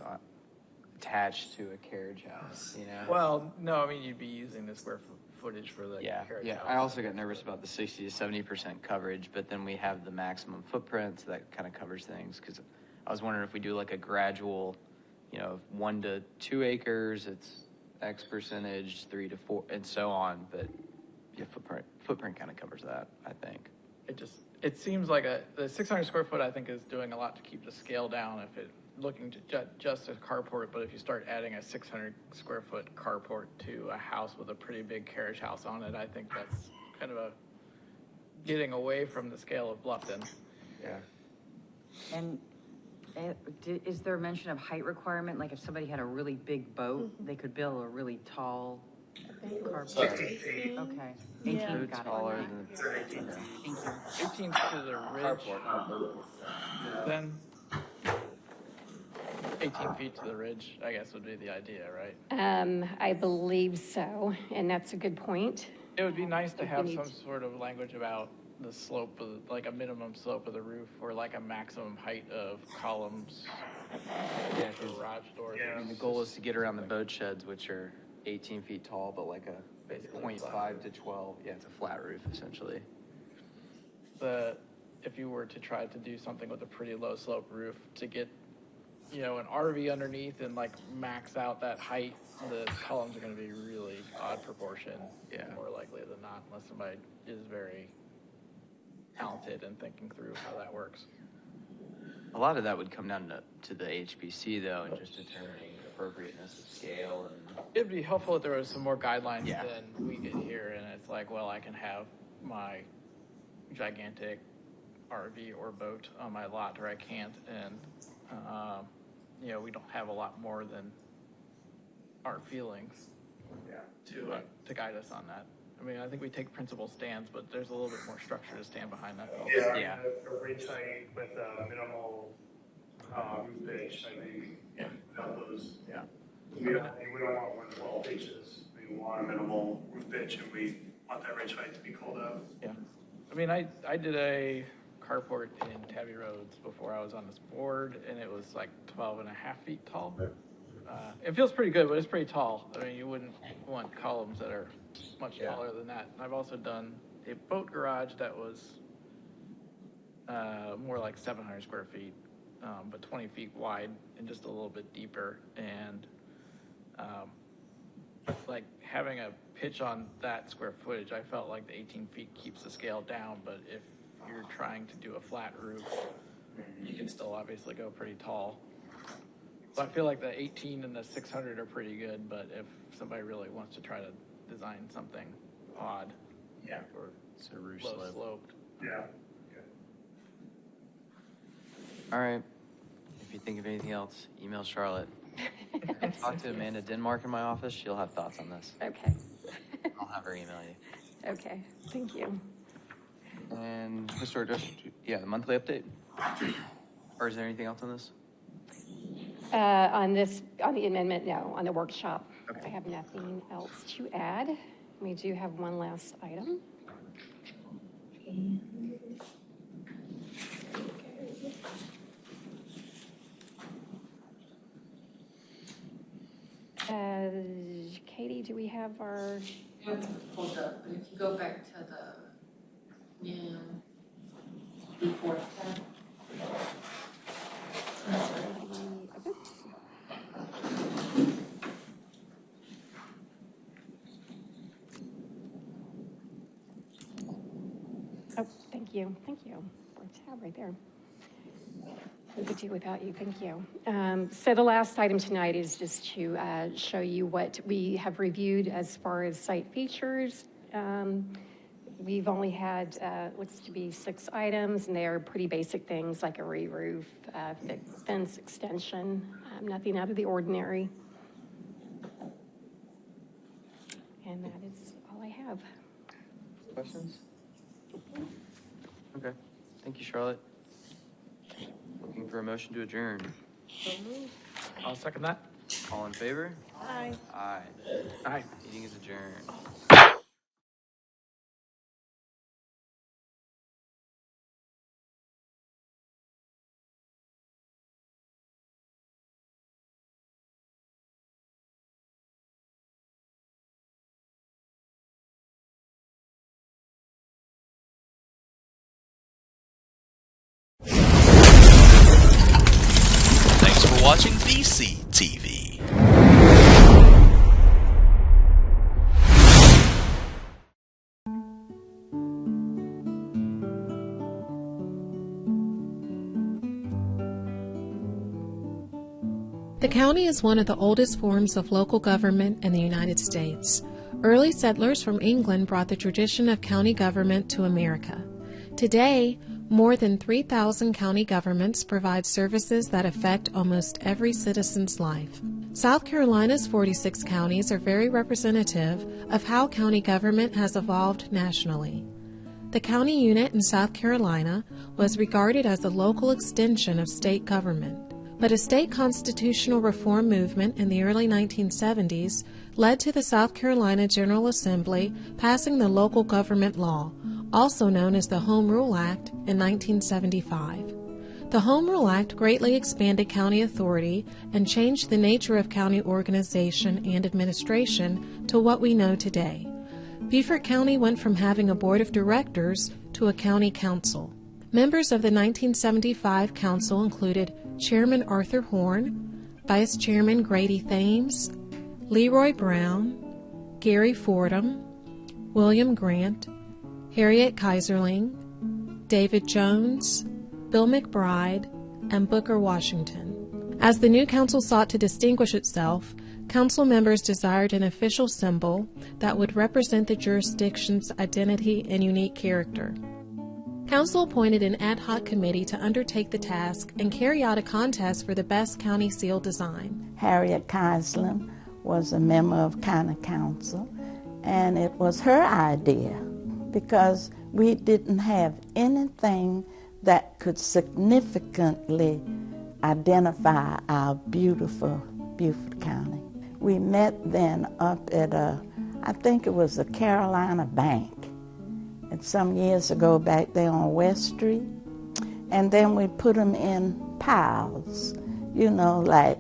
S2: attached to a carriage house, you know?
S7: Well, no, I mean, you'd be using the square footage for the carriage house.
S2: I also got nervous about the 60 to 70% coverage, but then we have the maximum footprint, so that kind of covers things, because I was wondering if we do like a gradual, you know, 1 to 2 acres, it's X percentage, 3 to 4, and so on, but Yeah, footprint kind of covers that, I think.
S7: It seems like the 600 square foot, I think, is doing a lot to keep the scale down if it looking to just a carport, but if you start adding a 600 square foot carport to a house with a pretty big carriage house on it, I think that's kind of a getting away from the scale of Bluffton.
S2: Yeah.
S12: And is there a mention of height requirement? Like if somebody had a really big boat, they could build a really tall carport?
S14: 18 feet.
S12: Okay.
S14: Yeah.
S12: 18, got it.
S2: Taller than
S12: Thank you.
S7: 18 to the ridge. Then 18 feet to the ridge, I guess, would be the idea, right?
S10: I believe so, and that's a good point.
S7: It would be nice to have
S10: need
S7: some sort of language about the slope of, like a minimum slope of the roof or like a maximum height of columns, garage doors.
S2: I mean, the goal is to get around the boat sheds, which are 18 feet tall, but like a 0.5 to 12. Yeah, it's a flat roof, essentially.
S7: If you were to try to do something with a pretty low slope roof to get, you know, an RV underneath and like max out that height, the columns are going to be really odd proportion.
S2: Yeah.
S7: More likely than not, unless somebody is very talented in thinking through how that works.
S2: A lot of that would come down to the HPC, though, and just determining appropriateness of scale. And
S7: It'd be helpful if there was some more guidelines
S2: Yeah.
S7: than we get here, and it's like, well, I can have my gigantic RV or boat on my lot, or I can't, and you know, we don't have a lot more than our feelings to guide us on that. I mean, I think we take principal stands, but there's a little bit more structure to stand behind that.
S14: Yeah. A ridge height with a minimal roof pitch, I think, those.
S7: Yeah.
S14: We don't want 112 pitches. We want a minimal roof pitch, and we want that ridge height to be called out.
S7: Yeah. I mean, I did a carport in Tabby Roads before I was on this board, and it was like 12 and a half feet tall. It feels pretty good, but it's pretty tall. I mean, you wouldn't want columns that are much taller than that. I've also done a boat garage that was more like 700 square feet, but 20 feet wide and just a little bit deeper. And like having a pitch on that square footage, I felt like the 18 feet keeps the scale down, but if you're trying to do a flat roof, you can still obviously go pretty tall. So I feel like the 18 and the 600 are pretty good, but if somebody really wants to try to design something odd, or
S2: it's a roof
S7: low
S2: slope.
S7: sloped.
S14: Yeah.
S2: All right. If you think of anything else, email Charlotte. Talk to Amanda Denmark in my office. She'll have thoughts on this.
S10: Okay.
S2: I'll have her email you.
S10: Okay, thank you.
S2: And historic district, the monthly update. Or is there anything else on this?
S10: On the amendment, no. On the workshop, I have nothing else to add. We do have one last item. Katie, do we have our?
S3: Hold up, but if you go back to the new report tab.
S10: Oh, thank you. Thank you. Tab right there. We could do without you. Thank you. So the last item tonight is just to show you what we have reviewed as far as site features. We've only had what's to be 6 items, and they are pretty basic things like a re-roof, fence extension, nothing out of the ordinary. And that is all I have.
S2: Questions? Okay. Thank you, Charlotte. Looking for a motion to adjourn.
S7: I'll second that.
S2: All in favor?
S9: Aye.
S2: Aye.
S7: Aye.
S2: Meeting is adjourned.
S19: Thanks for watching BCTV.
S21: The county is one of the oldest forms of local government in the United States. Early settlers from England brought the tradition of county government to America. Today, more than 3,000 county governments provide services that affect almost every citizen's life. South Carolina's 46 counties are very representative of how county government has evolved nationally. The county unit in South Carolina was regarded as a local extension of state government. But a state constitutional reform movement in the early 1970s led to the South Carolina General Assembly passing the Local Government Law, also known as the Home Rule Act, in 1975. The Home Rule Act greatly expanded county authority and changed the nature of county organization and administration to what we know today. Beaufort County went from having a board of directors to a county council. Members of the 1975 council included Chairman Arthur Horn, Vice Chairman Grady Thames, Leroy Brown, Gary Fordham, William Grant, Harriet Kaiserling, David Jones, Bill McBride, and Booker Washington. As the new council sought to distinguish itself, council members desired an official symbol that would represent the jurisdiction's identity and unique character. Council appointed an ad hoc committee to undertake the task and carry out a contest for the best county seal design.
S22: Harriet Kaiserling was a member of county council, and it was her idea because we didn't have anything that could significantly identify our beautiful Beaufort County. We met then up at I think it was the Carolina Bank. And some years ago back there on West Street, and then we put them in piles, like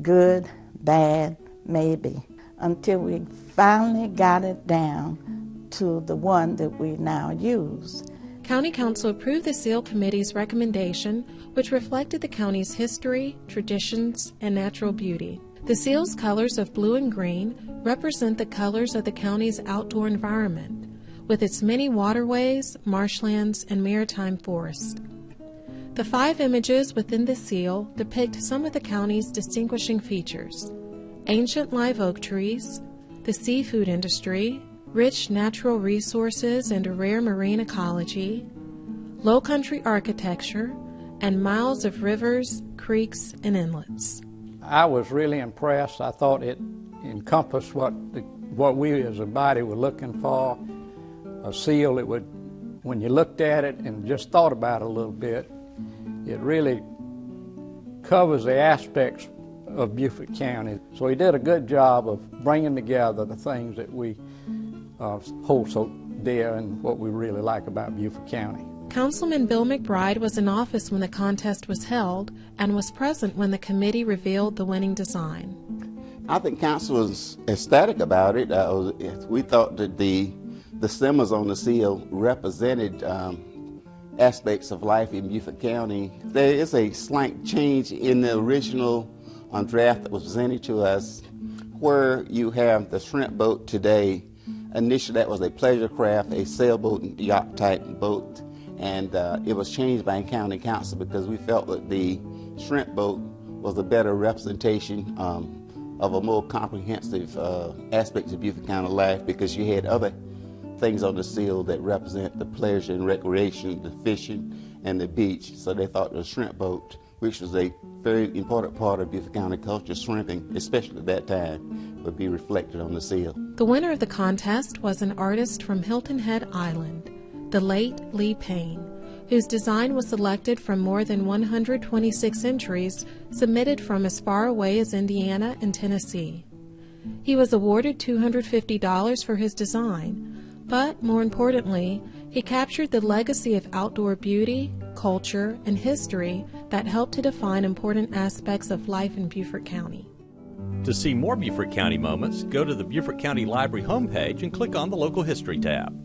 S22: good, bad, maybe, until we finally got it down to the one that we now use.
S21: County Council approved the Seal Committee's recommendation, which reflected the county's history, traditions, and natural beauty. The Seal's colors of blue and green represent the colors of the county's outdoor environment, with its many waterways, marshlands, and maritime forests. The 5 images within the seal depict some of the county's distinguishing features: ancient live oak trees, the seafood industry, rich natural resources and a rare marine ecology, low-country architecture, and miles of rivers, creeks, and inlets.
S23: I was really impressed. I thought it encompassed what we as a body were looking for. A seal that would, when you looked at it and just thought about it a little bit, it really covers the aspects of Beaufort County. So he did a good job of bringing together the things that we hold so dear and what we really like about Beaufort County.
S21: Councilman Bill McBride was in office when the contest was held and was present when the committee revealed the winning design.
S24: I think council was ecstatic about it. We thought that the symbols on the seal represented aspects of life in Beaufort County. There is a slight change in the original draft that was presented to us, where you have the shrimp boat today. Initially that was a pleasure craft, a sailboat, yacht type boat, and it was changed by county council because we felt that the shrimp boat was a better representation of a more comprehensive aspect of Beaufort County life, because you had other things on the seal that represent the pleasure and recreation, the fishing and the beach. So they thought the shrimp boat, which was a very important part of Beaufort County culture, shrimping, especially at that time, would be reflected on the seal.
S21: The winner of the contest was an artist from Hilton Head Island, the late Lee Payne, whose design was selected from more than 126 entries submitted from as far away as Indiana and Tennessee. He was awarded $250 for his design, but more importantly, he captured the legacy of outdoor beauty, culture, and history that helped to define important aspects of life in Beaufort County.
S25: To see more Beaufort County moments, go to the Beaufort County Library homepage and click on the Local History tab.